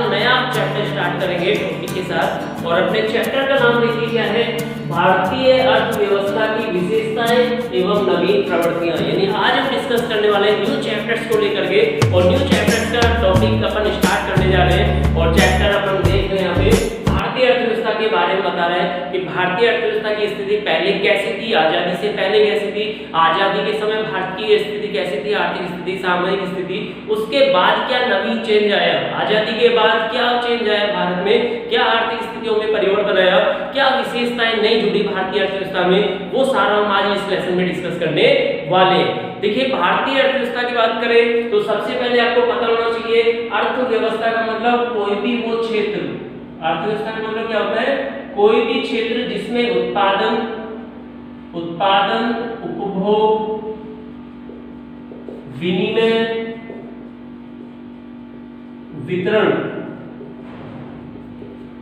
हम नया chapter start करेंगे टॉपिक के साथ और अपने चैप्टर का नाम देखिए क्या है, भारतीय अर्थव्यवस्था की विशेषताएं एवं नवीन प्रवृत्तियां। यानी आज हम डिस्कस करने वाले हैं न्यू चैप्टर्स को लेकर के और न्यू चैप्टर्स का टॉपिक अपन स्टार्ट करने जा रहे हैं और चैप्टर अपन देख रहे हैं यहाँ पे भारतीय अर्थव्यवस्था के बारे में बता रहे हैं कि भारतीय अर्थव्यवस्था की स्थिति पहले कैसी थी, आजादी से पहले कैसी थी, आजादी के समय भारत की स्थिति कैसी थी, आर्थिक स्थिति, सामाजिक स्थिति, उसके बाद क्या नवीन चेंज आया, आजादी के बाद क्या चेंज आया भारत में, क्या आर्थिक स्थितियों में परिवर्तन आया, क्या विशेषताएं नई जुड़ी भारतीय अर्थव्यवस्था में, वो सारा हम आज इस लेसन में डिस्कस करने वाले हैं। देखिए भारतीय अर्थव्यवस्था की बात करें तो सबसे पहले आपको पता होना चाहिए अर्थव्यवस्था का मतलब कोई भी वो क्षेत्र, अर्थव्यवस्था का मतलब क्या होता है, कोई भी क्षेत्र जिसमें उत्पादन, उपभोग, विनिमय, वितरण,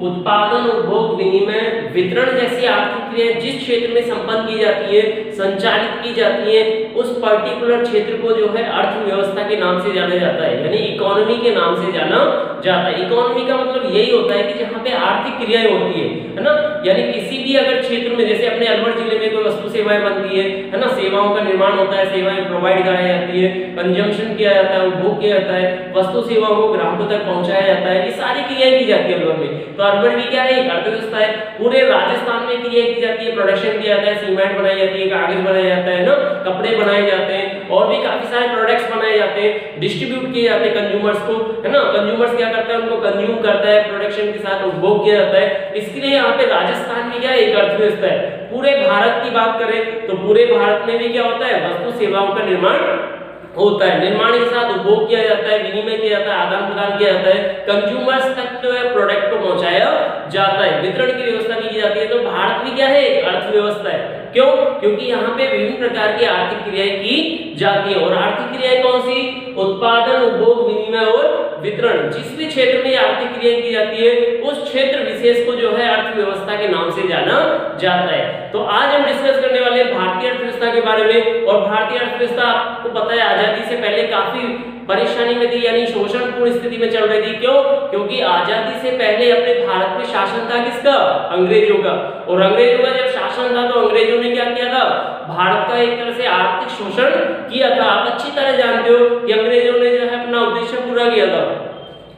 उत्पादन, उपभोग, विनिमय, वितरण जैसी आर्थिक क्रियाएं जिस क्षेत्र में संपन्न की जाती है, संचालित की जाती है, उस पर्टिकुलर क्षेत्र को जो है अर्थव्यवस्था के नाम से जाना जाता है, यानी इकोनॉमी के नाम से जाना जाता है। इकोनॉमी का मतलब यही होता है कि जहां पे आर्थिक क्रियाएं होती है ना, यानी किसी भी अगर क्षेत्र में, जैसे अपने अलवर जिले में कोई वस्तु सेवाएं बनती है ना, सेवाओं का निर्माण होता है, सेवाएं प्रोवाइड कराई जाती है, कंजम्पशन किया जाता है, उपभोग किया जाता है, वस्तु सेवाओं को ग्राहकों तक पहुंचाया जाता है, ये सारी क्रियाएं की जाती है अलवर में। तो अलवर भी क्या है, एक अर्थव्यवस्था है। पूरे राजस्थान में क्रियाएं की जाती है, प्रोडक्शन किया जाता है, सीमेंट बनाई जाती है, कागज बनाया जाता है ना, कपड़े बनाए जाते हैं और भी काफी सारे प्रोडक्ट्स बनाए जाते हैं, डिस्ट्रीब्यूट किए जाते हैं कंज्यूमर्स को, है ना। कंज्यूमर्स क्या करता है, उनको कंज्यूम करता है, प्रोडक्शन के साथ उपभोग किया जाता है। इसके लिए यहाँ पे राजस्थान में क्या है, एक अर्थव्यवस्था है। पूरे भारत की बात करें तो पूरे भारत में भी क्या होता है, वस्तु सेवाओं का निर्माण होता है, निर्माण के साथ उपभोग किया जाता है, विनिमय किया जाता है, आदान प्रदान किया जाता है, कंज्यूमर्स तक जो है प्रोडक्ट को पहुंचाया जाता है, वितरण की व्यवस्था की जाती है। तो भारत भी क्या है, एक अर्थव्यवस्था है। क्यों? क्योंकि यहाँ पे विभिन्न प्रकार की आर्थिक क्रियाएं की जाती है और आर्थिक क्रियाएं कौन सी, उत्पादन, उपभोग, विनिमय और वितरण। जिस भी क्षेत्र में आर्थिक क्रियाएं की जाती है उस क्षेत्र विशेष को जो है अर्थव्यवस्था के नाम से जाना जाता है। तो आज हम डिस्कस करने वाले हैं भारतीय अर्थव्यवस्था के बारे में। और भारतीय अर्थव्यवस्था आपको पता है आजादी से पहले काफी परेशानी में थी, यानी शोषणपूर्ण स्थिति में चल रही थी। क्यों? क्योंकि आजादी से पहले अपने भारत में शासन था किसका, अंग्रेजों का। और अंग्रेजों का जब शासन था तो अंग्रेजों ने क्या किया था, भारत का एक तरह से आर्थिक शोषण किया था। आप अच्छी तरह जानते हो कि अंग्रेजों ने जो है अपना उद्देश्य पूरा किया था,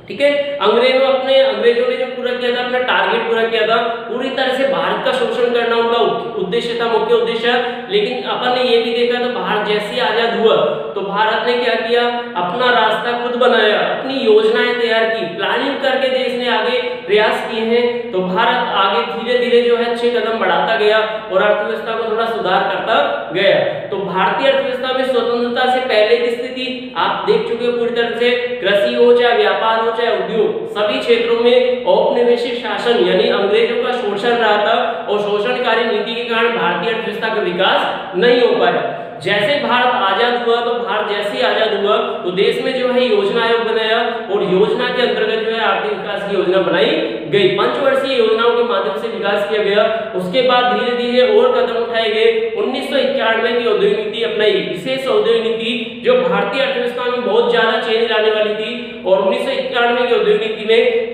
ठीक है। अंग्रेजों ने जो पूरा किया था, अपना टारगेट पूरा किया था, पूरी तरह से भारत का शोषण करना उनका उद्देश्य था, मुख्य उद्देश्य। लेकिन अपन ने ये भी देखा तो भारत जैसे आजाद हुआ तो भारत ने क्या किया, अपना रास्ता खुद बनाया, अपनी योजनाएं तैयार की, प्लानिंग करके देश ने आगे प्रयास किए हैं। तो भारत आगे धीरे धीरे जो है अच्छे कदम बढ़ाता गया और अर्थव्यवस्था को थोड़ा सुधार करता गया। तो भारतीय अर्थव्यवस्था में स्वतंत्रता से पहले की स्थिति आप देख चुके हो पूरी तरह से, कृषि हो चाहे व्यापार हो चाहे उद्योग, सभी क्षेत्रों में औपनिवेशिक शासन यानी अंग्रेजों का शोषण रहा था और शोषणकारी नीति के कारण भारतीय अर्थव्यवस्था का विकास नहीं हो पाया। जैसे भारत आजाद हुआ तो भारत जैसे ही आजाद हुआ तो देश में जो है योजना आयोग बनाया और योजना के अंतर्गत जो है आर्थिक विकास की योजना बनाई गई। पंचवर्षीय योजनाओं के माध्यम से विकास किया गया। उसके बाद धीरे धीरे और कदम उठाए गए। 1991 की औद्योगिक नीति अपनाई, विशेष औद्योगिक नीति जो भारतीय अर्थव्यवस्था में बहुत ज्यादा चेंज लाने वाली थी। और 1991 की औद्योगिक नीति में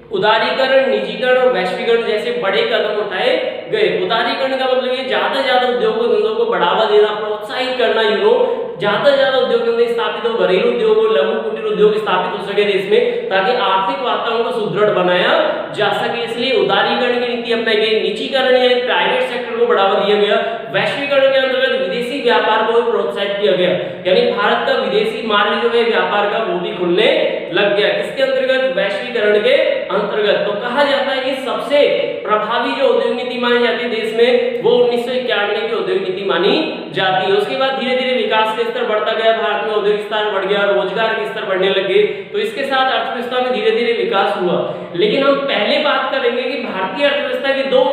उदारीकरण, निजीकरण और वैश्वीकरण जैसे बड़े कदम उठाए गए। उदारीकरण का मतलब ये ज्यादा ज्यादा उद्योग धंधों को बढ़ावा देना, प्रोत्साहित करना, ज्यादा ज्यादा उद्योग धंधे स्थापित हो, घरेलू उद्योग हो, लघु कुटीर उद्योग स्थापित हो सके देश में, ताकि आर्थिक वातावरण को सुदृढ़ बनाया जा सके। इसलिए उदारीकरण की नीति अपनाई गई। निजीकरण यानी प्राइवेट सेक्टर को बढ़ावा दिया गया। वैश्वीकरण के अंतर्गत विदेशी व्यापार को प्रोत्साहित किया गया, यानी भारत का विदेशी मार्ग जो है व्यापार का वो भी खुलने लग गया। किसके अंतर्गत, वैश्वीकरण के अंतर्गत। तो कहा जाता है कि सबसे प्रभावी जो औद्योगिक नीति मानी जाती है देश में वो 1991 की औद्योगिक नीति मानी जाती है। उसके बाद धीरे धीरे विकास का स्तर बढ़ता गया, भारत में औद्योगिक स्तर बढ़ गया, रोजगार के स्तर बढ़ने लगे। तो इसके साथ अर्थव्यवस्था में धीरे धीरे विकास हुआ। लेकिन हम पहले बात करेंगे कि भारतीय अर्थव्यवस्था की दो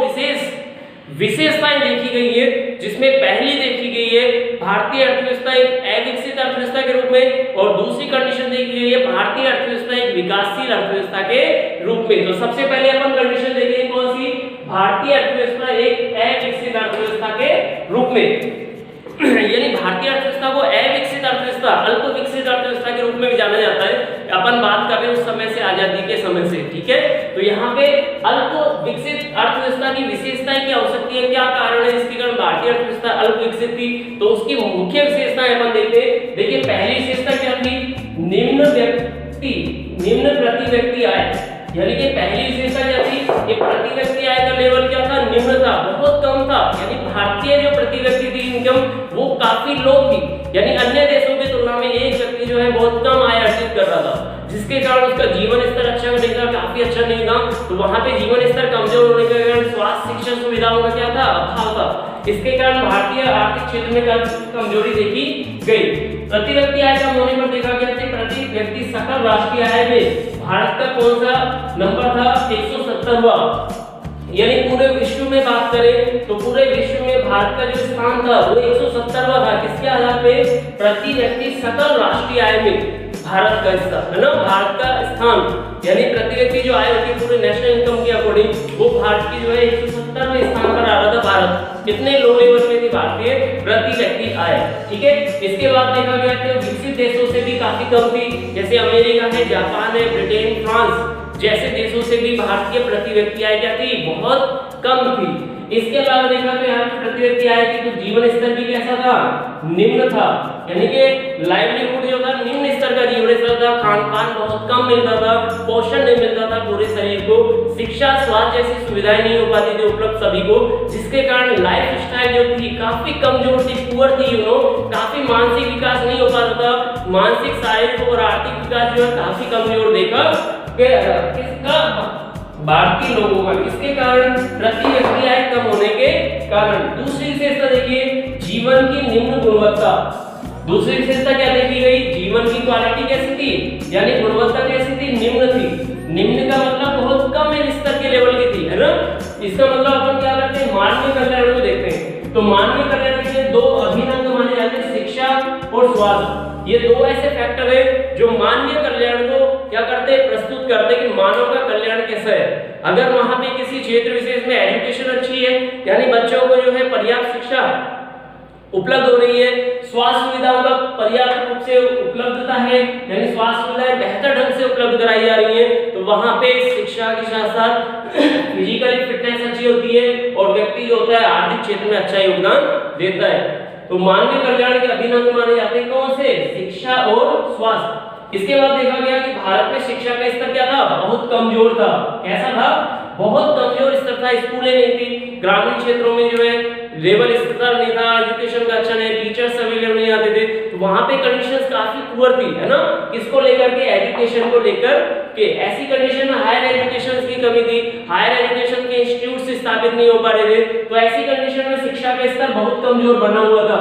विशेषताएं देखी गई है, जिसमें पहली देखी गई है भारतीय अर्थव्यवस्था एक अविकसित अर्थव्यवस्था के रूप में और दूसरी कंडीशन देखी गई है भारतीय अर्थव्यवस्था एक विकासशील अर्थव्यवस्था के रूप में। तो सबसे पहले अपन कंडीशन देखेंगे कौन सी, भारतीय अर्थव्यवस्था एक अविकसित अर्थव्यवस्था के रूप में, यानी भारतीय अर्थव्यवस्था को अविकसित अर्थव्यवस्था, अल्प विकसित अर्थव्यवस्था के रूप में भी जाना जाता है। अपन बात कर रहे हैं उस समय से, आजादी के समय से, ठीक है। तो यहाँ पे अल्प विकसित अर्थव्यवस्था की विशेषताएं क्या हो सकती है, क्या कारण है जिसके कारण भारतीय अर्थव्यवस्था अल्प विकसित थी। तो उसकी मुख्य विशेषताएं अपन देखते हैं। देखिए पहली विशेषता क्या थी, निम्न प्रति व्यक्ति आय, यानी कि पहली विशेषता क्या थी कि प्रति व्यक्ति आय का लेवल क्या था, निम्न था, बहुत कम था। यानी भारतीय जो प्रति व्यक्ति थी इनकम वो काफी लो थी, यानी अन्य देशों की तुलना में एक व्यक्ति जो है बहुत कम आय अर्जित कर रहा था, जिसके कारण उसका जीवन स्तर अच्छा नहीं था, काफी अच्छा नहीं था। तो वहां पे जीवन स्तर कमजोर होने के कारण स्वास्थ्य शिक्षण सुविधाओं का क्या था, अभाव था। इसके कारण भारतीय आर्थिक क्षेत्र में कमजोरी देखी गई। प्रति व्यक्ति आय कम होने पर देखा गया कि प्रति व्यक्ति सकल राष्ट्रीय आय में भारत का कौन सा नंबर था, 170वां। यानी पूरे विश्व में बात करें तो पूरे विश्व में भारत का जो स्थान था वो 170वां था। किसके आधार पे, प्रति व्यक्ति सकल राष्ट्रीय आय में भारत का हिस्सा है ना, भारत का स्थान, यानी प्रति व्यक्ति जो आय होती है पूरे नेशनल इनकम के अकॉर्डिंग, वो भारत की जो है 170वें स्थान पर आ रहा था। भारत कितने लो लेवल में थी भारतीय प्रति व्यक्ति आय, ठीक है। इसके बाद देखा गया कि विकसित देशों से भी काफी कम थी, जैसे अमेरिका है, जापान है, ब्रिटेन, फ्रांस जैसे देशों से भी भारतीय प्रति व्यक्ति आय क्या थी, बहुत कम थी। इसके अलावा देखा तो यहाँ पे प्रति व्यक्ति आय की तो जीवन स्तर भी कैसा था, निम्न था, यानी कि लाइवलीहुड जो था निम्न स्तर का जीवन स्तर था, खान पान बहुत कम मिलता था, पोषण नहीं मिलता था पूरे शरीर को, शिक्षा स्वास्थ्य जैसी सुविधाएं नहीं हो पाती थी उपलब्ध सभी को, जिसके कारण लाइफ स्टाइल जो थी काफी कमजोर थी, पुअर थी, काफी मानसिक विकास नहीं हो पाता था, मानसिक शारीरिक और आर्थिक विकास जो है काफी कमजोर देखा गया। किसका, भारतीय लोगों का, किसके कारण, प्रति व्यक्ति आय कम होने के कारण। दूसरी विशेषता देखिए, जीवन की निम्न गुणवत्ता। दूसरी विशेषता क्या देखी गई, जीवन की क्वालिटी कैसी थी, यानी गुणवत्ता कैसी थी, निम्न थी। निम्न का मतलब बहुत कम स्तर के लेवल की थी, है ना। इसका मतलब अपन क्या करते हैं, मानवीय कल्याण को देखते हैं। तो मानवीय कल्याण के दो अभिन्न अंग माने जाते हैं, शिक्षा और स्वास्थ्य। ये दो ऐसे फैक्टर है जो मानवीय कल्याण को क्या करते हैं, प्रस्तुत करते हैं कि मानव का कल्याण कैसा है। अगर वहां पे किसी क्षेत्र विशेष में एजुकेशन अच्छी है, यानी बच्चों को जो है पर्याप्त शिक्षा उपलब्ध हो रही है, स्वास्थ्य सुविधाओं का पर्याप्त रूप से उपलब्धता है, यानी स्वास्थ्य सुविधाएं बेहतर ढंग से उपलब्ध कराई जा रही है, तो वहां पे शिक्षा के साथ साथ फिजिकली फिटनेस अच्छी होती है और व्यक्ति जो होता है आर्थिक क्षेत्र में अच्छा योगदान देता है। तो मानवीय कल्याण के अभिन्न अंग माने जाते हैं कौन से, शिक्षा और स्वास्थ्य। इसके बाद देखा गया कि भारत में शिक्षा का स्तर क्या था, बहुत कमजोर था। कैसा था, बहुत कमजोर स्तर था, स्कूलें नहीं थी, ग्रामीण क्षेत्रों में जो है लेवल स्तर नहीं था, एजुकेशन का अच्छा नहीं, टीचर्स अवेलेबल नहीं आते थे, तो वहां पे कंडीशंस काफी पुअर थी, है ना। किसको लेकर के, एजुकेशन को लेकर के। ऐसी कंडीशन में हायर एजुकेशन की कमी थी, हायर एजुकेशन के इंस्टीट्यूट स्थापित नहीं हो पा रहे थे, तो ऐसी कंडीशन में शिक्षा का स्तर बहुत कमजोर बना हुआ था।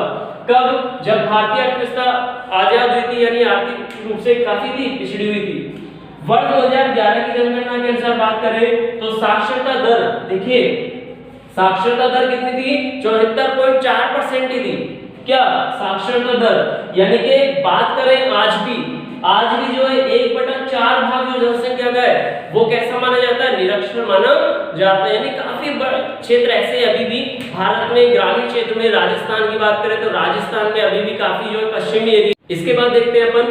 कब, जब भारतीय अर्थव्यवस्था आजाद हुई थी, यानी आर्थिक रूप से काफी थी, पिछड़ी हुई थी। वर्ष 2011 की जनगणना के अनुसार बात करें तो साक्षरता दर, देखिए साक्षरता दर कितनी थी, 74.4% ही थी। क्या, साक्षरता दर, यानी कि बात करें आज भी जो है 1/4 भाग जो जनसंख्या का है वो कैसा माना जाता है, निरक्षर माना जाता है। यानी काफी बड़ा क्षेत्र ऐसे अभी भी भारत में, ग्रामीण क्षेत्र में, राजस्थान की बात करें तो राजस्थान में अभी भी काफी जो है पश्चिमी एरिया। इसके बाद देखते हैं अपन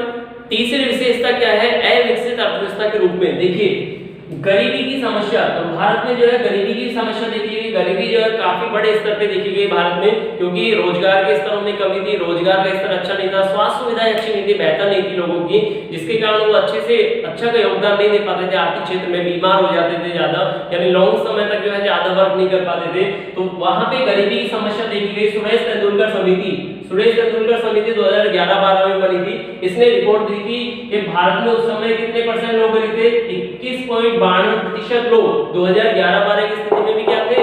तीसरी विशेषता क्या है, अविकसित अर्थव्यवस्था के रूप में। देखिए गरीबी की समस्या, तो भारत में जो है गरीबी की समस्या देखी गई। गरीबी जो है काफी बड़े स्तर पे देखी गई भारत में, क्योंकि रोजगार के स्तरों में कमी थी, रोजगार का स्तर अच्छा नहीं था, स्वास्थ्य सुविधाएं अच्छी नहीं थी, बेहतर नहीं थी लोगों की, जिसके कारण वो अच्छे से अच्छा का योगदान नहीं दे पाते थे आर्थिक क्षेत्र में, बीमार हो जाते थे ज्यादा, यानी लॉन्ग समय तक जो है ज्यादा वर्क नहीं कर पाते थे। तो वहां पे गरीबी की समस्या देखी गई। सुरेश तेंदुलकर समिति 2011-12 में बनी थी। इसने रिपोर्ट दी थी कि भारत में उस समय कितने परसेंट लोग गरीब थे, 21.92% लोग 2011-12 की स्थिति में भी क्या थे,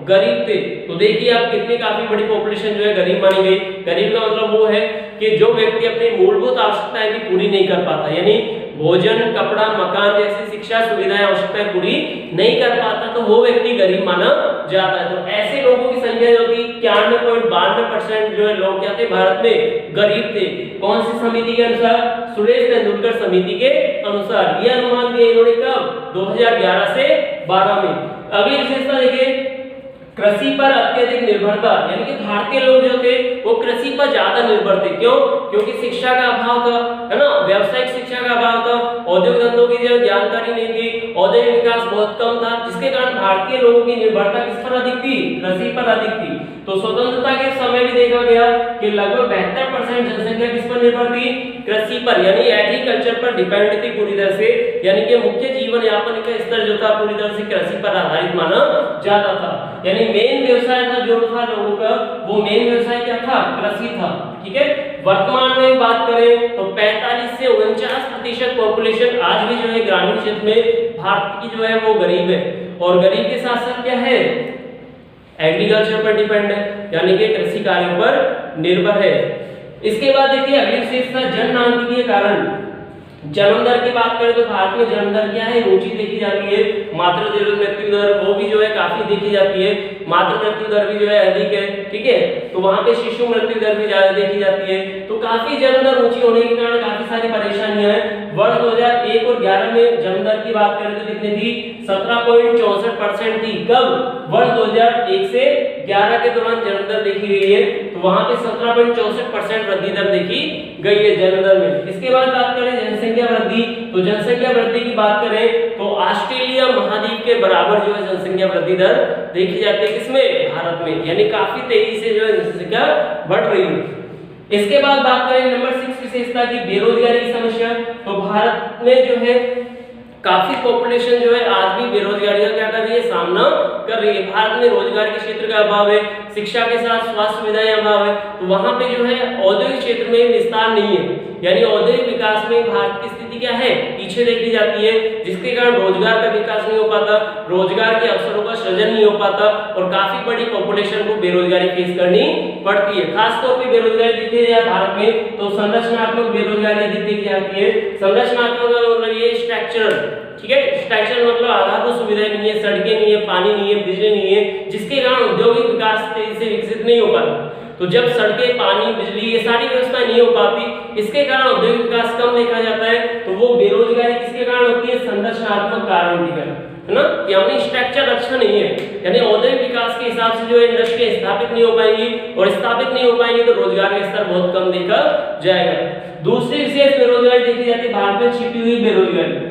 गरीब थे। तो देखिए आप कितनी काफी बड़ी पॉपुलेशन जो है गरीब मानी गई। गरीब का मतलब वो है कि जो व्यक्ति अपनी मूलभूत आवश्यकताएं भी पूरी नहीं कर पाता, यानी भोजन, कपड़ा, मकान जैसी शिक्षा सुविधाएं आवश्यकताएं पूरी नहीं कर पाता, तो वो व्यक्ति गरीब माना जाता है। तो ऐसे लोगों की संख्या जो थी 91.92% जो है लोग क्या थे भारत में, गरीब थे। कौन सी समिति के अनुसार, सुरेश तेंदुलकर समिति के अनुसार। यह अनुमान दिया इन्होंने कब, 2011 से 12 में। अगली विशेषता देखिए, कृषि पर अत्यधिक निर्भरता, यानी कि भारतीय लोग जो थे वो कृषि पर ज्यादा निर्भर थे। क्यों? क्योंकि शिक्षा का अभाव था, है ना, व्यावसायिक शिक्षा का अभाव था, औद्योगिक धंधों की जो जानकारी नहीं थी, औद्योगिक विकास बहुत कम था, जिसके कारण भारतीय लोगों की निर्भरता किस पर अधिक थी? कृषि पर अधिक थी। तो स्वतंत्रता के समय भी देखा गया कि लगभग 72% जनसंख्या किस पर निर्भर थी? कृषि पर, यानी एग्रीकल्चर पर डिपेंड थी पूरी तरह से, यानी कि मुख्य जीवन यापन का स्तर जो था पूरी तरह से कृषि पर आधारित माना जाता था। यानी मेन व्यवसाय था जो था लोगों का, वो मेन व्यवसाय क्या था? कृषि था। ठीक है, वर्तमान में बात करें तो 45 से 49% पॉपुलेशन आज भी जो है ग्रामीण क्षेत्र में भारत की जो है वो गरीब है, और गरीब के साथ साथ क्या है? एग्रीकल्चर पर डिपेंड है, यानी कि कृषि कार्यों पर निर्भर है। इसके बाद देखिए अगली विशेषता जननांकिकीय कारण। जन्म दर की बात करें तो भारत में जन्म दर क्या है? ऊंची देखी जाती है। मातृ दर मृत्यु दर वो भी जो है काफी देखी जाती है। मातृ मृत्यु दर भी जो है अधिक है। ठीक है, तो वहां पे शिशु मृत्यु दर भी ज्यादा देखी जाती है। तो काफी जन्म दर ऊंची होने के कारण काफी सारी परेशानियां हैं। वर्ष 2001 और 11 में जन्म दर की बात करें तो कितनी थी? 17.64% थी। कब? वर्ष 2001 से 11 के दौरान जन्म दर देखी गई है, तो वहां पे 17.64% वृद्धि दर देखी गई है जन्म दर में। इसके बाद बात करें जनसंख्या वृद्धि, तो जनसंख्या वृद्धि की बात करें तो ऑस्ट्रेलिया महाद्वीप के बराबर जो है जनसंख्या वृद्धि दर देखी जाती है। किसमें? भारत में, यानी काफी तेजी से जो है जनसंख्या बढ़ रही है। इसके बाद बात करें नंबर 6 विशेषता की, बेरोजगारी की समस्या। तो भारत में जो है काफी पॉपुलेशन जो है आज भी बेरोजगारी का क्या कर रही है? सामना कर रही है। भारत में रोजगार के क्षेत्र का अभाव है, शिक्षा के साथ स्वास्थ्य सुविधाएं अभाव है, तो वहां पे जो है औद्योगिक क्षेत्र में विस्तार नहीं है, यानी औद्योगिक विकास में भारत की स्थिति क्या है? पीछे देखी जाती है, जिसके कारण रोजगार का विकास नहीं हो पाता, रोजगार के अवसरों का सृजन नहीं हो पाता, और काफी बड़ी पॉपुलेशन को बेरोजगारी फेस करनी पड़ती है। खासतौर पर बेरोजगारी देखी जाए भारत में तो संरचनात्मक बेरोजगारी अधिक देखी जाती है। संरचनात्मक मतलब ये स्ट्रक्चरल, ठीक है, स्ट्रक्चर मतलब आधारभूत सुविधाएं नहीं है, सड़कें नहीं है, पानी नहीं है, बिजली नहीं है, जिसके कारण औद्योगिक विकास तेजी से विकसित नहीं हो पाता। तो जब सड़कें, पानी, बिजली ये सारी व्यवस्था नहीं हो पाती, इसके कारण औद्योगिक विकास कम देखा जाता है, तो वो बेरोजगारी किसके कारण होती है? संरचनात्मक कारण के कारण, है ना, कि हमारी स्ट्रक्चर अच्छा नहीं है, यानी औद्योगिक विकास के हिसाब से जो है इंडस्ट्री स्थापित नहीं हो पाएंगी, और स्थापित नहीं हो पाएंगी तो रोजगार का स्तर बहुत कम देखा जाएगा। दूसरी विशेष बेरोजगारी देखी जाती है भारत में छिपी हुई बेरोजगारी।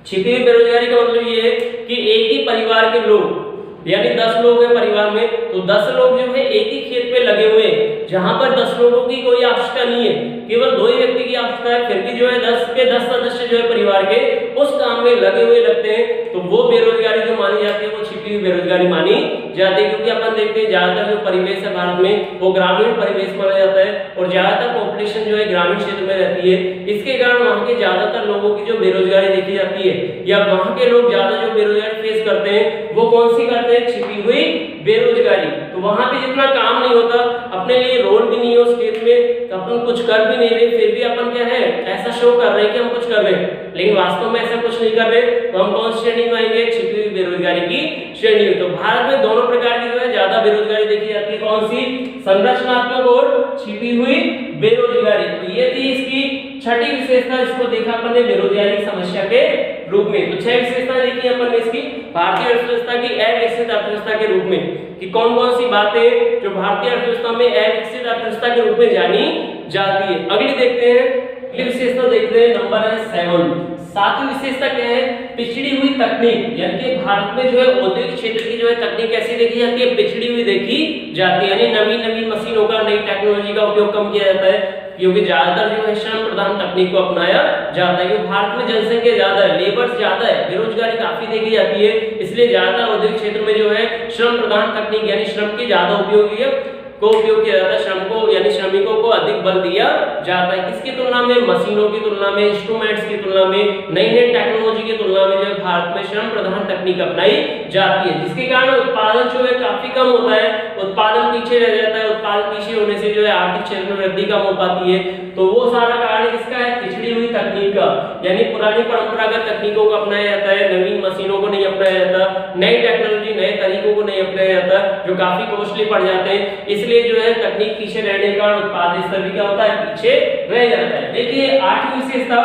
छिपी हुई बेरोजगारी का मतलब ये है कि एक ही परिवार के लोग, यानी 10 लोग हैं परिवार में, तो 10 लोग जो है एक ही खेत पे लगे हुए हैं, जहां पर 10 लोगों की कोई आवश्यकता नहीं है, केवल 2 ही व्यक्ति की आवश्यकता है, फिर भी जो है 10 के 10 सदस्य जो है परिवार के उस काम में लगे हुए लगते हैं, तो वो बेरोजगारी जो मानी जाती है वो छिपी हुई बेरोजगारी मानी जाती है। क्योंकि अपन देखते हैं ज्यादातर जो परिवेश है भारत में वो ग्रामीण परिवेश माना जाता है, और ज्यादातर पॉपुलेशन जो है ग्रामीण क्षेत्र में रहती है। इसके कारण वहां के ज्यादातर लोगों की जो बेरोजगारी देखी जाती है, या वहां के लोग ज्यादा जो बेरोजगारी फेस करते हैं वो कौन सी करते हैं? छिपी हुई बेरोजगारी। तो वहां पे जितना काम नहीं होता, अपने लिए रोल भी नहीं है उस खेत में, तो अपन कुछ कर भी नहीं रहे, फिर भी अपन क्या है ऐसा शो कर रहे हैं कि हम कुछ कर रहे हैं, लेकिन वास्तव में ऐसा कुछ नहीं कर रहे, तो हम कौन सी श्रेणी में आएंगे? छिपी हुई बेरोजगारी की श्रेणी में। तो भारत में दोनों प्रकार की जो है ज्यादा बेरोजगारी देखी जाती है, कौन सी? संरचनात्मक और छिपी हुई बेरोजगारी। तो ये थी इसकी छठी विशेषता, जिसको देखा अपन ने बेरोजगारी की समस्या के रूप में। तो 6 विशेषता देखी अपन ने इसकी भारतीय अर्थव्यवस्था की अविकसित अर्थव्यवस्था के रूप में, कि कौन कौन सी बातें जो भारतीय अर्थव्यवस्था में अविकसित अर्थव्यवस्था के रूप में जानी जाती है। अगली देखते हैं, अगली विशेषता देखते हैं, नंबर है 7। 7वीं विशेषता क्या है? पिछड़ी हुई तकनीक, यानी कि भारत में जो है औद्योगिक क्षेत्र की जो है तकनीक कैसी देखी जाती है? पिछड़ी हुई देखी जाती है, यानी नवीन मशीनों का, नई टेक्नोलॉजी का उपयोग कम किया जाता है, क्योंकि ज्यादातर जो है श्रम प्रधान तकनीक को अपनाया जाता है। क्योंकि भारत में जनसंख्या ज्यादा है, लेबर ज्यादा है, बेरोजगारी काफी देखी जाती है, इसलिए ज्यादातर औद्योगिक क्षेत्र में जो है श्रम प्रधान तकनीक यानी श्रम की ज्यादा उपयोग को उपयोग किया जाता है, श्रम को यानी श्रमिकों को अधिक बल दिया जाता है। किसकी तुलना में? मशीनों की तुलना में, इंस्ट्रूमेंट्स की तुलना में, नई टेक्नोलॉजी की तुलना में जो भारत में श्रम प्रधान तकनीक अपनाई जाती है, जिसके कारण उत्पादन जो है काफी कम होता है, उत्पादन पीछे रह जाता है, उत्पादन पीछे होने से जो है आर्थिक क्षेत्र में वृद्धि कम हो पाती है। तो वो सारा कारण किसका है? पिछड़ी हुई तकनीक का, यानी पुरानी परंपरागत तकनीकों को अपनाया जाता है, नवीन मशीनों को नहीं अपनाया जाता, नई टेक्नोलॉजी, नए तरीकों को नहीं अपनाया जाता, जो काफी कॉस्टली पड़ जाते हैं, इसलिए जो है तकनीक पीछे रहने का उत्पादन स्तर भी क्या होता है? पीछे रह जाता है। देखिए 8वीं विशेषता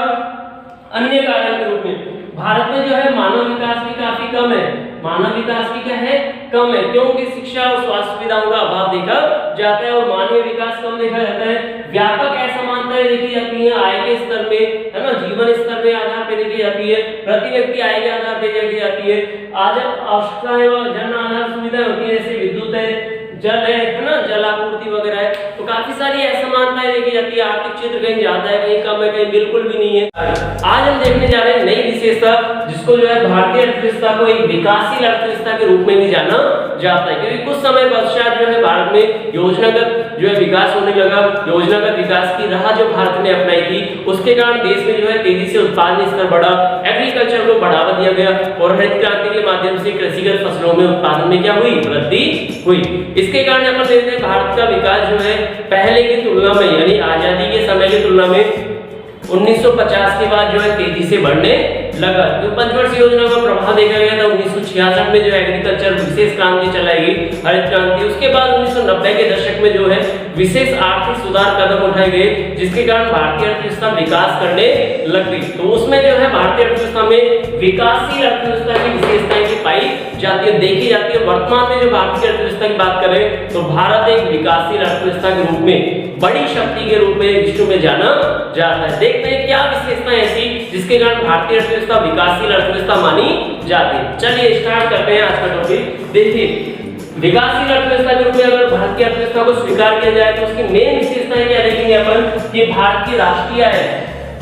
अन्य कारण के रूप में, भारत में जो है मानव विकास भी काफी कम है। मानव विकास भी क्या है? कम है, क्योंकि शिक्षा और स्वास्थ्य सुविधाओं का अभाव देखा जाता है और मानवीय विकास कम देखा जाता है। व्यापक असमानताएं देखी जाती है आय के स्तर में, है ना, जीवन स्तर में आधार पे देखी जाती है, प्रति व्यक्ति आय के आधार पे देखी जाती है। आज आवश्यकताएं व जन आधार सुविधाएं होती है, जैसे विद्युत है, जल है ना, जल आपूर्ति वगैरह है। तो काफी सारी असमानताएं देखी जाती है। आर्थिक क्षेत्र कहीं ज्यादा है, कहीं कम है, कहीं बिल्कुल भी नहीं है। आज हम देखने जा रहे हैं नई विशेषता, जिसको जो है भारतीय अर्थव्यवस्था को एक विकासशील अर्थव्यवस्था के रूप में भी जाना जाता है, क्योंकि कुछ समय पश्चात जो है भारत में योजनागत जो है विकास होने लगा। योजनागत विकास की राह जो भारत ने अपनाई थी, उसके कारण देश में जो है तेजी से उत्पादन स्तर बढ़ा, एग्रीकल्चर को बढ़ावा दिया गया और हरित क्रांति के माध्यम से कृषिगत फसलों में उत्पादन में क्या हुई, वृद्धि हुई। इसके कारण अपन देखते हैं भारत का विकास जो है पहले की तुलना में, यानी आजादी के समय की तुलना में 1950 के बाद जो है तेजी से बढ़ने लगा। तो पंचवर्षीय योजना का प्रभाव देखा गया था 1966 में, जो एग्रीकल्चर विशेष क्रांति चलाई गई, हरित क्रांति। उसके बाद 1990 के दशक में जो है विशेष आर्थिक सुधार कदम उठाए गए, जिसके कारण भारतीय अर्थव्यवस्था विकास करने लग गई। तो उसमें जो है भारतीय अर्थव्यवस्था में विकासशील अर्थव्यवस्था की विशेषताएं की पाई जाती है, देखी जाती है। वर्तमान में जो भारतीय अर्थव्यवस्था की बात करें तो भारत एक विकासशील अर्थव्यवस्था के रूप में, बड़ी शक्ति के रूप में विश्व में जाना जाता है। देखते हैं क्या विशेषताएं ऐसी जिसके कारण भारतीय अर्थव्यवस्था विकासशील अर्थव्यवस्था मानी जाती है। चलिए स्टार्ट करते हैं आज का टॉपिक। देखिए, विकासशील अर्थव्यवस्था के रूप में अगर भारत की अर्थव्यवस्था को स्वीकार किया जाए तो उसकी मेन विशेषताएं क्या देखेंगे अपन, कि भारत की राष्ट्रीय आय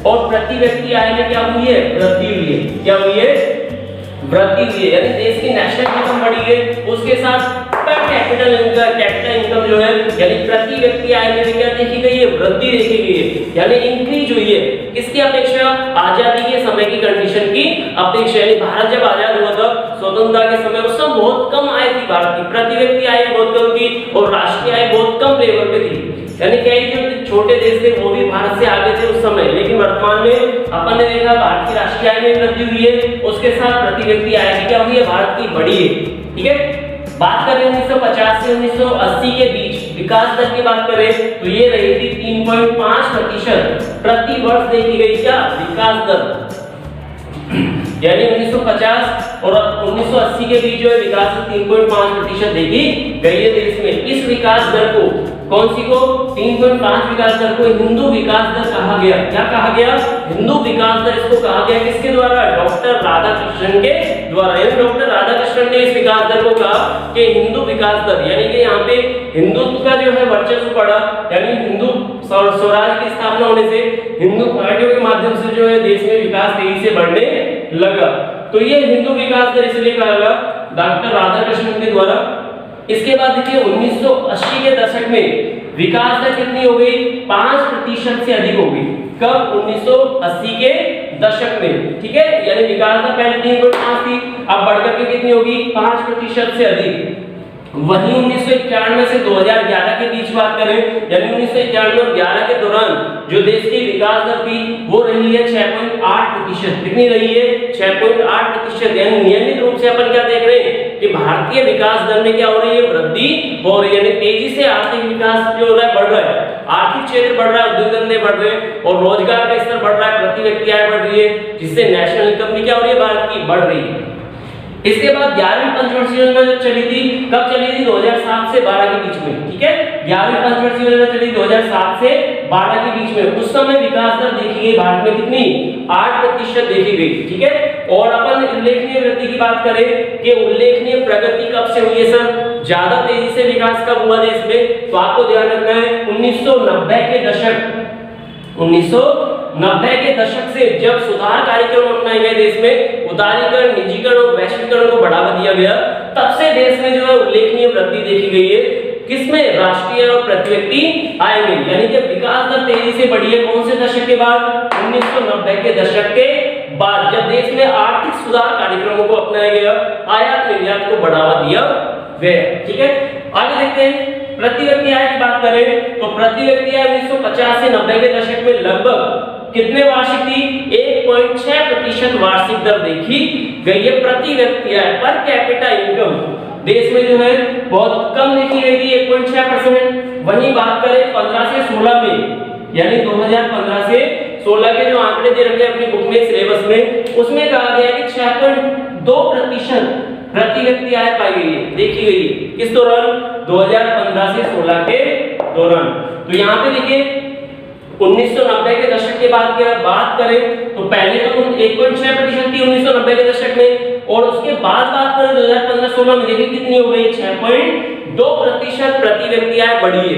और प्रति व्यक्ति आय में क्या हुई है, वृद्धि हुई है। क्या हुई है, वृद्धि हुई है, यानी देश की नेशनल इनकम बढ़ी है। उसके साथ पर कैपिटल इनकम जो है, यानी प्रति व्यक्ति आय में क्या देखी गई है, वृद्धि देखी गई है, यानी इंक्रीज हुई है। किसकी अपेक्षा, आजादी के समय की कंडीशन की अपेक्षा। यानी भारत जब आजाद हुआ था स्वतंत्रता के समय, उस समय बहुत कम आय थी भारत की, प्रति व्यक्ति आय बहुत कम थी और राष्ट्रीय आय बहुत कम लेवल पे थी। यानी कई जो छोटे देश थे वो भी भारत से आगे थे उस समय, लेकिन वर्तमान में अपन ने देखा भारत की राष्ट्रीय आय में वृद्धि हुई है, उसके साथ प्रति व्यक्ति आय भी क्या हुई है, भारत की बढ़ी है। ठीक है, बात करें 1950 से 1980 के बीच विकास दर की बात करें तो ये रही थी 3.5% प्रति वर्ष देखी गई क्या, विकास दर। यानी 1950 और 1980 के बीच जो है विकास दर 3.5% देखी गई है देश में। इस विकास दर को, कौन सी को, 3.5 विकास दर को हिंदू विकास दर कहा गया। क्या कहा गया, हिंदू विकास दर इसको कहा गया। किसके द्वारा, डॉक्टर राधाकृष्णन के द्वारा। यानी डॉक्टर राधाकृष्णन ने इस विकास दर को कहा कि हिंदू विकास दर, यानी कि यहाँ पे हिंदुत्व का जो है वर्चस्व बढ़ा, यानी हिंदू स्वराज की स्थापना होने से हिंदू पार्टियों के माध्यम से जो है देश में विकास तेजी से बढ़ने लगा। तो ये हिंदू विकास दर इसलिए कहा गया डॉक्टर राधाकृष्णन के द्वारा। इसके बाद देखिए 1980 के दशक में विकास दर कितनी हो गई, 5% से अधिक हो गई। कब, 1980 के दशक में। ठीक है, यानी विकास दर पहले 3.5 थी, अब बढ़कर के कितनी होगी, 5% से अधिक। वहीं 1991 से 2011 के बीच बात करें, यानी 1991 और 11 के दौरान जो देश की विकास दर थी वो रही है 6.8%। कितनी रही है, 6.8%। यानी नियमित रूप से अपन क्या देख रहे हैं कि भारतीय विकास दर में क्या हो रही है, वृद्धि हो रही है। यानी तेजी से आर्थिक विकास जो हो रहा है, बढ़ रहा है, आर्थिक क्षेत्र बढ़ रहा है, उद्योग धंधे बढ़ रहे हैं और रोजगार का स्तर बढ़ रहा है, प्रति व्यक्ति आय बढ़ रही है, जिससे नेशनल इनकम भी क्या हो रही है, भारत की बढ़ रही है। इसके बाद 11वीं पंचवर्षीय योजना जो चली थी, कब चली थी, 2007 से 12 के बीच में। ठीक है, 11वीं पंचवर्षीय योजना चली 2007 से 12 के बीच में। उस समय विकास दर देखी गई भारत में कितनी, 8% देखी गई। ठीक है, और अपन उल्लेखनीय वृद्धि की बात करें कि उल्लेखनीय प्रगति कब से हुई है सर, ज्यादा तेजी से विकास कब हुआ देश में, तो आपको ध्यान रखना है 1990 के दशक, 1990 के दशक से जब सुधार कार्यक्रम अपनाए गए देश में, उदारीकरण, निजीकरण और वैश्वीकरण को बढ़ावा दिया गया, तब से देश में जो है उल्लेखनीय वृद्धि देखी गई है। किसमें, राष्ट्रीय और प्रति व्यक्ति आय में। यानी कि विकास दर तेजी से बढ़ी है कौन से दशक के बाद, 1990 के दशक के बाद, जब देश में आर्थिक सुधार कार्यक्रमों को अपनाया गया, आयात निर्यात को बढ़ावा दिया गया। ठीक है, आगे देखते हैं प्रति व्यक्ति आय की बात करें तो प्रति व्यक्ति आय 1950 से 90 के दशक में लगभग कितने वार्षिक थी, 1.6% वार्षिक दर देखी गई है प्रति व्यक्ति आय, पर कैपिटा इनकम देश में जो है बहुत कम देखी गई थी, 1.6%। वहीं बात करें 15 से 16 में, यानी 2015 से 16 के जो आंकड़े दे रखे हैं अपनी बुक में, सिलेबस में, उसमें कहा गया कि 6.2% प्रति व्यक्ति आय पाई गई है, देखी गई है। किस दौरान? 2015 से 16 के दौरान। तो यहाँ पे देखिए 1990 के दशक के बाद की बात करें तो पहले तो 1.6% थी 1990 के दशक में, और उसके बाद बात करें 2015-16 में देखिए कितनी हो गई? 6.2% प्रति व्यक्ति आय बढ़ी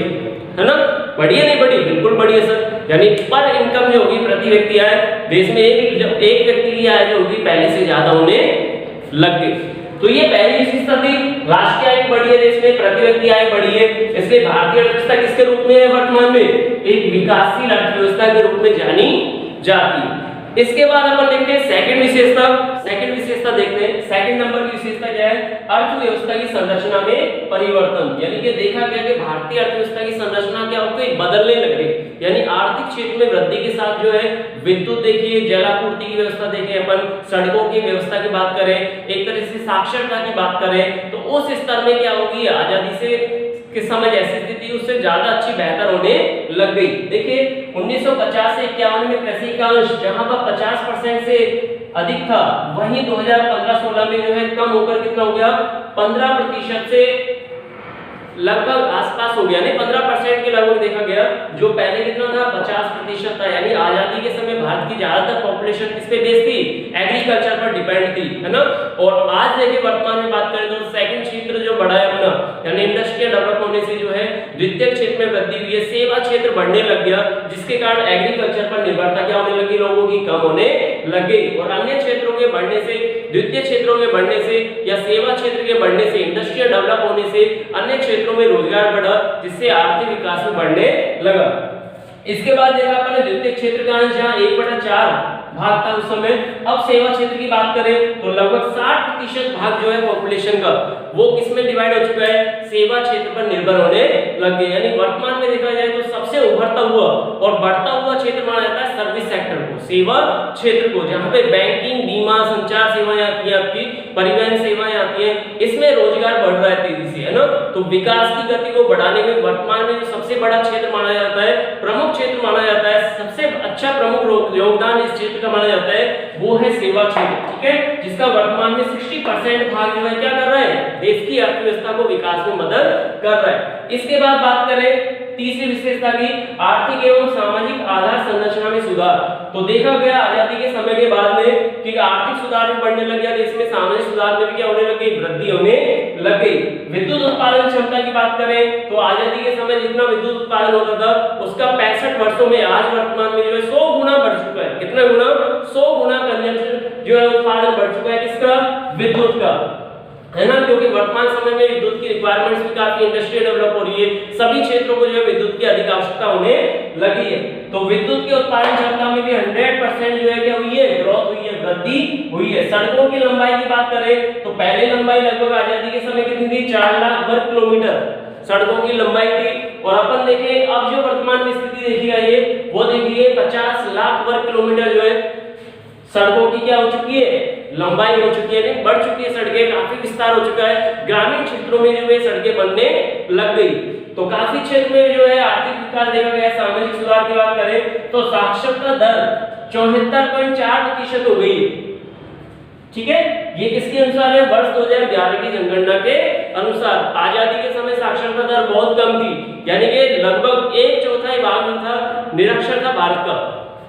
है ना? बढ़ी है नहीं बढ़ी? बिल्कुल बढ़ी है सर। यानी पर इनकम जो होगी प्रति व्यक्ति आय देश में एक व्यक्ति की आय जो होगी पहले से ज्यादा होने लग गई। तो ये पहली विशेषता थी। राष्ट्रीय आय बढ़ी है देश में, प्रति व्यक्ति आय बढ़ी है, इसलिए भारतीय अर्थव्यवस्था किसके रूप में है वर्तमान में? एक विकासशील अर्थव्यवस्था के रूप में जानी जाती है। इसके बाद अपन देखते हैं सेकंड विशेषता देखते हैं। सेकंड नंबर की विशेषता क्या है? अर्थव्यवस्था की संरचना में परिवर्तन। यानी कि देखा गया कि भारतीय अर्थव्यवस्था की संरचना क्या हो गई? बदलने लग गई। यानी आर्थिक क्षेत्र में वृद्धि के साथ जो है विद्युत देखिए, जलापूर्ति की व्यवस्था देखें, अपन सड़कों की व्यवस्था की बात करें, एक तरह से साक्षरता की बात करें, तो उस स्तर में क्या होगी? आजादी से के समय जैसी स्थिति उससे ज्यादा अच्छी बेहतर होने लग गई। देखिए 1950 से 51 में कृषि का अंश जहां पर 50% से अधिक था, वहीं 2015-16 में जो है कम होकर कितना हो गया? 15% से लगभग आसपास हो गया, नहीं 15% के लगभग देखा गया, जो पहले कितना था? 50% था। यानी आजादी के समय भारत की ज्यादातर पॉपुलेशन किस पे बेस्ड थी? एग्रीकल्चर पर डिपेंड थी, है ना? और आज देखिए वर्तमान में बात करें तो सेकंड क्षेत्र जो बढ़ा है अपना, यानी इंडस्ट्रियल डेवलप होने से जो है द्वितीय क्षेत्र में वृद्धि हुई है, सेवा क्षेत्र बढ़ने लग गया, जिसके कारण एग्रीकल्चर पर निर्भरता क्या होने लगी? लोगों की कम होने लग गई। और अन्य क्षेत्रों के बढ़ने से, द्वितीय क्षेत्रों के बढ़ने से या सेवा क्षेत्र के बढ़ने से, इंडस्ट्रियल डेवलप होने से अन्य क्षेत्रों में रोजगार बढ़ा, जिससे आर्थिक विकास में बढ़ने लगा। इसके बाद देखा अपने द्वितीय क्षेत्र का अंश जहां 1/4 भाग था उस समय। अब सेवा क्षेत्र की बात करें तो लगभग 60% भाग जो है पॉपुलेशन का वो किसमें डिवाइड हो चुका है? सेवा क्षेत्र पर निर्भर होने लग गए। यानी वर्तमान में देखा जाए तो सबसे उभरता हुआ और बढ़ता हुआ क्षेत्र माना जाता है सर्विस सेक्टर को, सेवा क्षेत्र को, जहां पे बैंकिंग, बीमा, संचार सेवाएं आती है, आपकी परिवहन सेवाएं आती हैं, इसमें रोजगार बढ़ रहा है तेजी से, है ना? तो विकास की गति को बढ़ाने में वर्तमान में जो सबसे बड़ा क्षेत्र माना जाता है, प्रमुख क्षेत्र माना जाता है, सबसे अच्छा प्रमुख योगदान इस क्षेत्र का माना जाता है वो है सेवा क्षेत्र, ठीक है? जिसका वर्तमान में 60% भाग जो है क्या कर रहा है? देश की अर्थव्यवस्था को विकास में मदद कर रहा है। इसके बाद बात करें तीसरी विशेषता की, आर्थिक एवं सामाजिक आधार संरचना में सुधार। तो देखा गया आजादी के समय के बाद में कि आर्थिक सुधार भी बढ़ने लग गया, देश में सामाजिक सुधार में भी क्या होने लग गई? वृद्धि होने लग गई। विद्युत उत्पादन क्षमता की बात करें तो आजादी के समय जितना विद्युत उत्पादन होता था उसका 65 वर्षों में आज वर्तमान में जो है 100 गुना बढ़ चुका है। कितना गुना? 100 गुना कंजम्पशन जो है उत्पादन बढ़ चुका है। किसका? विद्युत का, है ना? क्योंकि वर्तमान समय में विद्युत की रिक्वायरमेंट्स भी काफी इंडस्ट्री डेवलप हो रही है, सभी क्षेत्रों को जो है विद्युत की अधिक आवश्यकता होने लगी है। तो विद्युत के उत्पादन क्षमता में भी 100% जो है क्या हुई है? ग्रोथ हुई है, वृद्धि हुई है। सड़कों की लंबाई की बात करें तो पहले लंबाई लगभग आजादी के समय कितनी थी? 4 लाख वर्ग किलोमीटर सड़कों की लंबाई थी। और अपन देखें अब जो वर्तमान में स्थिति देखी गई है वो देखिए 50 लाख वर्ग किलोमीटर जो है सड़कों की क्या हो चुकी है? लंबाई हो चुकी है, बढ़ चुकी है, सड़कें काफी विस्तार हो चुका है। ग्रामीण क्षेत्रों में जो है सड़कें बनने लग गई। तो काफी क्षेत्र में जो है आर्थिक विकास देखा गया। सामाजिक सुधार की बात करें तो साक्षरता दर 74.4% हो गई, ठीक है? ये किसके अनुसार है? वर्ष 2011 की जनगणना के अनुसार। आजादी के समय साक्षरता दर बहुत कम थी, यानी कि लगभग 1/4 भाग जो था निरक्षर था भारत का,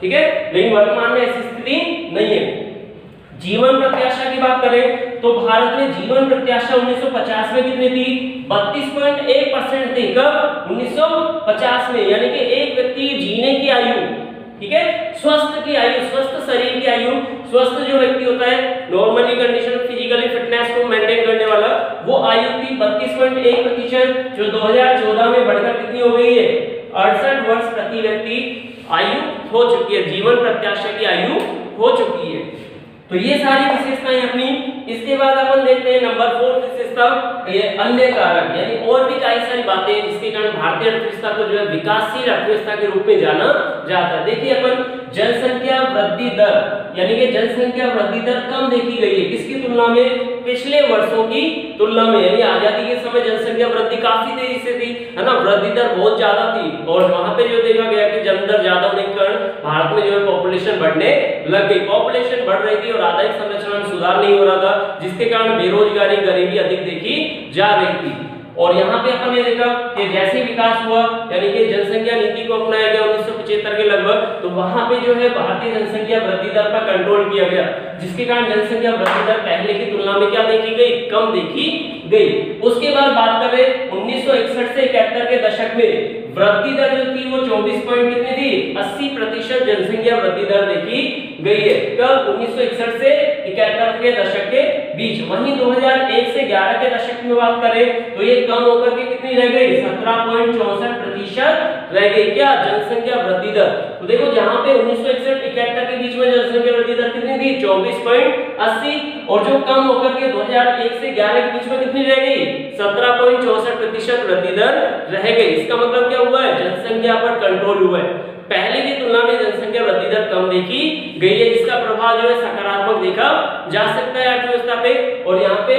ठीक है? लेकिन वर्तमान में ऐसी स्थिति नहीं है। जीवन प्रत्याशा की बात करें तो भारत में जीवन प्रत्याशा 1950 में कितनी थी? 32.1% थी। कब? 1950 में। यानी कि एक व्यक्ति जीने की आयु, ठीक है, स्वस्थ की आयु, स्वस्थ शरीर की आयु, स्वस्थ जो व्यक्ति होता है नॉर्मली कंडीशन फिजिकली फिटनेस को मेंटेन करने वाला, वो आयु थी 32.1%, जो 2014 में बढ़कर कितनी हो गई है? 68 वर्ष प्रति व्यक्ति आयु हो चुकी है, जीवन प्रत्याशा की आयु हो चुकी है। तो ये सारी विशेषताएं अपनी। इसके बाद अपन देखते हैं नंबर 4 विशेषता, ये अन्य कारक, यानी और भी कई सारी बातें हैं जिसके कारण भारतीय अर्थव्यवस्था को जो है विकासशील अर्थव्यवस्था के रूप में जाना जाता है। देखिए अपन जनसंख्या वृद्धि दर, यानी कि जनसंख्या वृद्धि दर कम देखी गई है, किसकी तुलना में? पिछले वर्षों की तुलना में, यानी आजादी के समय जनसंख्या वृद्धि काफी तेजी से थी, है ना, वृद्धि दर बहुत ज्यादा थी और वहां पे जो देखा गया कि जन्म दर ज्यादा होने के कारण भारत में जो है पॉपुलेशन बढ़ने लग गई। पॉपुलेशन बढ़ रही थी और आर्थिक संरचना में सुधार नहीं हो रहा था, जिसके कारण बेरोजगारी, गरीबी अधिक देखी जा रही थी। और यहाँ पे अपन ने देखा कि जैसे विकास हुआ, यानी कि जनसंख्या नीति को अपनाया गया 1975 के लगभग, तो वहां पे जो है भारतीय जनसंख्या वृद्धि दर पर कंट्रोल किया गया, जिसके कारण जनसंख्या वृद्धि दर पहले की तुलना में क्या देखी गई, कम देखी गई। उसके बाद बात करें 1961 से 71 के दशक में वृद्धि दर जो थी वो 24 पॉइंट कितनी थी, 80% जनसंख्या वृद्धि दर देखी गई है। कब, 1961 से 71 के दशक के बीच। वहीं 2001 से 11 के दशक में बात करें तो ये कम होकर के कितनी रह गई, 17.64% रह गई। क्या, जनसंख्या वृद्धि दर। तो देखो जहां पे 1961-71 के बीच में जनसंख्या वृद्धि दर कितनी थी, 24.80, और जो कम होकर के 2001 से 11 के बीच में कितनी रह गई, 17.64% वृद्धि दर रह गई। इसका मतलब क्या हुआ है, जनसंख्या पर कंट्रोल हुआ है। पहले की तुलना में जनसंख्या वृद्धि दर कम देखी गई है, जिसका प्रभाव जो है सकारात्मक देखा जा सकता है अर्थव्यवस्था पे। और यहाँ पे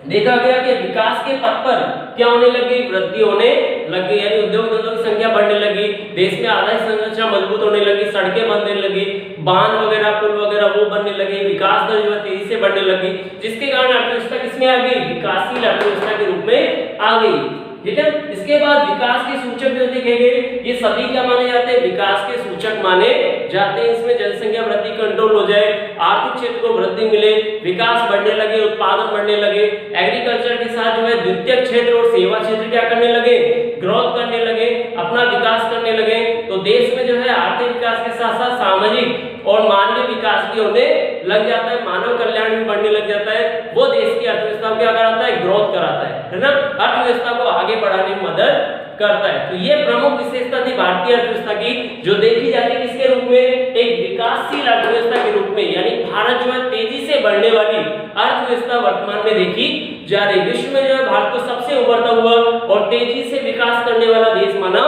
देखा गया कि विकास के पथ पर क्या होने लगी, वृद्धि होने लगी, यानी उद्योग धंधों की संख्या बढ़ने लगी, देश में आधारिक संरचना मजबूत होने लगी, सड़कें बनने लगी, बांध वगैरह, पुल वगैरह वो बनने लगे, विकास दर जो है तेजी से बढ़ने लगी, जिसके कारण अर्थव्यवस्था किसमें आ गई, विकासशील अर्थव्यवस्था के रूप में आ गई। ठीक है। इसके बाद विकास के सूचक जो देखे गए, ये सभी क्या माने जाते हैं, विकास के सूचक माने जाते हैं। इसमें जनसंख्या वृद्धि कंट्रोल हो जाए, आर्थिक क्षेत्र को वृद्धि मिले, विकास बढ़ने लगे, उत्पादन बढ़ने लगे, एग्रीकल्चर के साथ जो है द्वितीय क्षेत्र और सेवा क्षेत्र क्या करने लगे, ग्रोथ करने लगे, अपना विकास करने लगे, तो देश में जो है आर्थिक विकास के साथ साथ सामाजिक और मानवीय विकास भी होने लग जाता है, मानव कल्याण भी बढ़ने लग जाता है। वो देश की अर्थव्यवस्था को क्या कराता है, ग्रोथ कराता है ना, अर्थव्यवस्था को आगे बढ़ाने में मदद करता है। तो ये प्रमुख विशेषता थी भारतीय अर्थव्यवस्था की, जो देखी जाती है किसके रूप में, एक विकासशील अर्थव्यवस्था के रूप में। यानी भारत जो है तेजी से बढ़ने वाली अर्थव्यवस्था वर्तमान में देखी जा रही। विश्व में जो है भारत को सबसे उभरता हुआ और तेजी से विकास करने वाला देश माना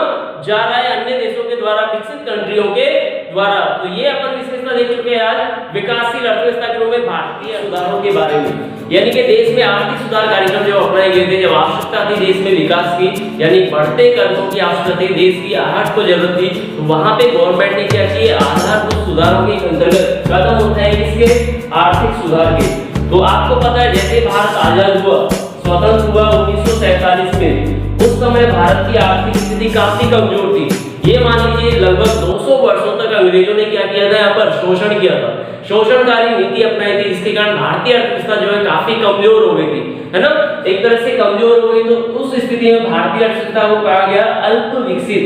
जा रहा है अन्य देशों के द्वारा, विकसित कंट्रियों के द्वारा। तो ये अपन विशेषता देख चुके हैं आज विकासशील अर्थव्यवस्था के रूप में भारतीय सुधारों के बारे में। यानी कि देश में आर्थिक सुधार कार्यक्रम जो अपनाए गए थे, जब आवश्यकता थी देश में विकास की, यानी बढ़ते कर्जों की आवश्यकता थी, देश की आहट को जरूरत थी, तो वहां पे गवर्नमेंट ने क्या किया, आधारभूत सुधारों के अंतर्गत कदम उठाए, किसके, आर्थिक सुधार के। तो आपको पता है जैसे भारत आजाद हुआ, स्वतंत्र हुआ 1947 में, उस समय भारत की आर्थिक स्थिति काफी कमजोर थी। ये मान लीजिए लगभग 200 वर्षों तक अंग्रेजों ने क्या किया था, यहाँ पर शोषण किया था, शोषणकारी नीति अपनाई थी, जिसके कारण भारतीय अर्थव्यवस्था जो है काफी कमजोर हो गई थी, है ना, एक तरह से कमजोर हो गई। तो उस स्थिति में भारतीय अर्थव्यवस्था को कहा गया अल्प विकसित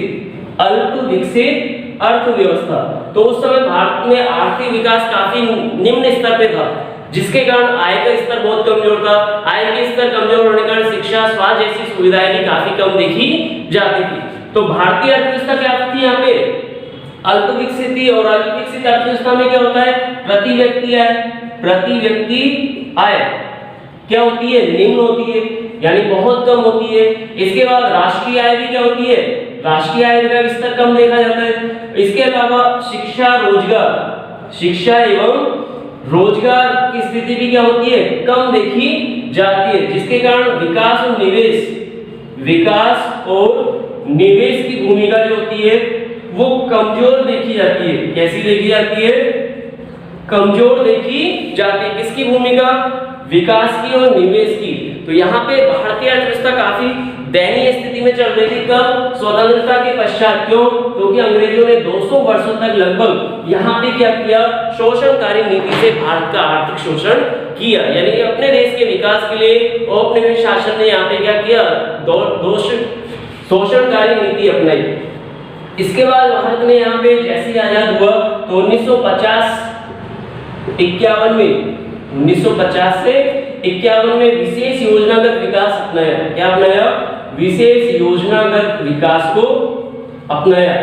अर्थव्यवस्था। तो उस समय भारत में आर्थिक विकास काफी निम्न स्तर पे था, जिसके कारण आय का स्तर बहुत कमजोर था। आय के स्तर कमजोर होने के कारण शिक्षा, स्वास्थ्य जैसी सुविधाएं भी काफी कम देखी जाती थी। तो भारतीय अर्थव्यवस्था क्या थी, यहाँ पे अल्प विकसित थी। और अल्प विकसित अर्थव्यवस्था में क्या होता है, प्रति व्यक्ति आय क्या होती है, निम्न होती है, यानी बहुत कम होती है। इसके बाद राष्ट्रीय आय भी क्या होती है, राष्ट्रीय आय का स्तर कम देखा जाता है। इसके अलावा शिक्षा एवं रोजगार की स्थिति भी क्या होती है, कम देखी जाती है, जिसके कारण विकास और निवेश की भूमिका जो होती है वो कमजोर देखी जाती है। कैसी देखी जाती है, कमजोर देखी जाती है। किसकी भूमिका, विकास की और निवेश की। तो यहाँ पे भारतीय अर्थव्यवस्था काफी दयनीय स्थिति में चल रही थी। कब, स्वतंत्रता के पश्चात। क्यों, क्योंकि अंग्रेजों ने 200 वर्षों तक लगभग यहाँ पे क्या किया, शोषणकारी नीति से भारत का आर्थिक शोषण किया। यानी कि अपने देश के विकास के लिए औपनिवेशिक शासन ने यहाँ पे क्या किया, शोषणकारी नीति अपनाई। इसके बाद भारत में यहाँ पे जैसे आजाद हुआ तो 1950 से 51 में विशेष योजनागत विकास अपनाया। क्या अपनाया, विशेष योजनागत विकास को अपनाया।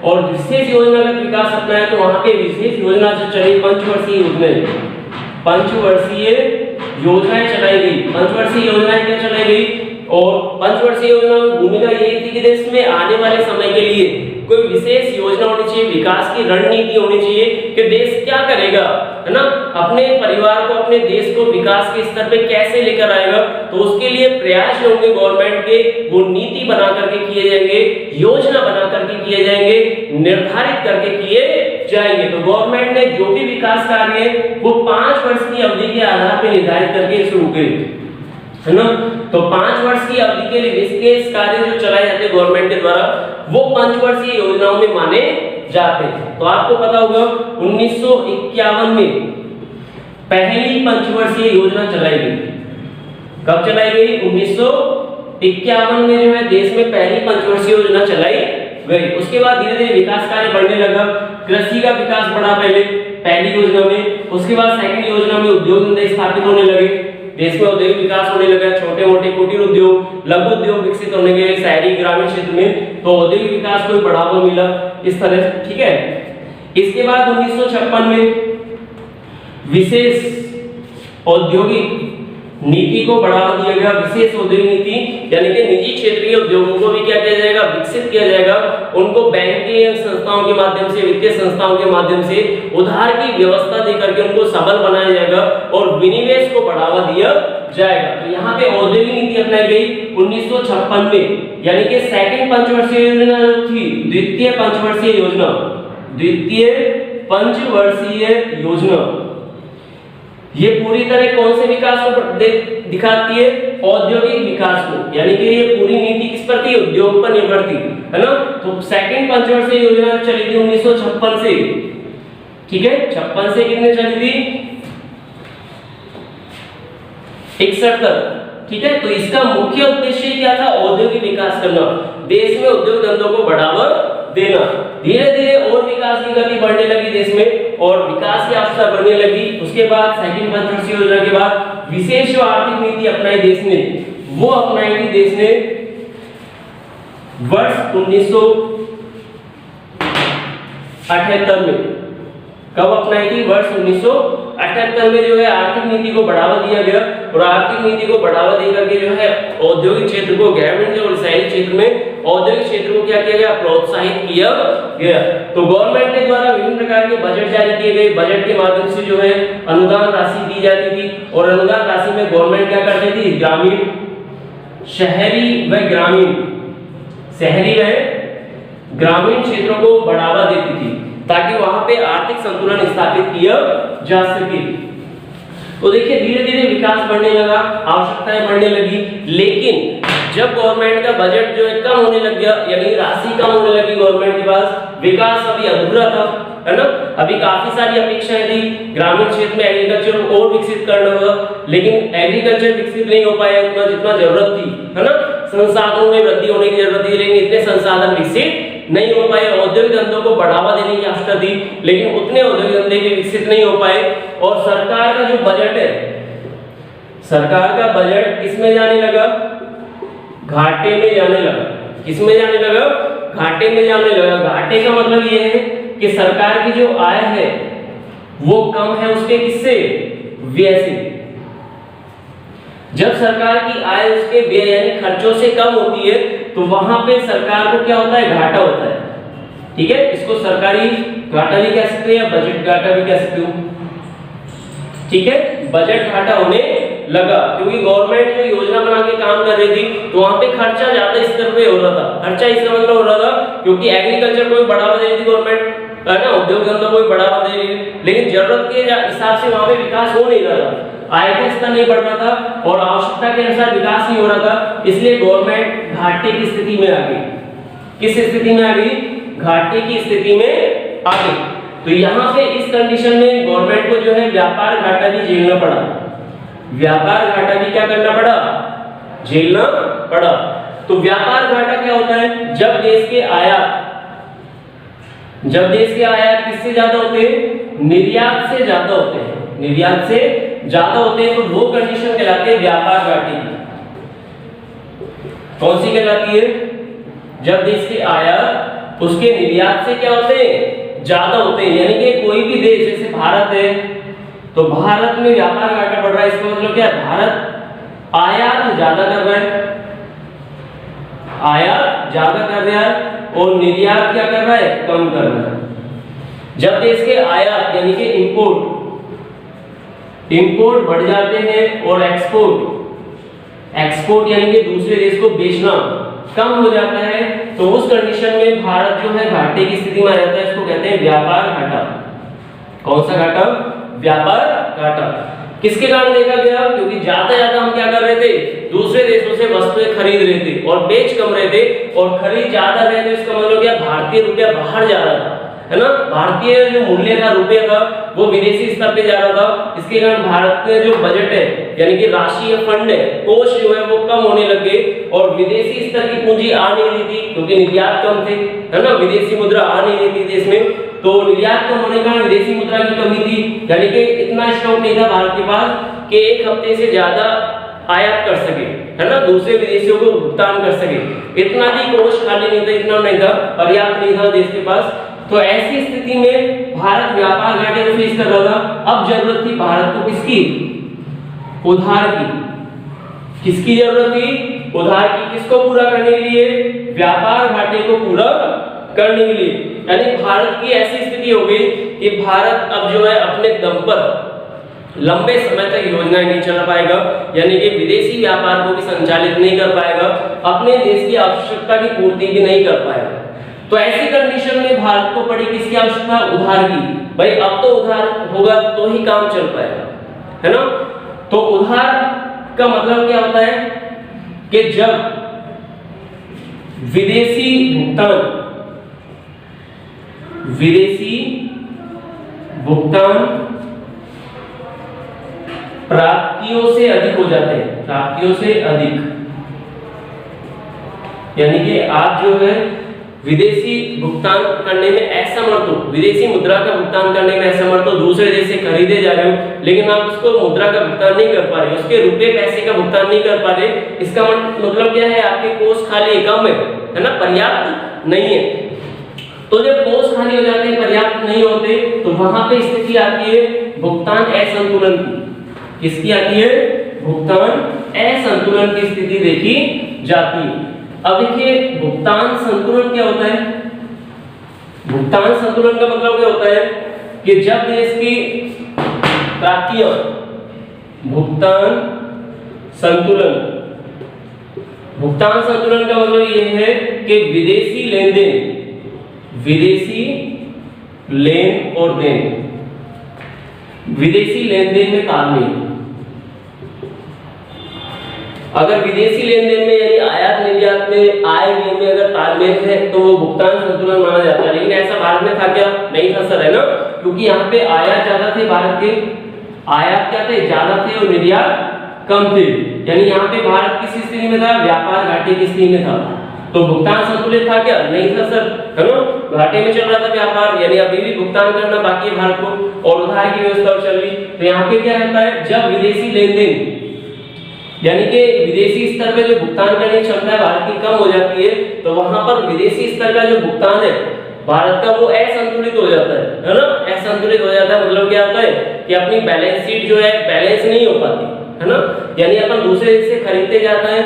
और विशेष योजनागत विकास अपनाया तो वहां पे विशेष योजना जो चली, पंचवर्षीय योजनाएं चलाई गई। पंचवर्षीय योजनाएं क्या चलाई गई, और पंचवर्षीय योजना में भूमिका ये थी कि देश में आने वाले समय के लिए कोई विशेष योजना होनी चाहिए, विकास की रणनीति होनी चाहिए कि देश क्या करेगा, है ना, अपने परिवार को, अपने देश को विकास के स्तर पे कैसे लेकर आएगा। तो उसके लिए प्रयास जो होंगे गवर्नमेंट के, वो नीति बना करके किए जाएंगे, योजना बना करके किए जाएंगे, निर्धारित करके किए जाएंगे। तो गवर्नमेंट ने जो भी विकास कार्य है वो 5 वर्ष की अवधि के आधार पर निर्धारित करके शुरू करे, है ना। तो 5 वर्ष की अवधि के लिए विशेष कार्य जो चलाए जाते हैं गवर्नमेंट के द्वारा, वो पंचवर्षीय योजनाओं में माने जाते हैं। तो आपको पता होगा 1951 में पहली पंचवर्षीय योजना चलाई गई। कब चलाई गई? 1951 में जो है देश में पहली पंचवर्षीय योजना चलाई गई। उसके बाद धीरे धीरे विकास कार्य बढ़ने लगा। कृषि का विकास बढ़ा पहली योजना में। उसके बाद सेकंड योजना में उद्योग धंधे स्थापित होने लगे, देश में औद्योगिक विकास होने लगा, छोटे मोटे कुटीर उद्योग, लघु उद्योग विकसित होने लगे शहरी ग्रामीण क्षेत्र में, तो औद्योगिक विकास को बढ़ावा मिला इस तरह से, ठीक है। इसके बाद 1956 में विशेष औद्योगिक नीति को बढ़ावा दिया गया। विशेष औद्योगिक नीति यानी कि निजी क्षेत्रीय उद्योगों को भी क्या किया जाएगा? विकसित किया जाएगा। उनको बैंकिंग संस्थाओं के माध्यम से, वित्तीय संस्थाओं के माध्यम से उधार की व्यवस्था देकर के उनको सबल बनाया जाएगा और विनिवेश को बढ़ावा दिया जाएगा। तो यहाँ पे औद्योगिक नीति अपनाई गई 1956 में, यानी कि सेकंड पंचवर्षीय योजना थी, द्वितीय पंचवर्षीय योजना ये पूरी तरह कौन से विकास को दिखाती है? औद्योगिक विकास को, यानी कि ये पूरी नीति किस पर थी? उद्योग पर निर्भर थी, है ना। तो सेकंड पंचवर्षीय योजना चली थी 1956 से, ठीक है। 56 से कितने चली थी? 61 तक, ठीक है। तो इसका मुख्य उद्देश्य क्या था? औद्योगिक विकास करना, देश में उद्योग धंधों को बढ़ावा देना। धीरे धीरे और विकास की गति बढ़ने लगी देश में और विकास की आवश्यकता बढ़ने लगी। उसके बाद सेकंड पंचवर्षीय योजना के बाद विशेष जो आर्थिक नीति अपनाई देश ने, वो अपनाई थी देश ने वर्ष 1978 में। कब अपनाई थी? वर्ष 1978 में जो है आर्थिक नीति को बढ़ावा दिया गया और आर्थिक नीति को बढ़ावा देकर के जो है औद्योगिक क्षेत्र को, ग्रामीण और शहरी क्षेत्र में औद्योगिक क्षेत्र को क्या किया गया? प्रोत्साहित किया गया। तो गवर्नमेंट के द्वारा विभिन्न प्रकार के बजट जारी किए गए। बजट के माध्यम से जो है अनुदान राशि दी जाती थी और अनुदान राशि में गवर्नमेंट क्या करती थी? ग्रामीण, शहरी व ग्रामीण क्षेत्रों को बढ़ावा देती थी ताकि वहां पे आर्थिक संतुलन स्थापित किया जा सके। तो देखिए धीरे धीरे विकास बढ़ने लगा, आवश्यकताएं बढ़ने लगी, लेकिन जब गवर्नमेंट का बजट जो है कम होने लग गया, यानी राशि कम होने लगी गवर्नमेंट के पास, विकास अभी अधूरा था, है ना। अभी काफी सारी अपेक्षाएं थी, ग्रामीण क्षेत्र में एग्रीकल्चर को और विकसित करना होगा, लेकिन एग्रीकल्चर विकसित नहीं हो पाया उतना जितना जरूरत थी, है ना। संसाधनों में वृद्धि होने की जरूरत थी, लेकिन इतने संसाधन विकसित नहीं हो पाए। औद्योगिक धंधों को बढ़ावा देने की आवश्यकता थी, लेकिन उतने औद्योगिक धंधे भी विकसित नहीं हो पाए। और सरकार का जो बजट है, सरकार का बजट किसमें जाने लगा? घाटे में जाने लगा। किसमें जाने लगा? घाटे में जाने लगा। घाटे का मतलब ये है कि सरकार की जो आय है वो कम है उसके किससे? व्यय से। जब सरकार की आय उसके व्यय यानी खर्चों से कम होती है तो वहां पे सरकार को क्या होता है? घाटा होता है, ठीक है। इसको सरकारी घाटा भी कह सकते हैं या बजट घाटा भी कह सकते हो, ठीक है। बजट घाटा होने लगा क्योंकि गवर्नमेंट जो योजना बना के काम कर रही थी तो वहां पे खर्चा ज्यादा स्तर पे हो रहा था। खर्चा इसका मतलब हो रहा था क्योंकि एग्रीकल्चर को भी बढ़ावा दे रही थी गवर्नमेंट, है ना, उद्योग धंधों को भी बढ़ावा दे रही है, लेकिन जरूरत के हिसाब से वहां पे विकास हो नहीं रहा था, आय का स्तर नहीं बढ़ रहा था और आवश्यकता के अनुसार विकास नहीं हो रहा था। इसलिए गवर्नमेंट घाटे की स्थिति में आ गई। किस स्थिति में आ गई? घाटे की स्थिति में आ गई। तो यहाँ पे इस कंडीशन में गवर्नमेंट को जो है व्यापार घाटा भी झेलना पड़ा। व्यापार घाटा भी क्या करना पड़ा? झेलना पड़ा। तो व्यापार घाटा क्या होता है? जब देश के आयात किससे ज्यादा होते हैं? निर्यात से ज्यादा होते हैं। निर्यात से ज्यादा होते हैं तो वो कंडीशन कहलाती है व्यापार घाटे की। कौन सी कहलाती है? जब देश के आयात उसके निर्यात से क्या होते हैं? ज्यादा होते हैं। यानी कि कोई भी देश जैसे भारत है तो भारत में व्यापार घाटा बढ़ रहा है, इसका मतलब क्या है? भारत आयात ज्यादा कर रहा है, आयात ज्यादा कर रहा है और निर्यात क्या कर रहा है, कम कर रहा है। जब देश के आयात यानी कि इंपोर्ट बढ़ जाते हैं और एक्सपोर्ट यानी कि दूसरे देश को बेचना कम हो जाता है, तो उस कंडीशन में भारत जो है घाटे की स्थिति में आ जाता है। इसको कहते हैं व्यापार घाटा। कौन सा घाटा, व्यापार घाटा। किसके कारण देखा गया, क्योंकि ज्यादा हम क्या कर रहे थे, दूसरे देशों से वस्तुएं खरीद रहे थे और बेच कम रहे थे, और खरीद ज्यादा रहे थे। इसका मतलब क्या, भारतीय रुपया बाहर जा रहा था, है ना। भारतीय जो मूल्य था रुपये का वो विदेशी स्तर पे जा रहा था। इसके कारण भारत के जो बजट है यानी कि राशि या फंड है, कोष जो है वो कम होने लग गए और विदेशी स्तर की पूंजी आ नहीं रही थी, क्योंकि निर्यात कम थे, है ना। विदेशी मुद्रा आ नहीं रही थी देश में, तो निर्यात कम होने के कारण विदेशी मुद्रा की कमी थी, यानी कि इतना स्टॉक नहीं था भारत के पास कि एक हफ्ते से ज्यादा आयात कर सके, है ना, दूसरे विदेशियों को भुगतान कर सके। इतना भी कोष खाली नहीं था, इतना नहीं था, पर्याप्त नहीं था देश के पास। तो ऐसी स्थिति में भारत व्यापार घाटे को फेस कर रहा था। अब जरूरत थी भारत को किसकी, उधार की। किसकी जरूरत थी, उधार की। किसको पूरा करने के लिए, व्यापार घाटे को पूरा करने के लिए। यानी भारत की ऐसी स्थिति हो गई कि भारत अब जो है अपने दम पर लंबे समय तक योजनाएं नहीं चला पाएगा, यानी कि विदेशी व्यापार को भी संचालित नहीं कर पाएगा, अपने देश की आवश्यकता की पूर्ति भी नहीं कर पाएगा। तो ऐसी कंडीशन में भारत को पड़ी किसकी आवश्यकता, उधार की। भाई अब तो उधार होगा तो ही काम चल पाएगा, है ना। तो उधार का मतलब क्या होता है कि जब विदेशी भुगतान प्राप्तियों से अधिक हो जाते हैं, प्राप्तियों से अधिक, यानी कि आप जो है विदेशी भुगतान करने में असमर्थ हो, विदेशी मुद्रा का भुगतान करने में असमर्थ हो, दूसरे देश से खरीदे जा रहे हो लेकिन आप उसको मुद्रा का भुगतान नहीं कर पा रहे, उसके रुपए पैसे का भुगतान नहीं कर पा रहे। इसका मतलब क्या है, आपके कोष खाली कम है ना, पर्याप्त नहीं है। तो जब कोष खाली हो जाते हैं, पर्याप्त नहीं होते, तो वहां पे स्थिति आती है भुगतान असंतुलन की। किसकी आती है, भुगतान असंतुलन की स्थिति देखी जाती है। अब देखिए भुगतान संतुलन क्या होता है। भुगतान संतुलन का मतलब क्या होता है कि जब देश की प्राप्तियां, भुगतान संतुलन का मतलब यह है कि विदेशी लेन और देन, विदेशी लेन देन में तालमेल। अगर विदेशी लेन देन में यानी आयात निर्यात में, आय व्यय में अगर तालमेल है तो वो भुगतान संतुलन माना जाता है। लेकिन ऐसा भारत में था क्या, नहीं था सर, है ना, क्योंकि यहाँ पे आयात ज्यादा थे, भारत के आयात क्या थे, ज्यादा थे और निर्यात कम थे। यानी यहाँ पे भारत किस स्थिति में था, व्यापार घाटे की स्थिति में था। तो भुगतान संतुलित था क्या, नहीं था सर, है ना, घाटे में चल रहा था व्यापार, यानी अभी भी भुगतान करना बाकी है भारत को, और उधार की व्यवस्था चल रही। तो यहाँ पे क्या रहता है, जब विदेशी लेन देन यानी कि विदेशी स्तर पे जो भुगतान करने की क्षमता है भारत की कम हो जाती है, तो वहां पर विदेशी स्तर का जो भुगतान है भारत का वो असंतुलित हो जाता है ना, असंतुलित हो जाता है। मतलब क्या होता है कि अपनी बैलेंस शीट जो है बैलेंस नहीं हो पाती, है ना, यानी अपन दूसरे देश से खरीदते जाते हैं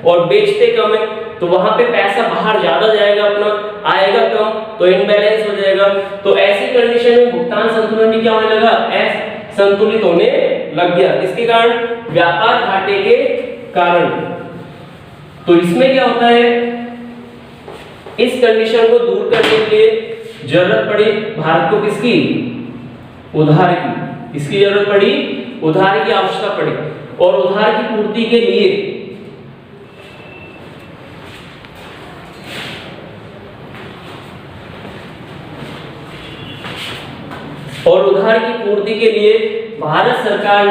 और बेचते कम है, तो वहां पे पैसा बाहर ज्यादा जाएगा, अपना आएगा कम, तो इनबैलेंस हो जाएगा। तो ऐसी कंडीशन में भुगतान संतुलन भी क्या होने लगा, संतुलित होने लग गया। इसके कारण, व्यापार घाटे के कारण। तो इसमें क्या होता है, इस कंडीशन को दूर करने के लिए जरूरत पड़ी भारत को किसकी, उधार की। इसकी जरूरत पड़ी, उधार की आवश्यकता पड़ी, और उधार की पूर्ति के लिए भारत सरकार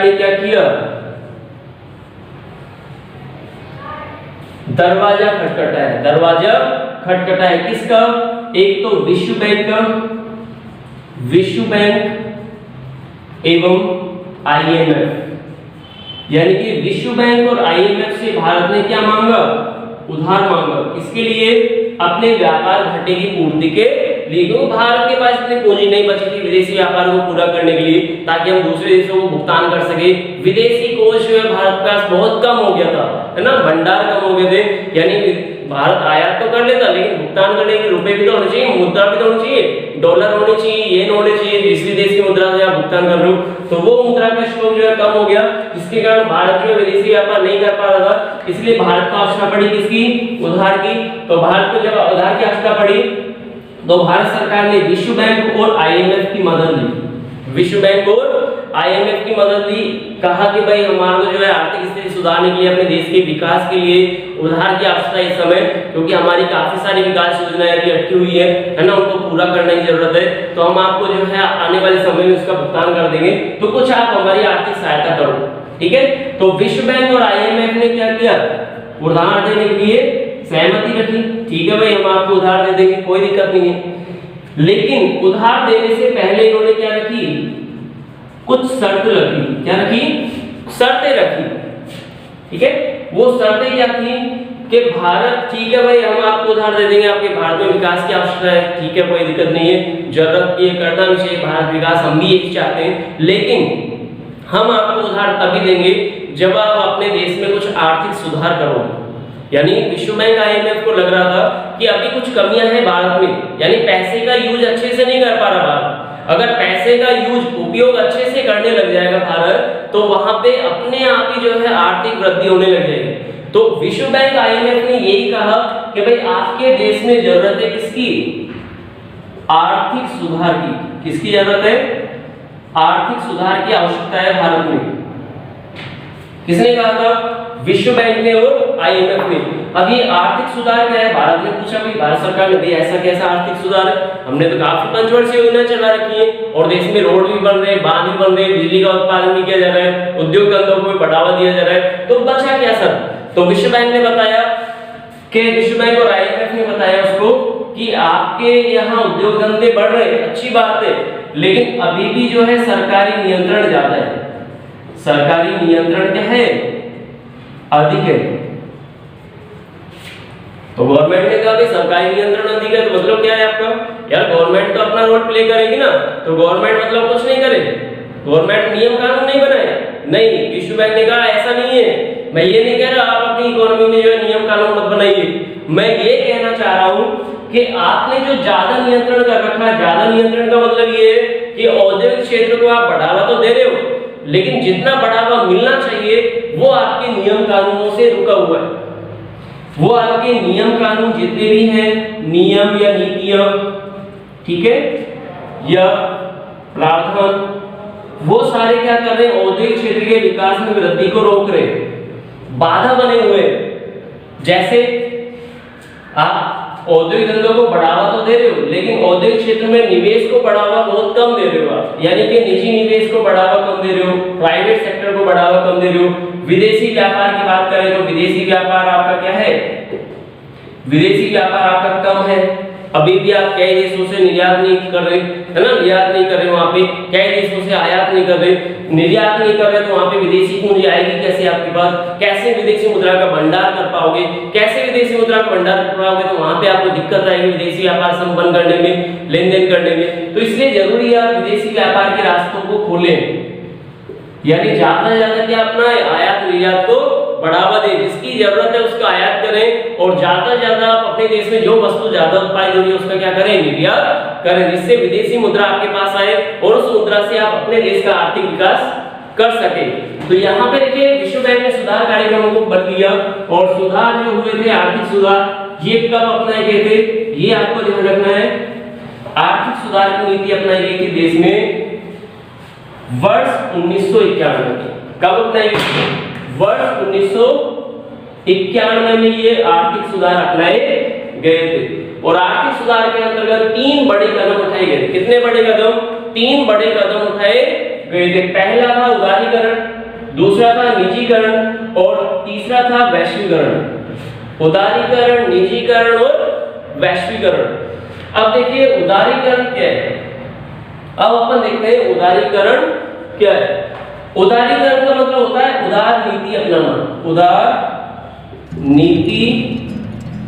ने क्या किया, दरवाजा खटखटाया। किसका, एक तो विश्व बैंक एवं आईएमएफ, यानी कि विश्व बैंक और आईएमएफ से भारत ने क्या मांगा, उधार मांगा। किसके लिए, अपने व्यापार घाटे की पूर्ति के लेकिन भारत के पास इतनी पूंजी नहीं बची थी विदेशी व्यापार को पूरा करने के लिए, ताकि हम दूसरे देशों को भुगतान कर सके। विदेशी कोष जो है भारत के पास बहुत कम हो गया था, है ना, भंडार कम हो गए थे। यानी भारत आयात तो कर लेता, लेकिन भुगतान करने के रुपए भी तो होने चाहिए, मुद्रा भी तो होनी चाहिए, डॉलर होने चाहिए, येन होने चाहिए, जिस भी देश की मुद्रा से आप भुगतान कर रहे हो। तो वो मुद्रा का स्टॉक जो है कम हो गया, जिसके कारण भारत जो है विदेशी व्यापार नहीं कर पा रहा था। इसलिए भारत को आवश्यकता पड़ी किसकी? उधार की। तो भारत को जब उधार की आवश्यकता पड़ी तो भारत सरकार ने विश्व बैंक और आईएमएफ की मदद ली। विश्व बैंक और आईएमएफ की मदद ली। कहा कि भाई हमारा जो है आर्थिक स्थिति सुधारने के लिए, अपने देश के विकास के लिए उधार की आवश्यकता है इस समय, क्योंकि हमारी काफी सारी विकास योजनाएं अभी अटकी हुई है ना, उनको पूरा करने की जरूरत है। तो हम आपको जो है आने वाले समय में उसका भुगतान कर देंगे, तो कुछ आप हमारी आर्थिक सहायता करो, ठीक है। तो विश्व बैंक और आईएमएफ ने क्या किया? उधार देने के लिए सहमति रखी। ठीक है भाई, हम आपको उधार दे देंगे, कोई दिक्कत नहीं है। लेकिन उधार देने से पहले इन्होंने क्या रखी? कुछ शर्त रखी। क्या रखी? शर्तें रखी, ठीक है। वो शर्तें क्या थी कि भारत, ठीक है भाई हम आपको उधार दे देंगे, आपके भारत में विकास की आवश्यकता है, ठीक है, कोई दिक्कत नहीं है, जरूरत ये करना भी चाहिए, भारत विकास हम भी यही चाहते हैं, लेकिन हम आपको उधार तभी देंगे जब आप अपने देश में कुछ आर्थिक सुधार करोगे। यानी विश्व बैंक आईएमएफ को लग रहा था कि अभी कुछ कमियां हैं भारत में, यानी पैसे का यूज अच्छे से नहीं कर पा रहा भारत। अगर पैसे का यूज, उपयोग अच्छे से करने लग जाएगा भारत, तो वहां पे अपने आप ही जो है आर्थिक वृद्धि होने लग जाएगी। तो विश्व बैंक आईएमएफ ने यही कहा कि भाई आपके देश में जरूरत है किसकी? आर्थिक सुधार की। किसकी जरूरत है? आर्थिक सुधार की आवश्यकता है भारत में। किसने कहा था? विश्व बैंक ने और आईएमएफ ने। अब ये आर्थिक सुधार क्या है? भारत ने पूछा भाई भारत सरकार ने, भाई ऐसा कैसा आर्थिक सुधार है? हमने तो काफी पंचवर्षीय योजना चला रखी है और देश में रोड भी बन रहे हैं, बांध भी बन रहे हैं, बिजली का उत्पादन भी किया जा रहा है, उद्योग धंधों को भी बढ़ावा दिया जा रहा है, तो बचा क्या सर? तो विश्व बैंक ने बताया कि विश्व बैंक और आईएमएफ ने बताया उसको कि आपके यहाँ उद्योग धंधे बढ़ रहे हैं, अच्छी बात है, लेकिन अभी भी जो है सरकारी नियंत्रण ज्यादा है। सरकारी नियंत्रण क्या है? अधिक है। तो गवर्नमेंट ने कहा भाई सरकारी नियंत्रण अधिक है, तो मतलब क्या है आपका? यार गवर्नमेंट तो अपना रोल प्ले करेगी ना, तो गवर्नमेंट मतलब कुछ नहीं करे, गवर्नमेंट नियम कानून नहीं बनाए। नहीं, विश्व बैंक ने कहा ऐसा नहीं है, मैं ये नहीं कह रहा आप अपनी इकोनॉमी में जो है नियम कानून मत बनाइए, मैं ये कहना चाह रहा हूं कि आपने जो ज्यादा नियंत्रण कर रखा है, ज्यादा नियंत्रण का मतलब ये है कि औद्योगिक क्षेत्र को आप बढ़ावा तो दे रहे हो, लेकिन जितना बढ़ावा मिलना चाहिए वो आपके नियम कानूनों से रुका हुआ है। वो आपके नियम कानून जितने भी हैं, नियम या नीतियां, ठीक है, या प्रावधान, वो सारे क्या कर रहे हैं? औद्योगिक क्षेत्र के विकास में वृद्धि को रोक रहे हैं, बाधा बने हुए। जैसे आप औद्योगिक धंधों को बढ़ावा तो दे रहे हो, लेकिन औद्योगिक क्षेत्र में निवेश को बढ़ावा बहुत कम दे रहे हो आप, यानी कि निजी निवेश को बढ़ावा कम दे रहे हो, प्राइवेट सेक्टर को बढ़ावा कम दे रहे हो। विदेशी व्यापार की बात करें तो विदेशी व्यापार आपका क्या है? विदेशी व्यापार आपका कम है। अभी भी आप कई देशों से निर्यात नहीं कर रहे, है ना, निर्यात नहीं कर रहे, वहां पे कई देशों से आयात नहीं कर रहे, निर्यात नहीं कर रहे, तो वहां पे विदेशी पूंजी आएगी कैसे आपके पास? कैसे विदेशी मुद्रा का भंडार कर पाओगे? कैसे विदेशी मुद्रा का भंडार कर पाओगे? तो वहां पे आपको दिक्कत आएगी विदेशी व्यापार संपन्न करने में, लेन देन करने में। तो इसलिए जरूरी है आप विदेशी व्यापार के रास्तों को खोलें, यानी ज्यादा से ज्यादा क्या अपना आयात निर्यात को बढ़ावा दें, जिसकी जरूरत है उसका आयात करें, और ज्यादा से ज्यादा आप अपने देश में जो वस्तु ज्यादा उत्पादित हो रही है उसका क्या करें? निर्यात करें, जिससे विदेशी मुद्रा आपके पास आए और उस मुद्रा से आप अपने देश का आर्थिक विकास कर सके। तो यहाँ पे देखिए विश्व बैंक ने सुधार कार्यक्रमों को बल दिया, और सुधार जो हुए थे आर्थिक सुधार, ये कब अपनाए गए थे? ये आपको ध्यान रखना है। आर्थिक सुधार की नीति अपनाई गई थी देश में वर्ष 1991 में। कब अपनाई गई? वर्ष 1991 में ये आर्थिक सुधार अपनाए गए थे। और आर्थिक सुधार के अंतर्गत 3 बड़े कदम उठाए गए थे। कितने बड़े कदम? 3 बड़े कदम उठाए गए थे। पहला था उदारीकरण, दूसरा था निजीकरण, और तीसरा था वैश्वीकरण। उदारीकरण, निजीकरण और वैश्वीकरण। अब देखिए उदारीकरण क्या है? अब अपन देखते हैं उदारीकरण क्या है। उदारीकरण का मतलब होता है उदार नीति अपनाना। उदार नीति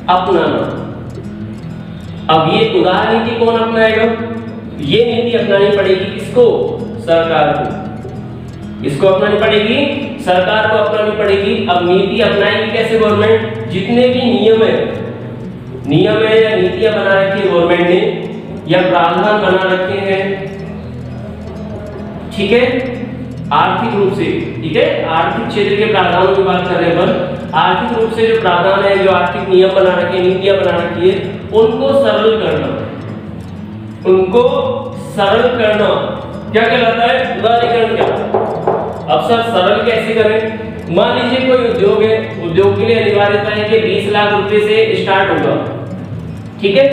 अपनाना, अब ये उदार नीति कौन अपनाएगा? ये नीति अपनानी पड़ेगी किसको? सरकार को। इसको अपनानी पड़ेगी, सरकार को अपनानी पड़ेगी। अब नीति अपनाएगी कैसे गवर्नमेंट? जितने भी नियम है या नीतियां बना रखी है गवर्नमेंट ने या प्रावधान बना रखे हैं, ठीक है, आर्थिक रूप से, ठीक है, आर्थिक क्षेत्र के प्रावधानों की बात कर रहे हैं। आर्थिक रूप से जो प्रावधान है, जो आर्थिक नियम बना रखे हैं, नीतियां बना रखी है, उनको सरल करना, उनको सरल करना क्या कहलाता है? उदारीकरण कहलाता है। अब सर सरल कैसे करें? मान लीजिए कोई उद्योग है, उद्योग के लिए अनिवार्यता है कि 20 लाख रुपए से स्टार्ट होगा, ठीक है,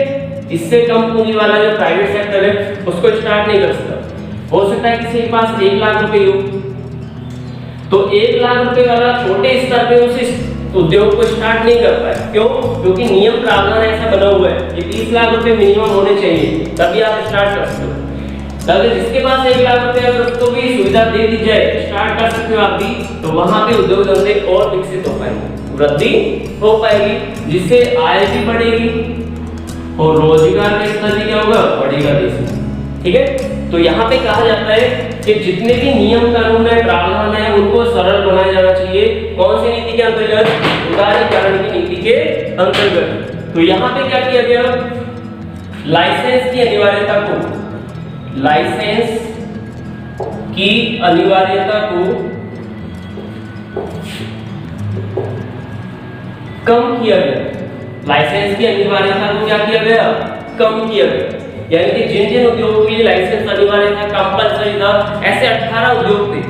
इससे कम पूंजी वाला जो प्राइवेट सेक्टर है उसको स्टार्ट नहीं कर सकता। हो सकता है किसी के पास 1 लाख रुपए हो, तो 1 लाख रुपए वाला छोटे स्तर पे उस उद्योग को स्टार्ट नहीं कर पाए। क्यों? क्योंकि नियम प्रावधान ऐसा बना हुआ है कि 30 लाख रुपए मिनिमम होने चाहिए, तभी आप स्टार्ट कर सकते हो। अगर जिसके पास 1 लाख रुपए है उसको भी सुविधा दे दी जाए, स्टार्ट कर सकते हो आप भी, तो वहां पे उद्योग धंधे और विकसित हो पाएंगे, वृद्धि हो पाएगी, जिससे आय भी बढ़ेगी और रोजगार का स्तर भी क्या होगा? बढ़ेगा देश में, ठीक है। तो यहाँ पे कहा जाता है कि जितने भी नियम कानून है, प्रावधान है, उनको सरल बनाया जाना चाहिए। कौन सी नीति के अंतर्गत? उदारीकरण की नीति के अंतर्गत। तो यहाँ पे क्या किया गया? लाइसेंस की अनिवार्यता को, लाइसेंस की अनिवार्यता को कम किया गया। लाइसेंस की अनिवार्यता को क्या किया गया? कम किया गया। यानी कि जिन जिन उद्योगों के लिए लाइसेंस अनिवार्य था, कंपल्सरी था, ऐसे 18 उद्योग थे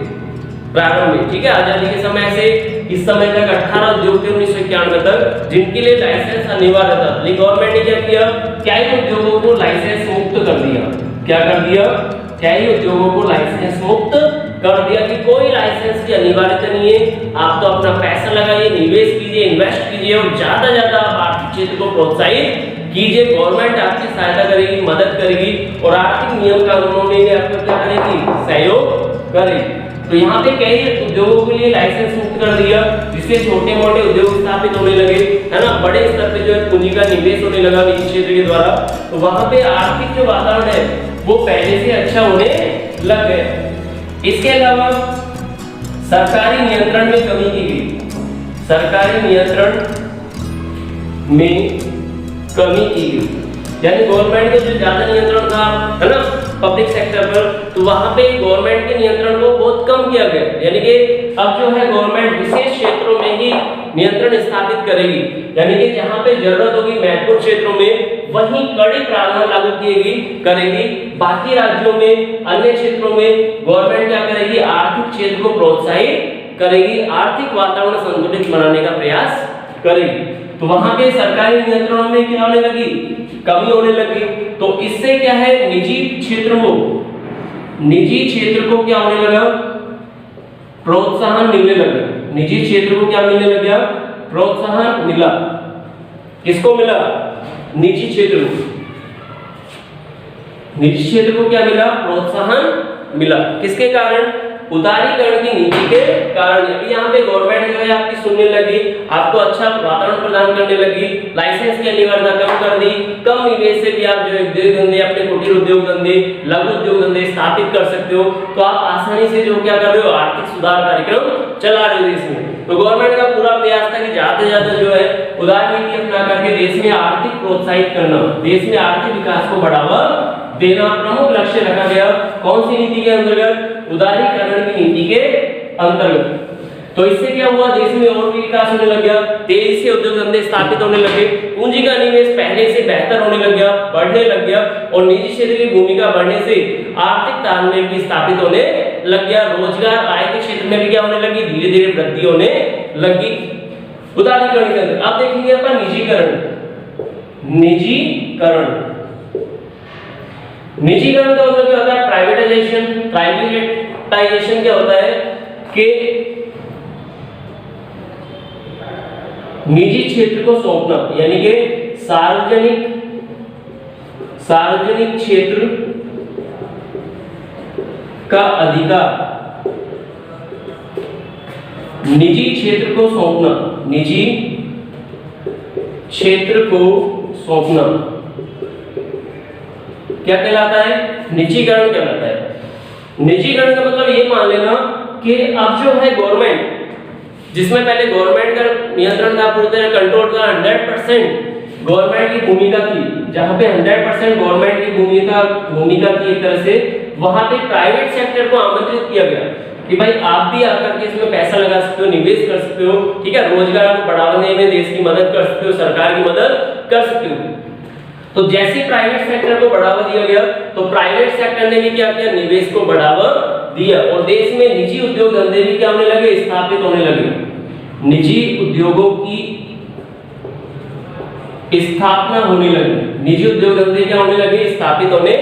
प्रारंभ में, ठीक है, आजादी के समय से इस समय तक 18 उद्योग थे 1991 तक, जिनके लिए लाइसेंस अनिवार्य था। लेकिन गवर्नमेंट ने क्या किया? कई उद्योगों को लाइसेंस मुक्त कर दिया। क्या कर दिया? कई उद्योगों को लाइसेंस मुक्त कर दिया कि कोई लाइसेंस की अनिवार्यता नहीं है, आप तो अपना पैसा लगाइए, निवेश कीजिए, इन्वेस्ट कीजिए और ज्यादा आप आर्थिक क्षेत्र को प्रोत्साहित कीजिए। गवर्नमेंट आपकी सहायता करेगी, मदद करेगी और आर्थिक नियम कानूनों में भी आपको क्या करेगी? सहयोग करेगी। तो यहाँ पे कई उद्योगों के लिए लाइसेंस मुक्त कर दिया, जिससे छोटे मोटे उद्योग स्थापित होने लगे, है ना, बड़े स्तर पे जो है पूंजी का निवेश होने लगा निजी क्षेत्र के द्वारा। तो वहां पे आर्थिक जो वातावरण है वो पहले से अच्छा होने लग गया। इसके अलावा सरकारी नियंत्रण में कमी की गई, सरकारी नियंत्रण में कमी की गई, यानी गवर्नमेंट का जो ज्यादा नियंत्रण था, है ना, पब्लिक सेक्टर पर, तो वहां पे गवर्नमेंट के नियंत्रण को बहुत कम किया गया। यानी कि अब जो है गवर्नमेंट विशेष क्षेत्रों में ही नियंत्रण स्थापित करेगी, यानी कि जहां पे जरूरत होगी महत्वपूर्ण क्षेत्रों में वहीं कड़ी प्रावधान लागू करेगी। बाकी राज्यों में, अन्य क्षेत्रों में गवर्नमेंट क्या करेगी? आर्थिक क्षेत्र को प्रोत्साहित करेगी, आर्थिक वातावरण संतुलित बनाने का प्रयास करेगी। तो वहां पे सरकारी नियंत्रणों में क्या होने लगी? कमी होने लगी। तो इससे क्या है? निजी क्षेत्र को क्या होने लगा? प्रोत्साहन मिलने लगा। निजी क्षेत्र को क्या मिलने लगा? प्रोत्साहन मिला। किसको मिला? निजी क्षेत्र को। निजी क्षेत्र को क्या मिला? प्रोत्साहन मिला। किसके कारण? उदारीकरण की नीति के कारण। अभी यहाँ पे गवर्नमेंट जो है आपकी सुनने लगी, आपको अच्छा वातावरण प्रदान करने लगी, लाइसेंस की अनिवार्यता कम कर दी, कम निवेश से भी आप जो है उद्योग धंधे, अपने कुटीर उद्योग धंधे, लघु उद्योग धंधे स्थापित कर सकते हो। तो आप आसानी से जो क्या कर रहे हो? आर्थिक सुधार कार्यक्रम चला रहे हो देश में। तो गवर्नमेंट का पूरा प्रयास था कि ज्यादा से ज्यादा जो है उदार नीति अपना करके देश में आर्थिक प्रोत्साहित करना, देश में आर्थिक विकास को बढ़ावा देना प्रमुख लक्ष्य रखा गया। कौन सी नीति के अंतर्गत? उदारीकरण की नीति के अंतर्गत। तो इससे क्या हुआ? देश में और भी विकास होने लग गया, तेजी से उद्योग धंधे स्थापित होने लगे, पूंजी का निवेश पहले से बेहतर होने लग गया, बढ़ने लग गया और निजी क्षेत्र की भूमिका बढ़ने से आर्थिक तालमेल भी स्थापित होने लग गया। रोजगार आय के क्षेत्र में भी क्या होने लगी? धीरे धीरे वृद्धि होने लगी उदारीकरण के अंदर। अब देखेंगे अपन निजीकरण। निजीकरण का मतलब क्या होता है? प्राइवेटाइजेशन। प्राइवेटाइजेशन क्या होता है कि निजी क्षेत्र को सौंपना, यानी कि सार्वजनिक क्षेत्र का अधिकार निजी क्षेत्र को सौंपना, निजी क्षेत्र को सौंपना। क्या कहलाता है? निजीकरण कहलाता है। निजीकरण का मतलब ये मान लेना कि अब जो है गवर्नमेंट, जिसमें पहले गवर्नमेंट का नियंत्रण था, पूरी तरह कंट्रोल था, 100% गवर्नमेंट की भूमिका थी, जहां पे 100% गवर्नमेंट की भूमिका थी एक तरह से, वहां पे प्राइवेट सेक्टर को आमंत्रित किया गया कि भाई आप भी आकर के इसमें पैसा लगा सकते हो, निवेश कर सकते हो, ठीक है, रोजगार को बढ़ावा देने में देश की मदद कर सकते हो, सरकार की मदद कर सकते हो। तो जैसे प्राइवेट सेक्टर को बढ़ावा दिया गया तो प्राइवेट सेक्टर ने भी क्या किया? निवेश को बढ़ावा दिया और देश में निजी उद्योग धंधे भी क्या होने लगे? स्थापित होने लगे। निजी उद्योगों की स्थापना होने लगी, निजी उद्योग धंधे क्या होने लगे? स्थापित होने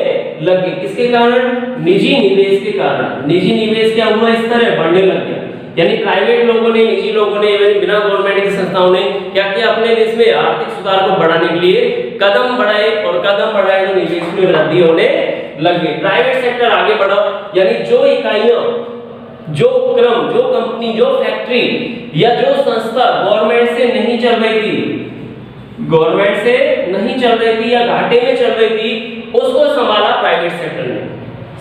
लगे। किसके कारण? निजी निवेश के कारण। निजी निवेश क्या हुआ? इस तरह बढ़ने लग गया, यानी प्राइवेट लोगों ने, निजी लोगों ने, बिना गवर्नमेंट की संस्थाओं ने क्या किया? अपने देश में आर्थिक सुधार को बढ़ाने के लिए कदम बढ़ाए और कदम बढ़ाए तो निवेश में वृद्धि होने लगी। प्राइवेट सेक्टर आगे बढ़ा, यानी जो इकाइयां, जो उपक्रम, जो कंपनी, जो फैक्ट्री या जो संस्था गवर्नमेंट से नहीं चल रही थी, गवर्नमेंट से नहीं चल रही थी या घाटे में चल रही थी, उसको संभाला प्राइवेट सेक्टर ने।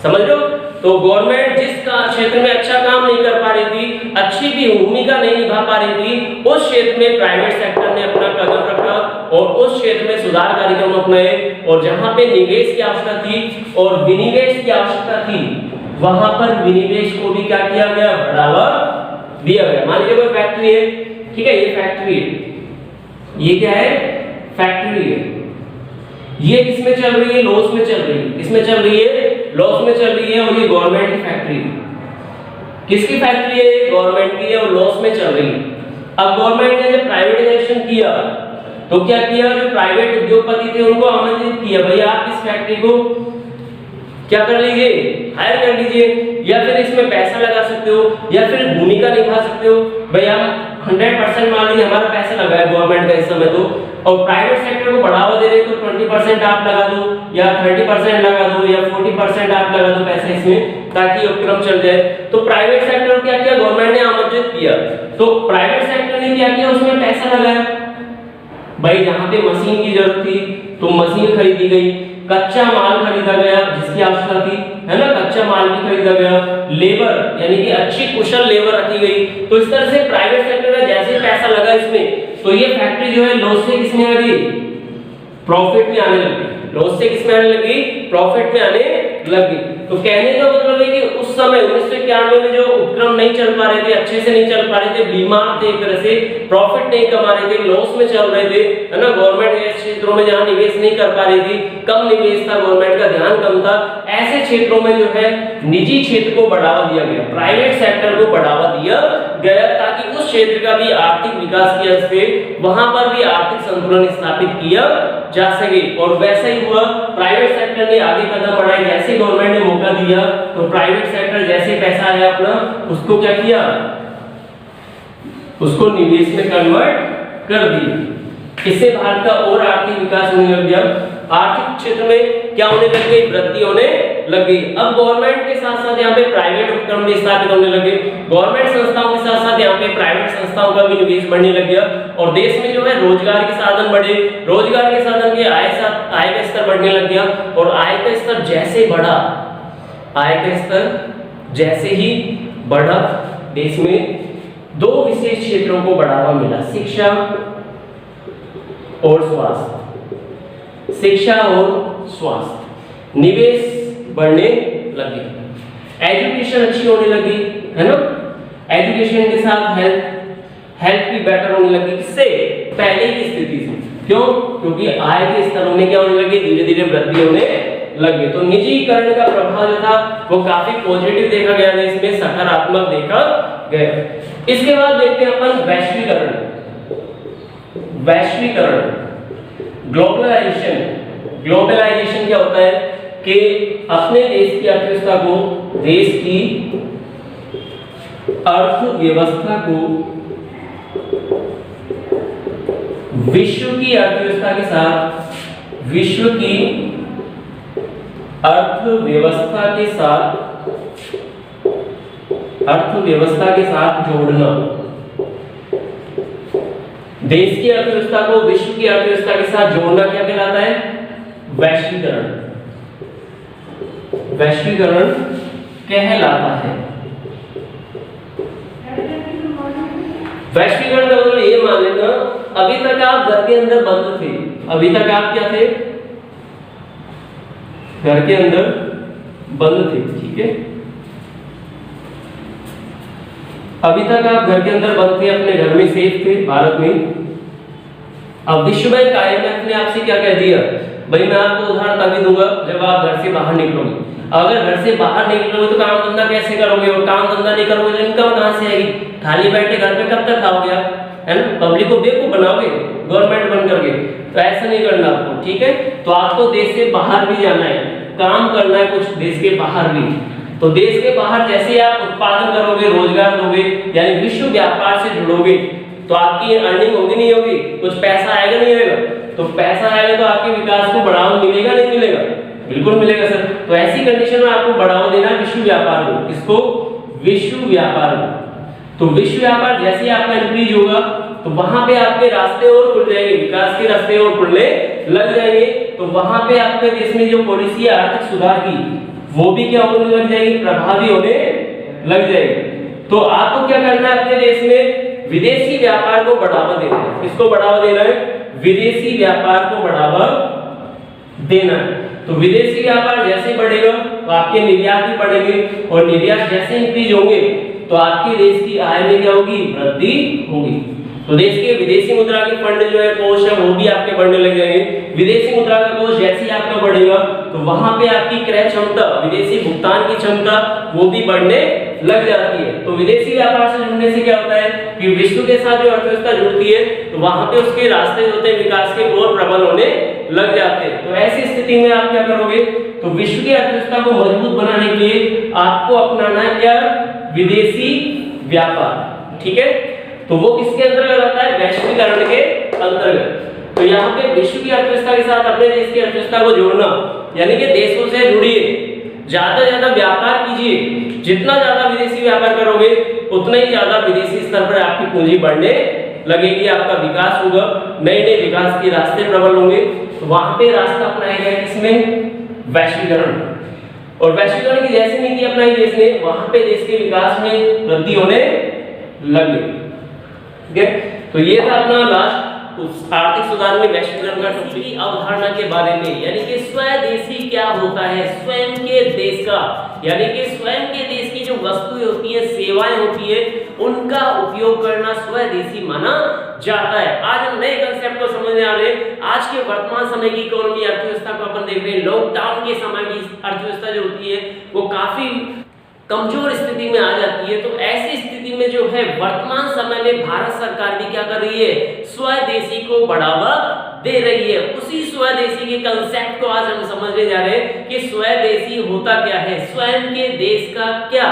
समझ लो? तो गवर्नमेंट जिस क्षेत्र में अच्छा काम नहीं कर पा रही थी, अच्छी भी भूमिका नहीं निभा पा रही थी, उस क्षेत्र में प्राइवेट सेक्टर ने अपना कदम रखा और उस क्षेत्र में सुधार कार्यक्रम अपनाए और जहां पे निवेश की आवश्यकता थी और विनिवेश की आवश्यकता थी, वहां पर विनिवेश को भी क्या किया गया? बढ़ावा दिया गया। मान लीजिए कोई फैक्ट्री है, ठीक है, ये फैक्ट्री है, ये क्या है? फैक्ट्री है। ये किसमें चल रही है? लॉस में चल रही है। किसमें चल रही है? लॉस में चल रही है और ये गवर्नमेंट की फैक्ट्री है। किसकी फैक्ट्री है? गवर्नमेंट की है और लॉस में चल रही है। अब गवर्नमेंट ने जब प्राइवेटाइजेशन किया तो क्या किया? जो प्राइवेट उद्योगपति थे उनको आमंत्रित किया, भैया आप इस फैक्ट्री को क्या कर लीजिए? हायर कर लीजिए, या फिर इसमें पैसा लगा सकते हो या फिर भूमिका निभा सकते हो। भैया 100% मान लीजिए हमारा पैसा लगा है गवर्नमेंट का इस समय तो, और प्राइवेट सेक्टर को बढ़ावा दे रहे तो 20% आप लगा दो या 30% लगा दो या 40% आप लगा दो पैसा इसमें, ताकि उपक्रम चल जाए। तो प्राइवेट सेक्टर को क्या किया? गवर्नमेंट ने आमंत्रित किया, तो प्राइवेट सेक्टर ने क्या किया? उसमें पैसा लगाया। भाई जहां पे मशीन की जरूरत थी तो मशीन खरीदी गई, कच्चा माल खरीदा गया जिसकी आवश्यकता थी, है ना, कच्चा माल भी खरीदा गया, लेबर यानी कि अच्छी कुशल लेबर रखी गई। तो इस तरह से प्राइवेट सेक्टर का जैसे पैसा लगा इसमें, तो ये फैक्ट्री जो है लॉस से किसमें आ गई? प्रॉफिट में आने लगी। लॉस से किसमें आने लगी? प्रॉफिट में आने लगी। तो कहने का मतलब है कि उस समय 1991 में जो उपक्रम नहीं चल पा रहे थे, अच्छे से नहीं चल पा रहे थे, बीमार थे, एक तरह से प्रॉफिट नहीं कमा रहे थे, लॉस में चल रहे थे, है ना, गवर्नमेंट ऐसे क्षेत्रों में जहां निवेश नहीं कर पा रही थी, कम निवेश था, गवर्नमेंट का ध्यान कम था, ऐसे क्षेत्रों में जो है निजी क्षेत्र को बढ़ावा दिया गया, प्राइवेट सेक्टर को बढ़ावा दिया गया, ताकि उस क्षेत्र का भी आर्थिक विकास किया जा सके, वहां पर भी आर्थिक संतुलन स्थापित किया जा सके। और वैसा ही हुआ, प्राइवेट सेक्टर ने आगे कदम बढ़ाए, जैसे गवर्नमेंट ने मौका दिया तो प्राइवेट सेक्टर जैसे पैसा आया अपना उसको क्या किया? उसको निवेश में कन्वर्ट कर दिया। इससे भारत का और आर्थिक विकास होने लग गया, आर्थिक क्षेत्र में क्या होने लग गई? वृद्धि होने लग गई। अब गवर्नमेंट के साथ साथ यहाँ पे प्राइवेट उपक्रम भी स्थापित होने लगे, गवर्नमेंट संस्थाओं के साथ साथ यहाँ पे प्राइवेट संस्थाओं का भी निवेश बढ़ने लग गया और देश में जो है रोजगार के साधन बढ़े, रोजगार के साधन के आय का स्तर बढ़ने लग गया और आय का स्तर जैसे बढ़ा, आय का स्तर जैसे ही बढ़ा, देश में दो विशेष क्षेत्रों को बढ़ावा मिला, शिक्षा और स्वास्थ्य। शिक्षा और स्वास्थ्य, निवेश बढ़ने लगे, एजुकेशन अच्छी होने लगी, है ना, एजुकेशन के साथ हेल्थ भी बेटर होने लगी, किससे? पहले की स्थिति से। क्यों? क्योंकि आय के स्तरों में क्या होने लगे? धीरे धीरे वृद्धि होने लगे। तो निजीकरण का प्रभाव जो था वो काफी पॉजिटिव देखा गया, इसमें सकारात्मक देखा गया। इसके बाद देखते हैं अपन वैश्वीकरण, वैश्वीकरण, ग्लोबलाइजेशन। ग्लोबलाइजेशन क्या होता है कि अपने देश की अर्थव्यवस्था को, देश की अर्थव्यवस्था को विश्व की अर्थव्यवस्था के साथ, विश्व की अर्थव्यवस्था के साथ, अर्थव्यवस्था के साथ जोड़ना। देश की अर्थव्यवस्था को विश्व की अर्थव्यवस्था के साथ जोड़ना क्या कहलाता है? वैश्वीकरण। वैश्वीकरण कहलाता है। वैश्वीकरण का मतलब ये मान लेना, अभी तक आप घर के अंदर बंद थे, अभी तक आप क्या थे, घर के अंदर बंद थे, ठीक है, अभी तक आप घर के अंदर बंद थे, अपने घर में सेफ थे भारत में। अब विश्व बैंक IMF ने आपसे क्या कह दिया, भाई मैं आपको उधार तभी दूंगा जब आप घर से बाहर निकलोगे। अगर घर से बाहर निकलोगे तो काम धंधा कैसे करोगे, और काम धंधा नहीं करोगे तो इनकम कहां से आएगी, खाली बैठे घर पे कब तक खाओगे आप, है ना, पब्लिक को बेवकूफ बनाओगे गवर्नमेंट बन करके। तो ऐसा नहीं करना आपको, ठीक है। तो आपको देश से बाहर भी जाना है, काम करना है कुछ देश के बाहर भी। तो देश के बाहर जैसे आप उत्पादन करोगे, रोजगार दोगे, यानी विश्व व्यापार से जुड़ोगे, तो आपकी अर्निंग होगी नहीं होगी, कुछ पैसा आएगा नहीं आएगा, तो पैसा आएगा तो आपके विकास को बढ़ावा मिलेगा नहीं मिलेगा, बिल्कुल मिलेगा सर। तो ऐसी कंडीशन में आपको बढ़ावा देना है विश्व व्यापार को, किसको, विश्व व्यापार को। तो विश्व व्यापार जैसे आपका इंक्रीज होगा तो वहां पे आपके रास्ते और खुल जाएंगे, विकास के रास्ते और खुलने लग जाएंगे। तो वहां पे आपके देश में जो पॉलिसी है आर्थिक सुधार की, वो भी क्या होने लग जाएगी, प्रभावी होने लग जाएगी। तो आपको क्या करना है, अपने देश में विदेशी व्यापार को बढ़ावा देना है। किसको बढ़ावा देना है, विदेशी व्यापार को बढ़ावा देना है। तो विदेशी व्यापार जैसे बढ़ेगा तो आपके निर्यात भी बढ़ेंगे, और निर्यात जैसे इंक्रीज होंगे तो आपके देश की आय में क्या होगी, वृद्धि होगी। तो देश के विदेशी मुद्रा के फंड जो है, कोष है, वो भी आपके बढ़ने लग जाएंगे। विदेशी मुद्रा का कोष जैसे ही आपका बढ़ेगा तो वहां पे आपकी क्रय क्षमता, विदेशी भुगतान की क्षमता, वो भी बढ़ने लग जाती है। तो विदेशी व्यापार से जुड़ने से क्या होता है कि विश्व के साथ जो अर्थव्यवस्था जुड़ती है तो वहां पे उसके रास्ते होते हैं विकास के और प्रबल होने लग जाते हैं। तो ऐसी स्थिति में आप क्या करोगे, तो विश्व की अर्थव्यवस्था को मजबूत बनाने के लिए आपको अपनाना है क्या, विदेशी व्यापार, ठीक है। तो वो किसके अंतर्गत आता है, वैश्वीकरण के अंतर्गत। तो यहाँ पे विश्व की अर्थव्यवस्था के साथ अपने देश की अर्थव्यवस्था को जोड़ना, यानी कि देशों से जुड़िए, ज्यादा से ज्यादा व्यापार कीजिए। जितना ज्यादा विदेशी व्यापार करोगे उतना ही ज्यादा विदेशी स्तर पर आपकी पूंजी बढ़ने लगेगी, आपका विकास होगा, नए नए विकास के रास्ते प्रबल होंगे। तो वहां पे रास्ता अपनाया गया किसमें, वैश्वीकरण। और वैश्वीकरण की जैसी नीति अपनाई देश ने, वहां पे देश के विकास में वृद्धि होने लगी, ठीक है। तो ये था अपना लास्ट उस आर्थिक सुधार में वैश्वीकरण का टॉपिक, अवधारणा के बारे में, यानी कि स्वदेशी क्या होता है, स्वयं के देश का, यानी कि स्वयं के देश की जो वस्तुएं होती है, सेवाएं होती है, उनका उपयोग करना स्वदेशी माना जाता है। आज हम नए कंसेप्ट को समझने आ रहे हैं। आज के वर्तमान समय की इकोनॉमी अर्थव्यवस्था को अपन देख रहे हैं। लॉकडाउन के समय की अर्थव्यवस्था जो होती है वो काफी कमजोर स्थिति में आ जाती है। तो ऐसी स्थिति में जो है वर्तमान समय में भारत सरकार भी क्या कर रही है, स्वदेशी को बढ़ावा दे रही है। उसी स्वदेशी के कंसेप्ट को आज हम समझने जा रहे हैं कि स्वदेशी होता क्या है, स्वयं के देश का क्या,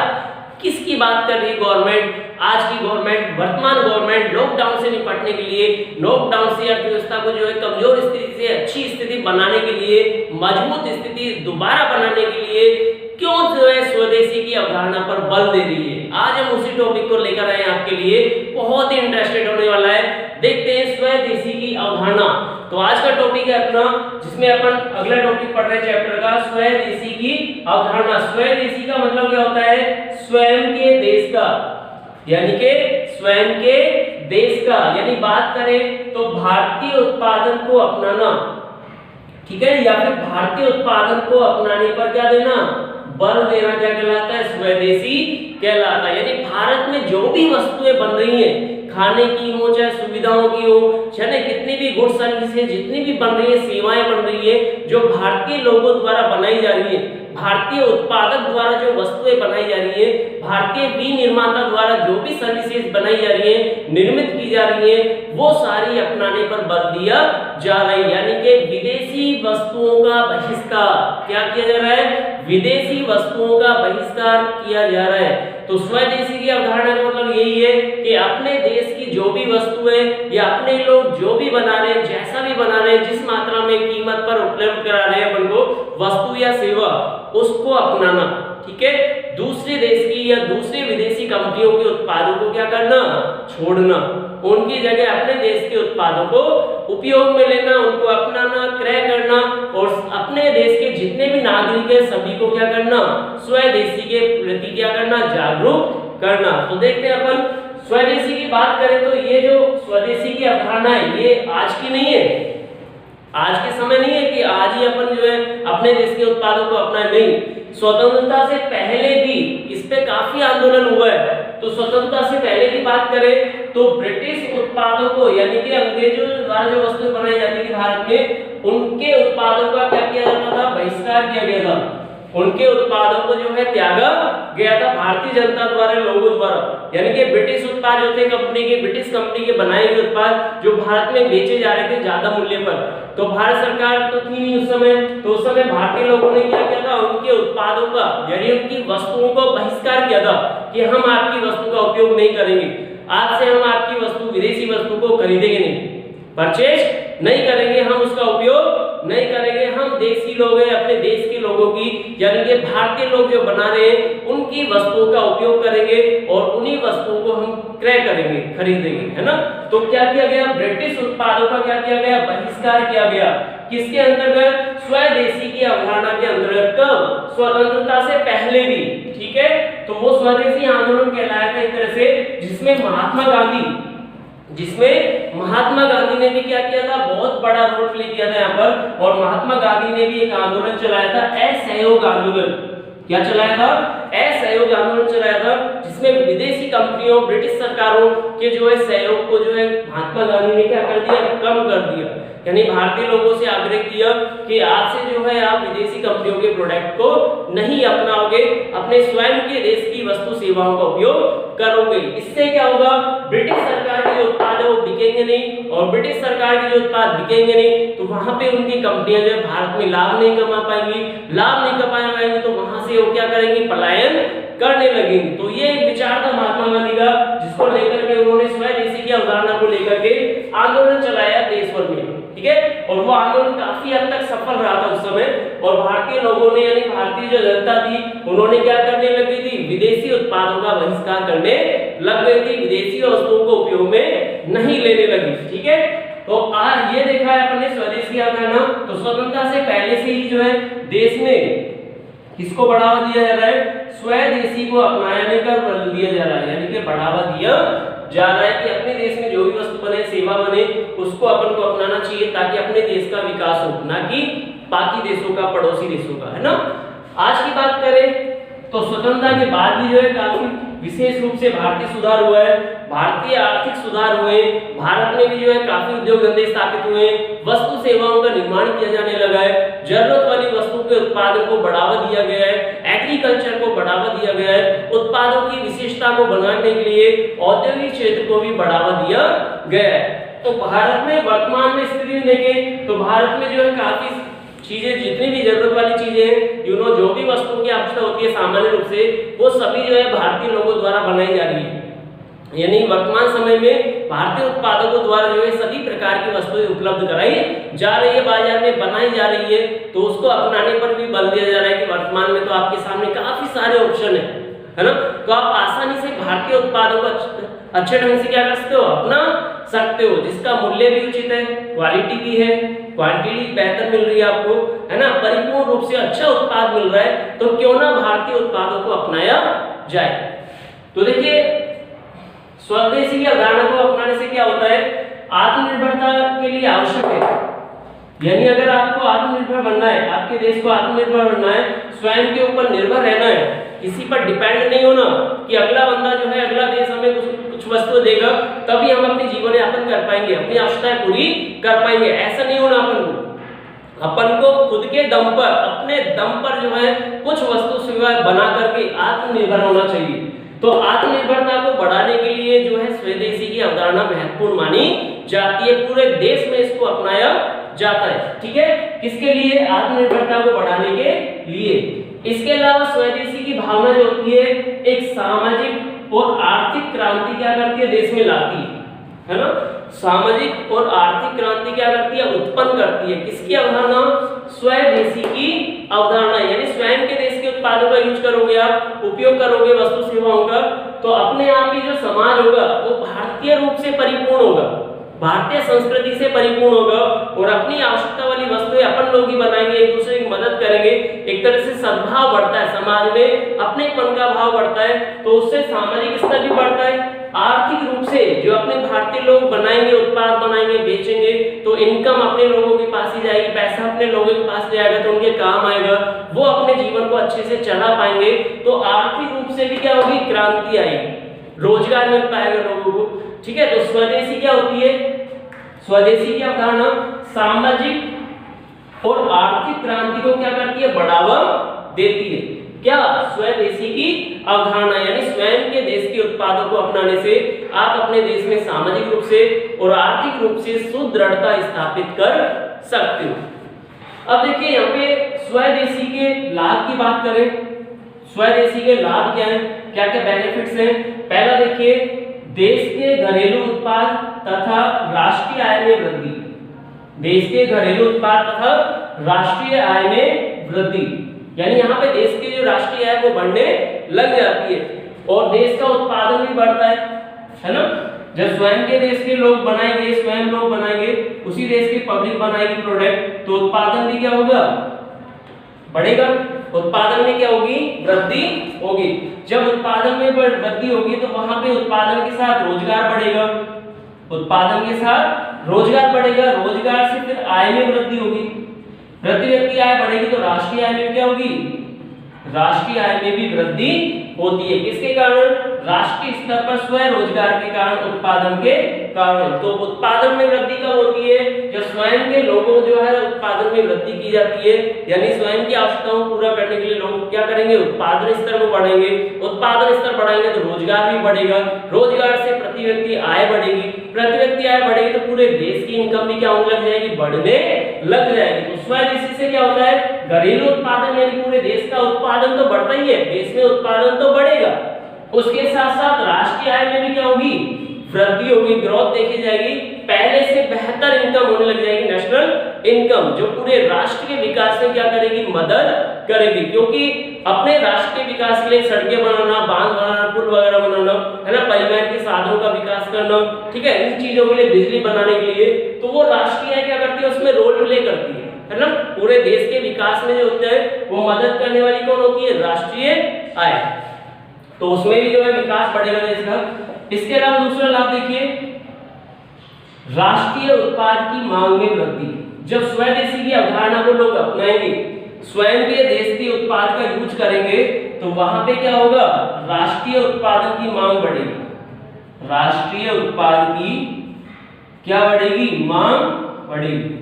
किसकी बात कर रही है गवर्नमेंट, आज की गवर्नमेंट, वर्तमान गवर्नमेंट लॉकडाउन से निपटने के लिए, लॉकडाउन से अर्थव्यवस्था को जो है कमजोर स्थिति से अच्छी स्थिति बनाने के लिए, मजबूत स्थिति दोबारा बनाने के लिए क्यों जो है स्वदेशी की अवधारणा पर बल दे रही है। आज हम उसी टॉपिक को लेकर आए हैं आपके लिए, बहुत ही इंटरेस्टेड होने वाला है। देखते हैं स्वदेशी की अवधारणा। तो आज का टॉपिक है अपना, जिसमें अपन अगला टॉपिक पढ़ रहे हैं चैप्टर का, स्वदेशी की अवधारणा। स्वदेशी का मतलब क्या होता है, स्वयं के देश का, यानी कि स्वयं के देश का, यानी बात करें तो भारतीय उत्पादन को अपनाना, ठीक है, या फिर भारतीय उत्पादन को अपनाने पर क्या देना, बल देना, क्या कहलाता है, स्वदेशी कहलाता है। यानी भारत में जो भी वस्तुएं बन रही हैं, खाने की हो चाहे सुविधाओं की हो, चाहे कितनी भी गुड्स सर्विसेज जितनी भी बन रही है, सेवाएं बन रही है, जो भारतीय लोगों द्वारा बनाई जा रही है, भारतीय उत्पादक द्वारा जो वस्तुएं बनाई जा रही है, भारतीय विनिर्माता द्वारा जो भी सर्विसेज बनाई जा रही है, निर्मित की जा रही है, वो सारी अपनाने पर बल दिया जा रहा है। यानी कि विदेशी वस्तुओं का बहिष्कार, क्या किया जा रहा है, विदेशी वस्तुओं का बहिष्कार किया जा रहा है। तो स्वदेशी की अवधारणा का मतलब यही है कि अपने देश की जो भी वस्तुएं या अपने लोग जो भी बना रहे हैं, जैसा भी बना रहे हैं, जिस मात्रा में कीमत पर उपलब्ध करा रहे हैं अपन को वस्तु या सेवा, उसको अपनाना, ठीक है। दूसरे देश की या दूसरे विदेशी कंपनियों के उत्पादों को क्या करना, छोड़ना, उनकी जगह अपने देश के उत्पादों को उपयोग में लेना, उनको अपनाना, क्रय करना और अपने देश के जितने भी नागरिक हैं सभी को क्या करना, स्वदेशी के प्रति क्या करना, जागरूक करना। तो देखते हैं अपन स्वदेशी की बात करें तो ये जो स्वदेशी की अवधारणा है ये आज की नहीं है, आज के समय नहीं है कि आज ही अपन जो है अपने देश के उत्पादों को अपनाएं, नहीं, स्वतंत्रता से पहले भी इस पे काफी आंदोलन हुआ है। तो स्वतंत्रता से पहले की बात करें तो ब्रिटिश उत्पादों को यानी कि अंग्रेजों द्वारा जो वस्तुएं बनाई जाती थी भारत में, उनके उत्पादों का क्या किया जाता था, बहिष्कार किया गया था, उनके उत्पादों को जो है त्यागा गया था भारतीय जनता द्वारा, लोगों द्वारा। यानी कि ब्रिटिश उत्पाद जो थे कंपनी के, ब्रिटिश कंपनी के बनाए हुए उत्पाद जो भारत में बेचे जा रहे थे ज्यादा मूल्य पर, तो भारत सरकार तो थी नहीं उस समय, तो उस समय भारतीय लोगों ने क्या किया था, उनके उत्पादों का यानी उनकी वस्तुओं को बहिष्कार किया था कि हम आपकी वस्तु का उपयोग नहीं करेंगे, आज से हम आपकी वस्तु, विदेशी वस्तु को खरीदेंगे नहीं, परचेज नहीं करेंगे, हम उसका उपयोग नहीं करेंगे, हम देसी लोग हैं, अपने देश के लोगों की यानी कि भारतीय लोग जो बना रहे हैं उनकी वस्तुओं का उपयोग करेंगे और उन्हीं वस्तुओं को हम क्रय करेंगे, खरीदेंगे, है ना। तो क्या किया गया, ब्रिटिश उत्पादों का क्या किया गया, बहिष्कार किया गया, किसके अंतर्गत, स्वदेशी की अवधारणा के अंतर्गत। कब, स्वतंत्रता से पहले भी, ठीक है। तो वो स्वदेशी आंदोलन कहलाया था एक तरह से, जिसमें महात्मा गांधी ने भी क्या किया था, बहुत बड़ा रोल प्ले किया था यहाँ पर। और महात्मा गांधी ने भी एक आंदोलन चलाया था, असहयोग आंदोलन। क्या चलाया था, असहयोग आंदोलन चलाया था, जिसमें विदेशी कंपनियों, ब्रिटिश सरकारों के जो है सहयोग को जो है महात्मा गांधी ने क्या कर दिया, कम कर दिया। यानी भारतीय लोगों से आग्रह किया कि आज से जो है आप विदेशी कंपनियों के प्रोडक्ट को नहीं अपनाओगे, अपने स्वयं के देश की वस्तु सेवाओं का उपयोग करोगे। इससे क्या होगा, ब्रिटिश सरकार के जो उत्पाद है वो बिकेंगे नहीं, और ब्रिटिश सरकार के जो उत्पाद बिकेंगे नहीं तो वहां पे उनकी कंपनियां जो है भारत में लाभ नहीं कमा पाएंगी, लाभ नहीं कमा पाएंगी तो वहां से वो क्या करेंगी, पलायन करने लगेंगे। तो ये एक विचार था महात्मा गांधी का, जिसको लेकर के उन्होंने स्वदेशी की अवधारणा को लेकर के आंदोलन चलाया देश भर में, ठीक है। और वो आंदोलन काफी हद तक सफल रहा था उस समय, और भारतीय लोगों ने यानी भारतीय जो जनता थी उन्होंने क्या करने लगी थी, विदेशी उत्पादों का बहिष्कार करने लग गई थी, विदेशी वस्तुओं को उपयोग में नहीं लेने लगी, ठीक है। तो आज ये देखा है अपने स्वदेशी अवधारणा। तो स्वतंत्रता से पहले से ही जो है देश में किसको बढ़ावा दिया जा रहा है, स्वदेशी को अपनाने का बल दिया जा रहा है, यानी कि बढ़ावा दिया जा रहा है कि अपने देश में जो भी वस्तु बने, सेवा बने, उसको अपन को अपनाना चाहिए ताकि अपने देश का विकास हो, ना कि बाकी देशों का, पड़ोसी देशों का, है ना। आज की बात करें तो स्वतंत्रता के बाद भी जो है काफी विशेष रूप से भारतीय सुधार हुआ है, भारतीय आर्थिक सुधार हुए, भारत में भी जो है काफी उद्योग धंधे स्थापित हुए, वस्तु सेवाओं का निर्माण किया जाने लगा है, जरूरत वाली वस्तुओं के उत्पादन को बढ़ावा दिया गया है, एग्रीकल्चर को बढ़ावा दिया गया है, उत्पादों की विशेषता को बनाने के लिए औद्योगिक क्षेत्र को भी बढ़ावा दिया गया है। तो भारत में वर्तमान में स्थिति देखें तो भारत में जो है काफी चीजें, जितनी भी जरूरत वाली चीजें हैं, जो भी वस्तुओं की आवश्यकता होती है सामान्य रूप से, वो सभी जो है भारतीय लोगों द्वारा बनाई जा रही है। यानी वर्तमान समय में भारतीय उत्पादकों द्वारा जो है सभी प्रकार की वस्तुएं उपलब्ध कराई जा रही है, बाजार में बनाई जा रही है। तो उसको अपनाने पर भी बल दिया जा रहा है कि वर्तमान में तो आपके सामने काफी सारे ऑप्शन है ना। तो आप आसानी से भारतीय उत्पादों को अच्छे ढंग से क्या कर सकते हो, अपना सकते हो, जिसका मूल्य भी उचित है, क्वालिटी भी है, क्वांटिटी बेहतर मिल रही है आपको, है ना, परिपूर्ण रूप से अच्छा उत्पाद मिल रहा है, तो क्यों ना भारतीय उत्पादों को अपनाया जाए। तो देखिए स्वदेशी की अवधारणा को अपनाने से क्या होता है, आत्मनिर्भरता के लिए आवश्यक है। यानी अगर आपको आत्मनिर्भर बनना है, आपके देश को आत्मनिर्भर बनना है, स्वयं के ऊपर निर्भर रहना है, किसी पर डिपेंड नहीं होना कि अगला बंदा जो है, अगला देश हमें कुछ वस्तु देगा तभी हम अपनी जीवन यापन कर पाएंगे, अपनी आवश्यकताएं पूरी कर पाएंगे, ऐसा नहीं होना। अपन को खुद के दम पर, अपने दम पर जो है कुछ वस्तु सेवा बना करके आत्मनिर्भर होना चाहिए। तो आत्मनिर्भरता को बढ़ाने के लिए जो है स्वदेशी की अवधारणा महत्वपूर्ण मानी जाती है, पूरे देश में इसको अपनाया जाता है, ठीक है। किसके लिए, आत्मनिर्भरता को बढ़ाने के लिए। इसके अलावा स्वदेशी की भावना जो होती है एक सामाजिक और आर्थिक क्रांति क्या करती है, देश में लाती है ना। सामाजिक और आर्थिक क्रांति क्या करती है, उत्पन्न करती है। किसकी अवधारणा, स्वदेशी की अवधारणा। यानी स्वयं के देश के उत्पादों का यूज करोगे, आप उपयोग करोगे वस्तु सेवाओं का, तो अपने आप ही जो समाज होगा वो भारतीय रूप से परिपूर्ण होगा, भारतीय संस्कृति से परिपूर्ण होगा और अपनी आवश्यकता वाली वस्तुएं अपन लोग ही बनाएंगे, एक दूसरे की मदद करेंगे, एक तरह से सद्भाव बढ़ता है समाज में, अपनेपन का भाव बढ़ता है, तो उससे सामाजिक स्तर भी बढ़ता है। आर्थिक रूप से जो अपने भारतीय लोग बनाएंगे, उत्पाद बनाएंगे, बेचेंगे, तो इनकम अपने लोगों के पास ही जाएगी, पैसा अपने लोगों के पास जाएगा तो उनके काम आएगा, वो अपने जीवन को अच्छे से चला पाएंगे। तो आर्थिक रूप से भी क्या होगी, क्रांति आएगी, रोजगार मिल पाएगा लोगों को। ठीक है, तो स्वदेशी क्या होती है, स्वदेशी की अवधारणा सामाजिक और आर्थिक क्रांति को क्या करती है, बढ़ावा देती है। क्या, स्वदेशी की अवधारणा यानी स्वयं के देश के उत्पादों को अपनाने से आप अपने देश में सामाजिक रूप से और आर्थिक रूप से सुदृढ़ता स्थापित कर सकते हो। अब देखिए यहाँ पे स्वदेशी के लाभ की बात करें, स्वदेशी के लाभ क्या हैं, क्या क्या बेनिफिट्स हैं। पहला देखिए, देश के घरेलू उत्पाद तथा राष्ट्रीय आय में वृद्धि, देश के घरेलू उत्पाद तथा राष्ट्रीय आय में वृद्धि, यानी यहाँ पे देश की जो राष्ट्रीय आय वो बढ़ने लग जाती है और देश का उत्पादन भी बढ़ता है ना। जब स्वयं के देश के लोग बनाएंगे, स्वयं लोग बनाएंगे, उसी देश की पब्लिक बनाएगी प्रोडक्ट, तो उत्पादन भी क्या होगा, बढ़ेगा। उत्पादन में क्या होगी, वृद्धि होगी। जब उत्पादन में वृद्धि होगी तो वहां पे उत्पादन के साथ रोजगार बढ़ेगा, उत्पादन के साथ रोजगार बढ़ेगा, रोजगार से फिर आय में वृद्धि होगी, प्रति व्यक्ति आय बढ़ेगी तो राष्ट्रीय आय में क्या होगी, राष्ट्रीय आय में भी वृद्धि होती है। किसके कारण, राष्ट्रीय स्तर पर स्वरोजगार के कारण, उत्पादन के कारण। तो उत्पादन में वृद्धि कब होती है, जब स्वयं के लोगों जो है उत्पादन में वृद्धि की जाती है, यानी स्वयं की आवश्यकताओं को पूरा करने के लिए लोग क्या करेंगे, उत्पादन स्तर को बढ़ाएंगे, उत्पादन स्तर बढ़ाएंगे तो रोजगार भी बढ़ेगा, रोजगार से प्रति व्यक्ति आय बढ़ेगी, प्रति व्यक्ति आय बढ़ेगी तो पूरे देश की इनकम भी क्या होने लग जाएगी, बढ़ने लग जाएगी। तो स्वदेशी से क्या होता है, घरेलू उत्पादन यानी पूरे देश का उत्पादन तो बढ़ता ही है, देश में उत्पादन तो बढ़ेगा, उसके साथ साथ राष्ट्रीय आय में भी क्या होगी, वृद्धि होगी, ग्रोथ देखी जाएगी, पहले से बेहतर इनकम होने लग जाएगी, नेशनल इनकम, जो पूरे राष्ट्र के विकास में क्या करेगी, मदद करेगी। क्योंकि अपने राष्ट्र के विकास के लिए सड़कें बनाना, बांध बनाना, पुल वगैरह बनाना, है ना, परिवहन के साधनों का विकास करना, ठीक है, इन चीजों के लिए, बिजली बनाने के लिए, तो वो राष्ट्रीय आय क्या करती है, उसमें रोल प्ले करती है ना। पूरे देश के विकास में जो होता है वो मदद करने वाली कौन होती है, राष्ट्रीय आय, तो उसमें भी जो है विकास बढ़ेगा देश का। इसके अलावा दूसरा लाभ देखिए, राष्ट्रीय उत्पाद की मांग में वृद्धि। जब स्वदेशी की अवधारणा को लोग अपनाएंगे, स्वयं के देश के उत्पाद का यूज करेंगे, तो वहां पे क्या होगा, राष्ट्रीय उत्पादन की मांग बढ़ेगी, राष्ट्रीय उत्पाद की क्या बढ़ेगी, मांग बढ़ेगी।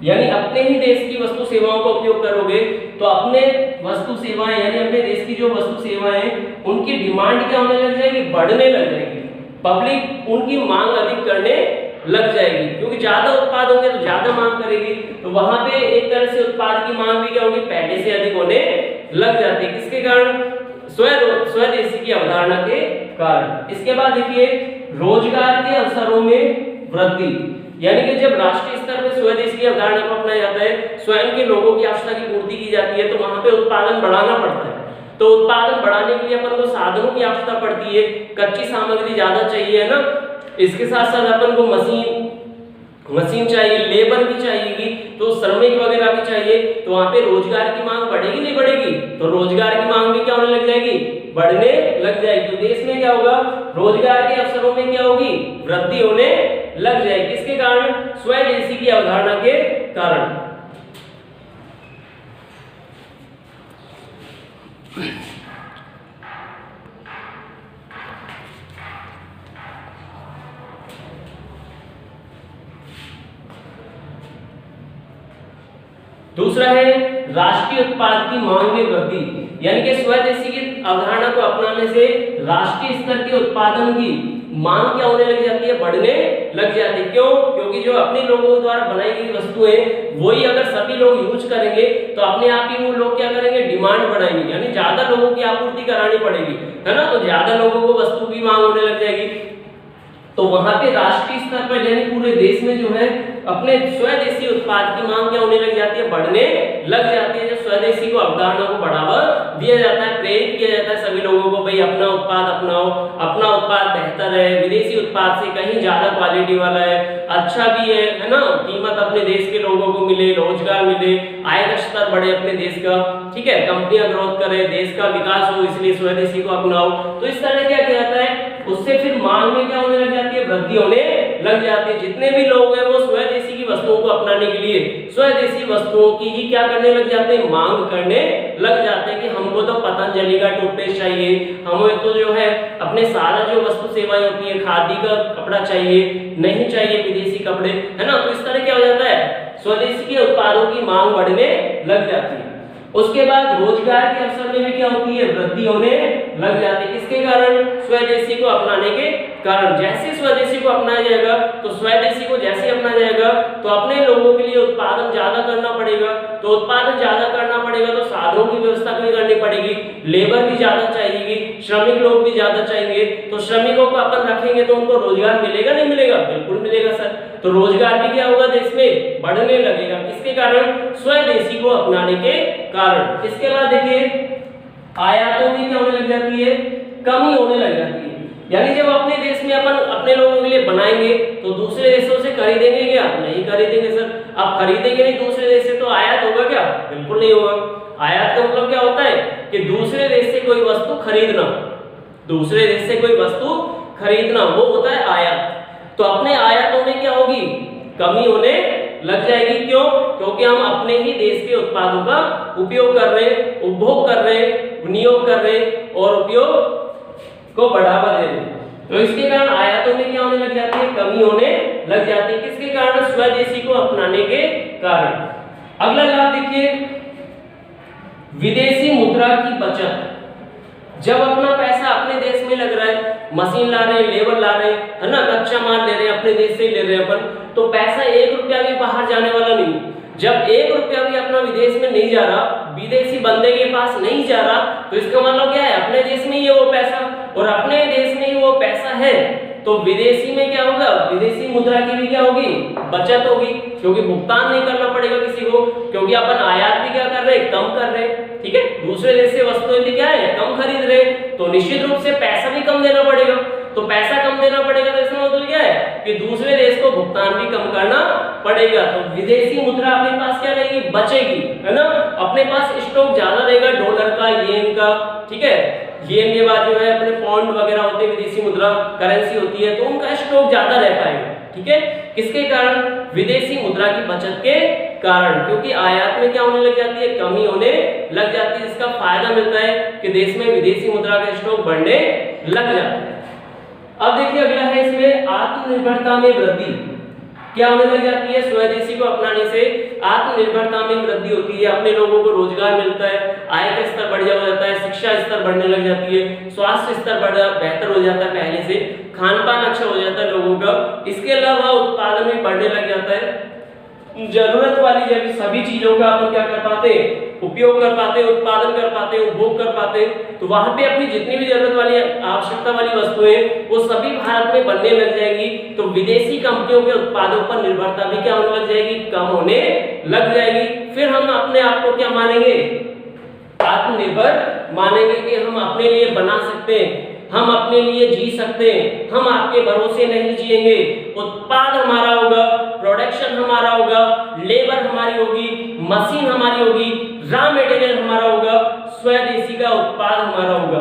यानी अपने ही देश की वस्तु सेवाओं का उपयोग करोगे तो अपने वस्तु सेवाएं यानी अपने देश की जो वस्तु सेवाएं उनकी डिमांड क्या होने लग जाएगी, बढ़ने लग जाएगी, पब्लिक उनकी मांग अधिक करने लग जाएगी, क्योंकि ज्यादा उत्पाद होंगे तो ज्यादा मांग करेगी, तो वहां पे एक तरह से उत्पाद की मांग भी क्या होगी, पहले से अधिक होने लग जाती है। किसके कारण, स्वदेशी की अवधारणा के कारण। इसके बाद देखिए, रोजगार के अवसरों में वृद्धि, यानी कि जब राष्ट्रीय स्तर पर स्वदेशी की अवधारणा को अपनाया जाता है, स्वयं के लोगों की आवश्यकता की पूर्ति की जाती है, तो वहां पे उत्पादन बढ़ाना पड़ता है। तो उत्पादन बढ़ाने के लिए अपन को साधनों की आवश्यकता पड़ती है, कच्ची सामग्री ज्यादा चाहिए, है ना। इसके साथ साथ अपन को मशीन चाहिए, लेबर भी चाहिएगी, तो श्रमिक वगैरह भी चाहिए, तो वहां पे रोजगार की मांग बढ़ेगी नहीं बढ़ेगी, तो रोजगार की मांग भी क्या होने लग जाएगी, बढ़ने लग जाएगी। तो देश में क्या होगा, रोजगार के अवसरों में क्या होगी, वृद्धि होने लग जाएगी। किसके कारण, स्वदेशी की अवधारणा के कारण। दूसरा है राष्ट्रीय उत्पाद की मांग में वृद्धि, यानी कि स्वदेशी की अवधारणा को अपनाने से राष्ट्रीय स्तर के उत्पादन की मांग क्या होने लग जाती है, बढ़ने लग जाती है। क्यों, क्योंकि जो अपने लोगों द्वारा बनाई गई वस्तुएं वही अगर सभी लोग यूज करेंगे तो अपने आप ही वो लोग क्या करेंगे, डिमांड बढ़ाएंगे, यानी ज्यादा लोगों की आपूर्ति करानी पड़ेगी, है ना, तो ज्यादा लोगों को वस्तु की मांग होने लग जाएगी। तो वहां पे राष्ट्रीय स्तर पर यानी पूरे देश में जो है अपने स्वदेशी उत्पाद की मांग क्या होने लग जाती है, बढ़ने लग जाती है। जो स्वदेशी को अवधारणा को बढ़ावा दिया जाता है, प्रेरित किया जाता है सभी लोगों को, भाई अपना उत्पाद अपनाओ, अपना उत्पाद बेहतर है, विदेशी उत्पाद से कहीं ज्यादा क्वालिटी वाला है, अच्छा भी है ना, कीमत अपने देश के लोगों को मिले, रोजगार मिले, आय का स्तर बढ़े अपने देश का, ठीक है, कंपनियां ग्रोथ करे, देश का विकास हो, इसलिए स्वदेशी को अपनाओ। तो इस तरह क्या किया जाता है, उससे फिर मांग में क्या होने लग जाती है, वृद्धि होने लग जाती है। जितने भी लोग हैं वो स्वदेशी की वस्तुओं को अपनाने के लिए स्वदेशी वस्तुओं की ही क्या करने लग जाते हैं, मांग करने लग जाते हैं कि हमको तो पतंजलि का टूथपेस्ट चाहिए, हमें तो जो है अपने सारा जो वस्तु सेवाएं होती है, खादी का कपड़ा चाहिए, नहीं चाहिए विदेशी कपड़े, है ना। तो इस तरह क्या हो जाता है, स्वदेशी के उत्पादों की मांग बढ़ने लग जाती है। उसके बाद रोजगार के अवसर में भी क्या होती है, वृद्धि होने लग जाती है। किसके कारण, स्वदेशी को अपनाने के कारण। जैसे स्वदेशी को अपनाया जाएगा तो स्वदेशी को जैसे अपनाया जाएगा तो अपने लोगों के लिए उत्पादन ज्यादा करना पड़ेगा, तो उत्पादन ज्यादा करना पड़ेगा तो साधनों की व्यवस्था भी करनी पड़ेगी, लेबर भी ज्यादा चाहिएगी, श्रमिक लोग भी ज्यादा चाहिए। तो श्रमिकों को अपन रखेंगे तो उनको रोजगार मिलेगा, नहीं मिलेगा, बिल्कुल मिलेगा सर। तो रोजगार भी क्या होगा, देश में बढ़ने लगेगा। किसके कारण, स्वदेशी को अपनाने के कारण। इसके बाद देखिए आयातों में क्या होने लग जाती है, कमी होने लग जाती है। यानी जब अपने देश में अपन अपने लोगों के लिए बनाएंगे तो दूसरे देशों से खरीदेंगे क्या, नहीं खरीदेंगे सर। अब खरीदेंगे नहीं दूसरे देश से तो आयात होगा क्या, बिल्कुल नहीं होगा। आयात का मतलब क्या होता है कि दूसरे देश से कोई वस्तु खरीदना, दूसरे देश से कोई वस्तु खरीदना, वो होता है आयात। तो अपने आयातों में क्या होगी, कमी होने लग जाएगी। क्यों, क्योंकि हम अपने ही देश के उत्पादों का उपयोग कर रहे हैं, उपभोग कर रहे हैं, विनियोग कर रहे हैं और उपयोग को बढ़ावा दे रहे हैं। तो इसके कारण आयातों में क्या होने लग जाती है, कमी होने लग जाती है। किसके कारण, स्वदेशी को अपनाने के कारण। अगला लाभ देखिए, विदेशी मुद्रा की बचत। जब अपना पैसा अपने देश में लग रहा है, मशीन ला रहे हैं, लेबर ला रहे हैं, है ना, कच्चा माल ले रहे हैं, अपने देश से ही ले रहे हैं अपन, तो पैसा 1 रुपया भी बाहर जाने वाला नहीं। जब 1 रुपया भी अपना विदेश में नहीं जा रहा, विदेशी बंदे के पास नहीं जा रहा, तो इसका मतलब क्या है, अपने देश में ही है वो पैसा, और अपने देश में ही वो पैसा है तो विदेशी में क्या होगा, विदेशी मुद्रा की भी क्या होगी, बचत होगी, क्योंकि भुगतान नहीं करना पड़ेगा किसी को, क्योंकि अपन आयात भी क्या कर रहे हैं, कम कर रहे हैं, ठीक है, दूसरे देश से वस्तुएं भी क्या है, कम खरीद रहे हैं, तो निश्चित रूप से पैसा भी कम देना पड़ेगा। तो पैसा कम देना पड़ेगा तो इसका मतलब क्या है कि दूसरे देश को भुगतान भी कम करना पड़ेगा। तो विदेशी मुद्रा अपने पास क्या रहेगी, बचेगी, है ना, अपने पास स्टॉक ज्यादा रहेगा, डॉलर का, येन का, ठीक है, येन के बाद जो है अपने पॉन्ड वगैरह होते हैं, विदेशी मुद्रा करेंसी होती है, तो उनका स्टॉक ज्यादा रह पाएगा, ठीक है। किसके कारण, विदेशी मुद्रा की बचत के कारण, क्योंकि आयात में क्या होने लग जाती है, कमी होने लग जाती है। इसका फायदा मिलता है कि देश में विदेशी मुद्रा का स्टॉक बढ़ने लग जाता है। अब देखिए अगला है इसमें आत्मनिर्भरता में वृद्धि। क्या होने लग जाती है, स्वदेशी को अपनाने से आत्मनिर्भरता में वृद्धि होती है, अपने लोगों को रोजगार मिलता है, आय का स्तर बढ़ जाता है, शिक्षा स्तर बढ़ने लग जाती है, स्वास्थ्य स्तर बेहतर हो जाता है, पहले से खान पान अच्छा हो जाता है लोगों का। इसके अलावा उत्पादन भी बढ़ने लग जाता है, जरूरत वाली जब सभी चीजों का अपन क्या कर पाते, उपयोग कर पाते, उत्पादन कर पाते, उपभोग कर पाते। तो वहां पे अपनी जितनी भी जरूरत वाली आवश्यकता वाली वस्तुएं वो सभी भारत में बनने लग जाएगी। तो विदेशी कंपनियों के उत्पादों पर निर्भरता भी क्या होने लग जाएगी, कम होने लग जाएगी। फिर हम अपने आप को क्या मानेंगे, आत्मनिर्भर मानेंगे कि हम अपने लिए बना सकते हैं, हम अपने लिए जी सकते हैं, हम आपके भरोसे नहीं जिएंगे। उत्पाद हमारा होगा, प्रोडक्शन हमारा होगा, लेबर हमारी होगी, मशीन हमारी होगी, रॉ मटेरियल हमारा होगा, स्वदेशी का उत्पाद हमारा होगा,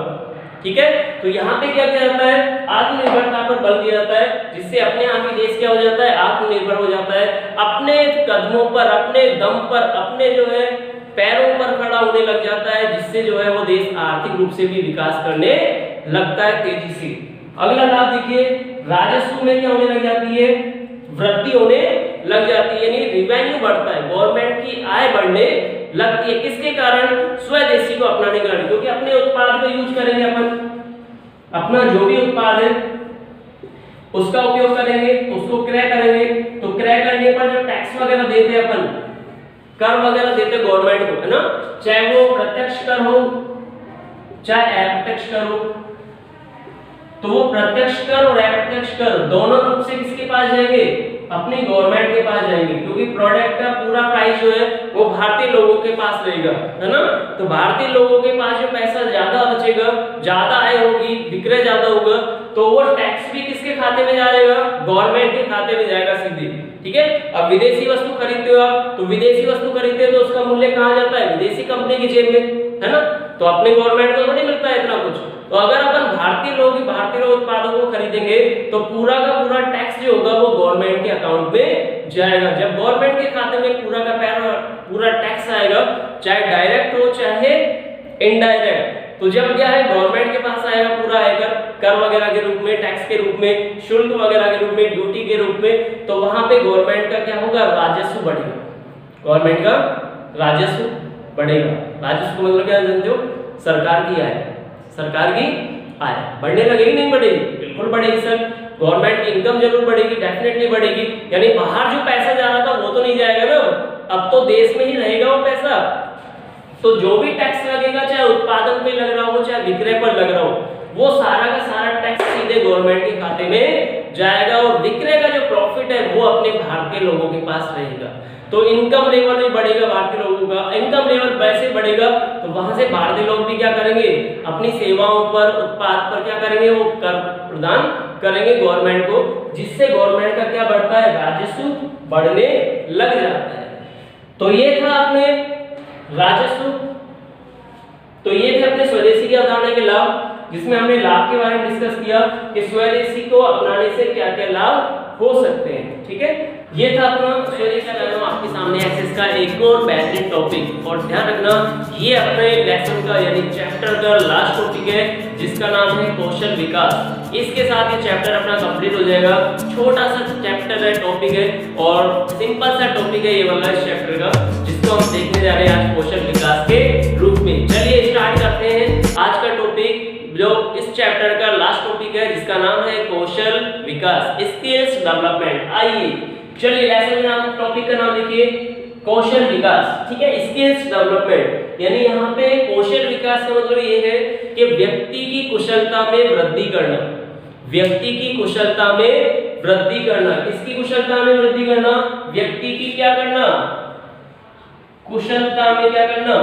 ठीक है। तो यहाँ पे क्या किया जाता है, आत्मनिर्भरता पर बल दिया जाता है, जिससे अपने आप ही देश क्या हो जाता है, आत्मनिर्भर हो जाता है, अपने कदमों पर, अपने दम पर, अपने जो है पैरों पर खड़ा होने लग जाता है, जिससे जो है वो देश आर्थिक रूप से भी विकास करने लगता है तेजी से। अगला लाभ देखिए, राजस्व में क्या होने लग जाती है, वृद्धि होने लग जाती है, यानी रिवेन्यू बढ़ता है, गवर्नमेंट की आय बढ़ने लगती है। किसके कारण, स्वदेशी को अपनाने के कारण, क्योंकि अपने उत्पाद को यूज करेंगे अपन, अपना जो भी उत्पाद है उसका उपयोग करेंगे, उसको क्रय करेंगे, तो क्रय करने पर जो टैक्स वगैरह देते हैं अपन, कर वगैरह देते गवर्नमेंट को, है ना, चाहे वो प्रत्यक्ष कर हो चाहे अप्रत्यक्ष कर हो, तो वो प्रत्यक्ष कर और अप्रत्यक्ष कर दोनों रूप से किसके पास जाएंगे? अपनी गवर्नमेंट के पास जाएंगे, क्योंकि प्रोडक्ट का पूरा प्राइस जो है वो भारतीय लोगों के पास रहेगा, है ना। तो भारतीय लोगों के पास जो पैसा ज्यादा बचेगा, ज्यादा आय होगी, विक्रय ज्यादा होगा, तो वो टैक्स भी किसके खाते में जाएगा? गवर्नमेंट के खाते में जाएगा सीधे, ठीक है। अब विदेशी वस्तु खरीदते हो आप, तो विदेशी वस्तु खरीदते हो तो उसका मूल्य कहाँ जाता है? विदेशी कंपनी की जेब में, है ना। तो अपने गवर्नमेंट को थोड़ी मिलता है इतना कुछ। तो अगर अपन भारतीय उत्पादों को खरीदेंगे तो पूरा का पूरा टैक्स जो होगा वो गवर्नमेंट के अकाउंट में जाएगा। जब गवर्नमेंट के खाते में पूरा टैक्स आएगा, चाहे डायरेक्ट हो चाहे इनडायरेक्ट, तो जब क्या है गवर्नमेंट के पास आएगा पूरा आयकर, कर वगैरह के रूप में, टैक्स के रूप में, शुल्क वगैरह के रूप में, ड्यूटी के रूप में, तो वहां पे गवर्नमेंट का क्या होगा? राजस्व बढ़ेगा। गवर्नमेंट का राजस्व बढ़ेगा। राजस्व मतलब क्या जानते हो? सरकार की आय, सरकार की आय बढ़ने लगेगी, नहीं बढ़ेगी? बिल्कुल बढ़ेगी सर। गवर्नमेंट की इनकम जरूर बढ़ेगी, डेफिनेटली बढ़ेगी। यानी बाहर जो पैसा जा रहा था वो तो नहीं जाएगा ना, अब तो देश में ही रहेगा वो पैसा। तो जो भी टैक्स लगेगा, चाहे उत्पादन पे लग रहा हो चाहे विक्रय पर लग रहा हो, वो सारा का सारा टैक्स सीधे गवर्नमेंट के खाते में जाएगा, और विक्रय का जो प्रॉफिट है वो अपने भारतीय लोगों के पास रहेगा। तो इनकम लेवल भी बढ़ेगा भारतीय लोगों का। इनकम लेवल वैसे बढ़ेगा तो वहां से भारतीय लोग भी क्या करेंगे? अपनी सेवाओं पर, उत्पाद पर क्या करेंगे? वो कर प्रदान करेंगे गवर्नमेंट को, जिससे गवर्नमेंट का क्या बढ़ता है? राजस्व बढ़ने लग जाता है। तो ये था अपने राजस्व, तो ये थे अपने स्वदेशी की अवधारणा के लाभ, जिसमें हमने लाभ के बारे में डिस्कस किया कि स्वदेशी को अपनाने से क्या क्या लाभ हो सकते हैं, ठीक है। ये था अपना स्वदेशी का आपके सामने एक्सेस का एक और बेहतरीन टॉपिक। और ध्यान रखना ये अपने लेसन का यानी चैप्टर का लास्ट टॉपिक है, जिसका नाम है कौशल विकास। इसके साथ ये चैप्टर अपना कंप्लीट हो जाएगा। छोटा सा चैप्टर है, टॉपिक है, और सिंपल सा टॉपिक है ये वाला इस चैप्टर का, जिसको हम देखने जा रहे हैं आज कौशल विकास के रूप में। चलिए स्टार्ट करते हैं आज का टॉपिक, जो इस चैप्टर का लास्ट टॉपिक है, जिसका नाम है कौशल विकास, स्किल्स डेवलपमेंट। आइए चलिए लेसन नाम टॉपिक का नाम लिखिए कौशल विकास, ठीक है। स्किल्स डेवलपमेंट यानी यहाँ पे कौशल विकास का मतलब ये है कि व्यक्ति की कुशलता में वृद्धि करना, व्यक्ति की कुशलता में वृद्धि करना। किसकी कुशलता में वृद्धि करना? व्यक्ति की क्या करना? कुशलता में क्या करना?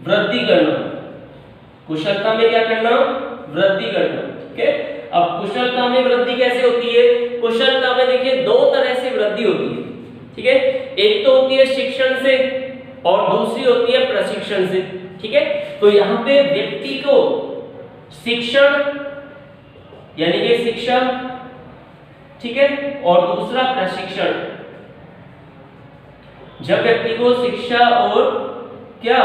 वृद्धि करना। कुशलता में क्या करना? वृद्धि करना, ठीक है। अब कुशलता में वृद्धि कैसे होती है? कुशलता में देखिए दो तरह से वृद्धि होती है, ठीक है। एक तो होती है शिक्षण से और दूसरी होती है प्रशिक्षण से, ठीक है। तो यहाँ पे व्यक्ति को शिक्षण यानी कि शिक्षा, ठीक है, और दूसरा प्रशिक्षण। जब व्यक्ति को शिक्षा और क्या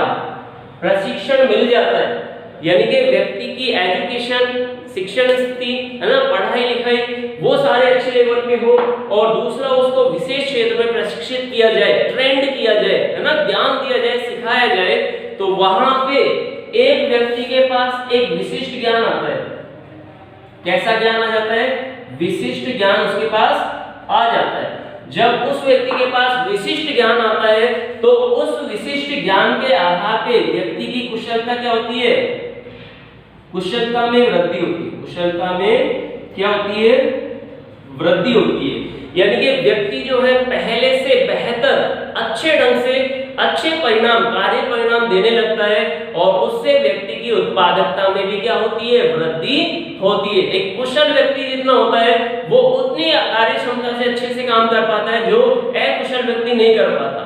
प्रशिक्षण मिल जाता है, यानी कि व्यक्ति की एजुकेशन, शिक्षण स्थिति, है ना, पढ़ाई लिखाई वो सारे अच्छे लेवल पे हो, और दूसरा उसको विशेष क्षेत्र में प्रशिक्षित किया जाए, ट्रेंड किया जाए, है ना, ज्ञान दिया जाए, सिखाया जाए, तो वहां पे एक व्यक्ति के पास एक विशिष्ट ज्ञान आता है। कैसा ज्ञान आ जाता है? विशिष्ट ज्ञान उसके पास आ जाता है। जब उस व्यक्ति के पास विशिष्ट ज्ञान आता है तो उस विशिष्ट ज्ञान के आधार पे व्यक्ति की कुशलता क्या होती है? कुशलता में वृद्धि होती है। कुशलता में क्या होती है? वृद्धि होती है। यानी कि व्यक्ति जो है पहले से बेहतर, अच्छे ढंग से अच्छे परिणाम, कार्य परिणाम देने लगता है, और उससे व्यक्ति की उत्पादकता में भी क्या होती है? वृद्धि होती है। एक कुशल व्यक्ति जितना होता है वो उतनी कार्य क्षमता से अच्छे से काम कर पाता है जो अकुशल व्यक्ति नहीं कर पाता,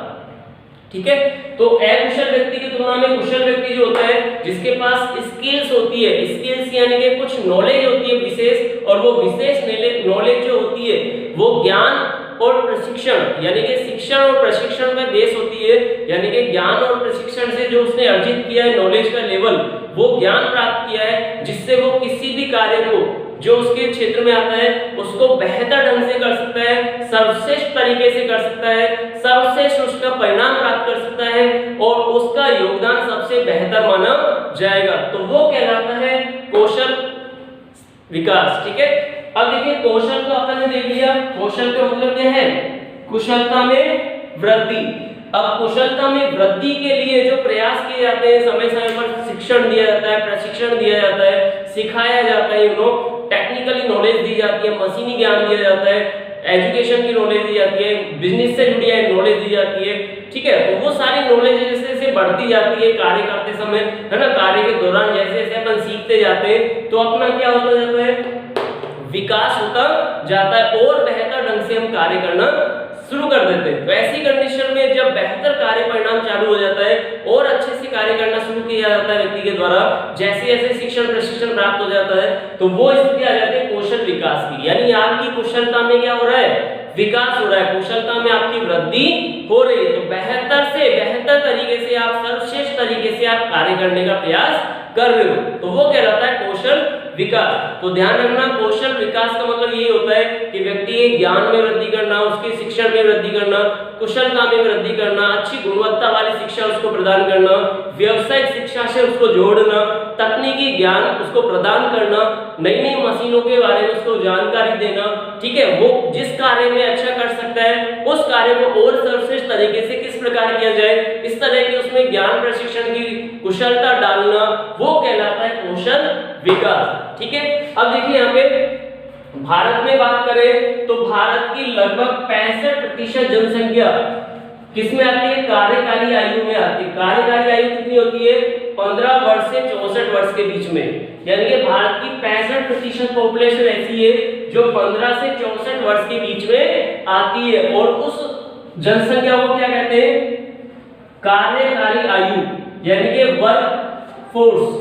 ठीक है। तो अकुशल व्यक्ति की तुलना में कुशल व्यक्ति जो होता है, जिसके पास स्किल्स होती है, स्किल्स यानी कि कुछ नॉलेज होती है विशेष, और वो विशेष नॉलेज जो होती है वो ज्ञान और प्रशिक्षण यानी कि शिक्षण और प्रशिक्षण में बेस होती है। यानी कि ज्ञान और प्रशिक्षण से जो उसने अर्जित किया है नॉलेज का लेवल, वो ज्ञान प्राप्त किया है, जिससे वो किसी भी कार्य को जो उसके क्षेत्र में आता है उसको बेहतर ढंग से कर सकता है, सर्वश्रेष्ठ तरीके से कर सकता है, सर्वश्रेष्ठ उसका परिणाम प्राप्त कर सकता है, और उसका योगदान सबसे बेहतर माना जाएगा। तो वो कहलाता है कौशल विकास, ठीक है। अब देखिए कौशल तो अपन ने देख लिया, कौशल का मतलब क्या है? कुशलता में वृद्धि। अब कुशलता में वृद्धि के लिए जो प्रयास किए जाते हैं, समय समय पर शिक्षण दिया जाता है, प्रशिक्षण दिया जाता है, सिखाया जाता है, टेक्निकली नॉलेज दी जाती है, मशीनी ज्ञान दिया जाता है, एजुकेशन की नॉलेज दी जाती है, बिजनेस से जुड़ी नॉलेज दी जाती है, ठीक है। तो वो सारी नॉलेज जैसे जैसे बढ़ती जाती है कार्य करते समय, है ना, कार्य के दौरान जैसे जैसे अपन सीखते जाते हैं तो अपना क्या होता जाता है, विकास होता जाता है और बेहतर ढंग से हम कार्य करना शुरू कर देते हैं। तो ऐसी कंडीशन में जब बेहतर कार्य परिणाम चालू हो जाता है और अच्छे से कार्य करना शुरू किया जाता है व्यक्ति के द्वारा, जैसे जैसे शिक्षण प्रशिक्षण प्राप्त हो जाता है तो वो स्थिति आ जाती है कौशल विकास की, यानी आपकी कुशलता में क्या हो रहा है, विकास हो रहा है, कुशलता में आपकी वृद्धि हो रही है। तो बेहतर से बेहतर तरीके से आप, सर्वश्रेष्ठ तरीके से आप कार्य करने का प्रयास कर रहे हो, तो वो कहलाता है कौशल विकास। तो ध्यान रखना, कौशल विकास का मतलब ये होता है कि व्यक्ति के ज्ञान में वृद्धि करना, उसके शिक्षण में वृद्धि करना, कुशलता में वृद्धि करना, अच्छी गुणवत्ता वाली शिक्षा उसको प्रदान करना, व्यावसायिक शिक्षा से उसको जोड़ना, तकनीकी ज्ञान उसको प्रदान करना, नई नई मशीनों के बारे में उसको जानकारी देना, ठीक है। वो जिस कार्य में अच्छा कर सकता है उस कार्य को और सर्वश्रेष्ठ तरीके से किस प्रकार किया जाए, इस तरह की उसमें ज्ञान प्रशिक्षण की कुशलता डालना, वो कहलाता है कौशल विकास, ठीक है। अब देखिए यहाँ पे भारत में बात करें तो भारत की लगभग 65% जनसंख्या किसमें आती है, कार्यकारी आयु में आती है। कार्यकारी आयु कितनी होती है, 15 वर्ष से 64 वर्ष के बीच में, यानी कि भारत की 65% पॉपुलेशन ऐसी है जो 15 से 64 वर्ष के बीच में आती है। और उस जनसंख्या को क्या कहते हैं, कार्यकारी आयु, यानी कि वर्क फोर्स,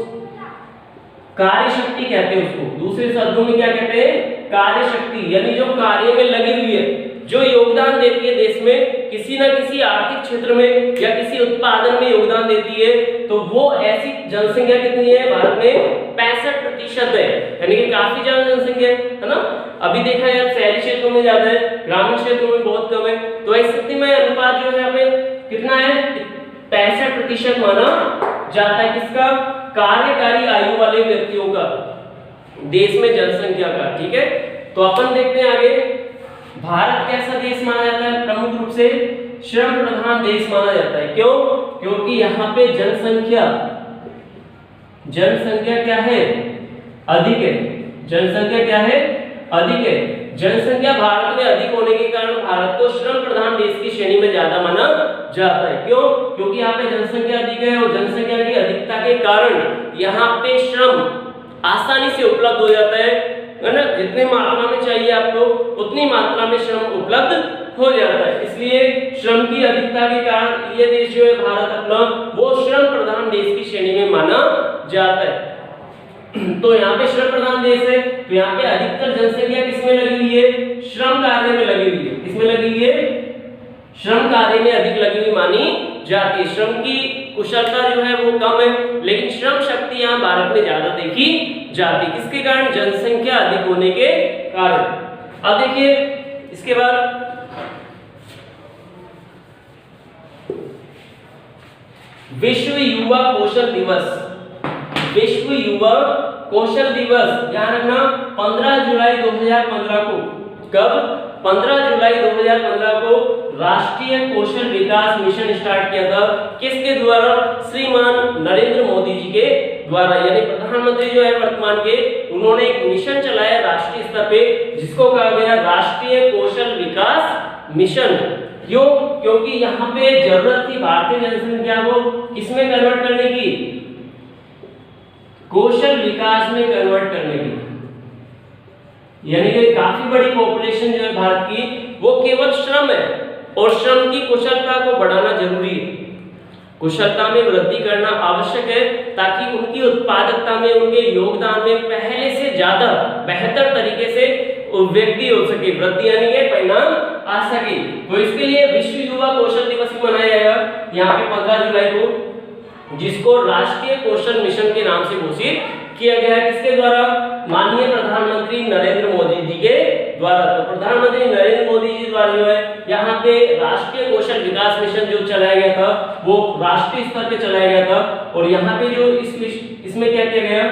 कार्य शक्ति कहते हैं उसको। दूसरे शब्दों में क्या कहते हैं, कार्य शक्ति, यानी जो कार्य में लगी हुई है, जो योगदान देती है देश में किसी न किसी आर्थिक क्षेत्र में या किसी उत्पादन में योगदान देती है, तो वो ऐसी जनसंख्या कितनी है भारत में, 65% है, यानी कि काफी ज्यादा जनसंख्या है ना। अभी देखा जाए शहरी क्षेत्रों में ज्यादा है, ग्रामीण क्षेत्रों में बहुत कम है। तो इस स्थिति में अनुपात जो है हमें कितना है, 65% माना जाता है किसका, कार्यकारी आयु वाले व्यक्तियों का देश में जनसंख्या का, ठीक है। तो अपन देखते हैं आगे, भारत कैसा देश माना जाता है, प्रमुख रूप से श्रम प्रधान देश माना जाता है। क्यों, क्योंकि यहाँ पे जनसंख्या क्या है, अधिक है, जनसंख्या क्या है, अधिक है। जनसंख्या भारत में अधिक होने के कारण भारत को श्रम प्रधान देश की श्रेणी में ज्यादा माना जाता है। क्यों, क्योंकि यहाँ पे जनसंख्या अधिक है और जनसंख्या की अधिकता के कारण यहाँ पे श्रम आसानी से उपलब्ध हो जाता है ना, जितनी मात्रा में चाहिए आपको उतनी मात्रा में श्रम उपलब्ध हो जाता है। इसलिए श्रम की अधिकता के कारण ये देश जो है भारत अपना, वो श्रम प्रधान देश की श्रेणी में माना जाता है। तो यहाँ पे श्रम प्रधान देश है, तो यहाँ पे अधिकतर जनसंख्या किसमें लगी हुई है, श्रम कार्य में लगी हुई है। किसमें लगी हुई है, श्रम कार्य में अधिक लगी हुई मानी जाती है। श्रम की कुशलता जो है वो कम है, लेकिन श्रम शक्ति यहाँ भारत में ज्यादा देखी जाती है। किसके कारण, जनसंख्या अधिक होने के कारण। अब देखिए इसके बाद विश्व युवा कौशल दिवस, विश्व युवा कौशल दिवस ध्यान रखना 15 जुलाई 2015 को, कब, 15 जुलाई 2015 को राष्ट्रीय कौशल विकास मिशन स्टार्ट किया था। किसके द्वारा, श्रीमान नरेंद्र मोदी जी के द्वारा, यानी प्रधानमंत्री जो है वर्तमान के, उन्होंने एक मिशन चलाया राष्ट्रीय स्तर पे जिसको कहा गया राष्ट्रीय कौशल विकास मिशन। क्यों, क्योंकि यहाँ पे जरूरत थी भारतीय जनसंख्या को किसमें कन्वर्ट करने की, कौशल विकास में कन्वर्ट करने की, यानी कि काफी बड़ी पॉपुलेशन जो है भारत की वो केवल श्रम है और श्रम की कुशलता को बढ़ाना जरूरी है। कुशलता में वृद्धि करना आवश्यक है ताकि उनकी उत्पादकता में, उनके योगदान में पहले से ज्यादा बेहतर तरीके से वृद्धि हो सके, वृद्धि यानी कि परिणाम आ सके। तो इसके लिए विश्व युवा कौशल दिवस मनाया जाएगा यहाँ पे 15 जुलाई को, जिसको राष्ट्रीय कौशल मिशन के नाम से घोषित किया गया है। किसके द्वारा, माननीय प्रधानमंत्री नरेंद्र मोदी जी के द्वारा। तो प्रधानमंत्री नरेंद्र मोदी जी द्वारा जो है यहाँ पे राष्ट्रीय कौशल विकास मिशन जो चलाया गया था वो राष्ट्रीय स्तर पे चलाया गया था। और यहाँ पे जो इसमें क्या किया गया,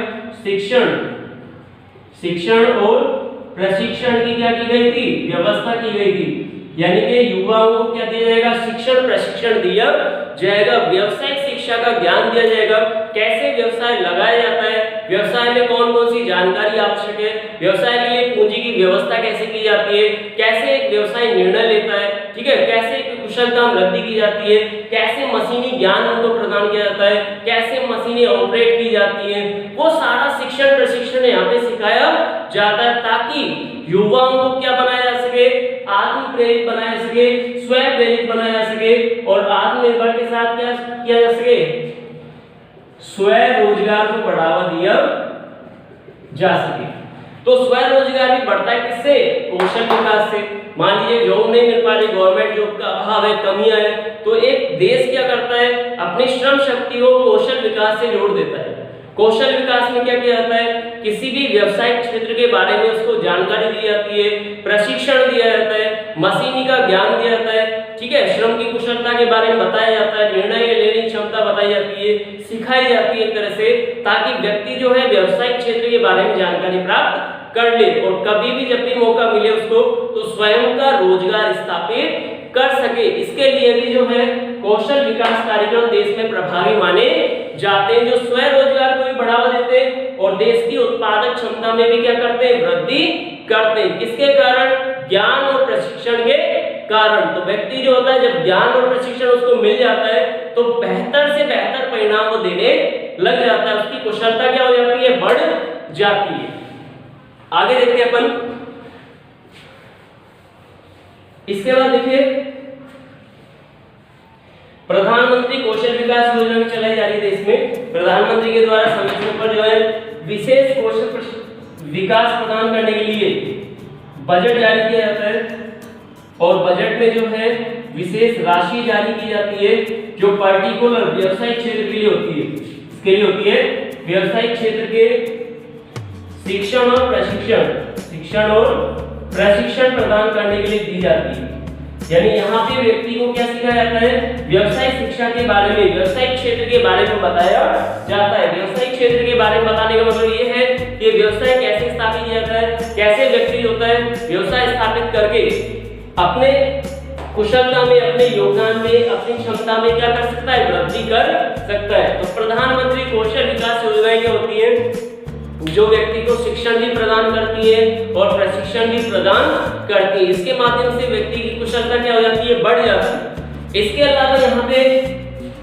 शिक्षण और प्रशिक्षण की क्या की गई थी, व्यवस्था की गई थी। यानी कि युवाओं को क्या दिया जाएगा, शिक्षण प्रशिक्षण दिया जाएगा, व्यावसायिक शिक्षा शिक्षा का ज्ञान दिया जाएगा, कैसे व्यवसाय लगाया जाता है, व्यवसाय में कौन कौन सी जानकारी आवश्यक है, व्यवसाय के लिए पूंजी की व्यवस्था कैसे की जाती है, कैसे एक व्यवसाय निर्णय लेता है, ठीक है, कैसे एक कुशल काम वृद्धि की जाती है, कैसे मशीनी ज्ञान उनको प्रदान किया जाता है, कैसे मशीनें ऑपरेट की जाती है, वो सारा शिक्षण प्रशिक्षण यहाँ पे सिखाया जाता है ताकि युवाओं को क्या बनाया जा सके, आत्म प्रेरित बनाया जा सके, स्वयं प्रेरित बनाया जा सके और आत्मनिर्भर के साथ क्या किया जा सके, स्वयं रोजगार को बढ़ावा दिया जा सके। तो स्वयं रोजगार भी बढ़ता है किससे, कौशल विकास से। मान लीजिए जॉब नहीं मिल पा रही, गवर्नमेंट जॉब का अभाव है, कमियां है, तो एक देश क्या करता है, अपनी श्रम शक्ति को कौशल विकास से जोड़ देता है। कौशल विकास में क्या किया जाता है, किसी भी व्यवसायिक क्षेत्र के बारे में उसको जानकारी दी जाती है, प्रशिक्षण दिया जाता है, मशीनी का ज्ञान दिया जाता है, ठीक है, श्रम की कुशलता के बारे में बताया जाता है, निर्णय लेने की क्षमता बताई जाती है, सिखाई जाती है एक तरह से, ताकि व्यक्ति जो है व्यवसायिक क्षेत्र के बारे में जानकारी प्राप्त कर ले और कभी भी जब भी मौका मिले उसको तो स्वयं का रोजगार स्थापित कर सके। इसके लिए भी जो है कौशल विकास कार्यक्रम देश में प्रभावी माने जाते हैं, जो स्वयं रोजगार को भी बढ़ावा देते हैं और देश की उत्पादक क्षमता में भी क्या करते हैं, वृद्धि करते हैं। किसके कारण, ज्ञान और प्रशिक्षण के कारण। तो व्यक्ति जो होता है जब ज्ञान और प्रशिक्षण उसको मिल जाता है तो बेहतर से बेहतर परिणाम वो देने लग जाता है, उसकी कुशलता क्या हो जाती है, बढ़ जाती है। आगे देखते हैं अपन, इसके बाद देखिए प्रधानमंत्री कौशल विकास योजना चलाई जा रही है देश में। प्रधानमंत्री के द्वारा समय समय पर जो है विशेष कौशल विकास प्रदान करने के लिए बजट जारी किया जाता है और बजट में जो है विशेष राशि जारी की जाती है जो पर्टिकुलर व्यवसायिक क्षेत्र के लिए होती है। इसके लिए होती है व्यवसायिक क्षेत्र के शिक्षण और प्रशिक्षण प्रदान करने के लिए दी जाती है। यानी यहाँ पे व्यक्ति को क्या सिखाया जाता है, व्यवसायिक शिक्षा के बारे में, व्यवसायिक क्षेत्र के बारे में बताया जाता है। व्यवसायिक क्षेत्र के बारे में बताने का मतलब ये है कि व्यवसाय कैसे स्थापित किया जाता है, कैसे व्यक्ति होता है व्यवसाय स्थापित करके अपने कुशलता में, अपने योगदान में, अपनी क्षमता में क्या कर सकता है, वृद्धि कर सकता है। तो प्रधानमंत्री कौशल विकास योजनाएं क्या होती है, जो व्यक्ति को शिक्षण भी प्रदान करती है और प्रशिक्षण भी प्रदान करती है। इसके माध्यम से व्यक्ति की कुशलता क्या हो जाती है, बढ़ जाती है। इसके अलावा यहाँ पे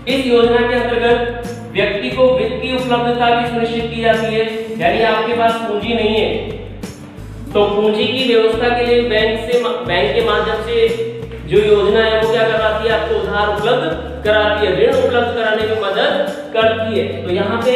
इस योजना के अंतर्गत व्यक्ति को वित्त की उपलब्धता भी सुनिश्चित की जाती है। यानी आपके पास पूंजी नहीं है तो पूंजी की व्यवस्था के लिए बैंक के माध्यम से जो योजना है वो क्या करवाती है, आपको उधार उपलब्ध कराती है, ऋण उपलब्ध कराने में मदद करती है। तो यहाँ पे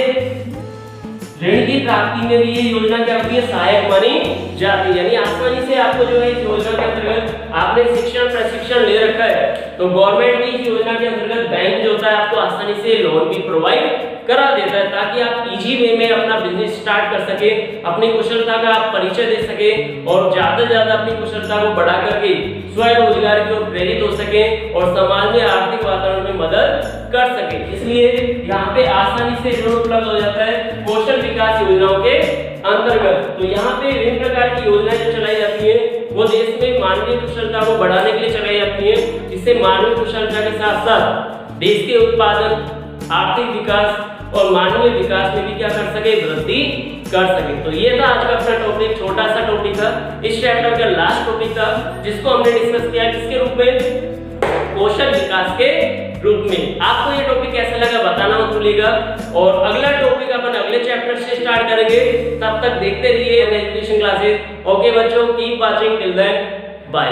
ऋण की प्राप्ति में भी ये योजना क्या होती है, सहायक मानी जाती है। यानी आसानी से आपको जो है इस योजना के अंतर्गत आपने शिक्षण प्रशिक्षण ले रखा है तो गवर्नमेंट की इस योजना के अंतर्गत बैंक जो होता है आपको आसानी से लोन भी प्रोवाइड करा देता है ताकि आप इजी वे में अपना बिजनेस स्टार्ट कर सके, अपनी कुशलता का आप परिचय दे सके और ज्यादा से ज्यादा अपनी कुशलता को बढ़ा करके स्वयं रोजगार की ओर प्रेरित हो सके और समाज में आर्थिक वातावरण में मदद कर सके। इसलिए यहाँ पे आसानी से ऋण उपलब्ध हो जाता है कौशल विकास योजनाओं के अंतर्गत। तो यहाँ पे विभिन्न प्रकार की योजनाएं जो चलाई जाती है वो देश में मानवीय कुशलता को बढ़ाने के लिए चलाई जाती है, जिससे मानवीय कुशलता के साथ साथ देश के उत्पादन, आर्थिक विकास और मानवीय विकास में भी क्या कर सके, वृद्धि कर सके। तो ये था आज का अपना टॉपिक, छोटा सा टॉपिक था, इस चैप्टर का लास्ट टॉपिक था जिसको हमने डिस्कस किया किसके रूप में, कौशल विकास के रूप में। आपको ये टॉपिक कैसा लगा बताना मत भूलिएगा और अगला टॉपिक अपन अगले चैप्टर से स्टार्ट करेंगे। तब तक देखते रहिए एजुकेशन क्लासेस। ओके बच्चों, keep watching, till then bye.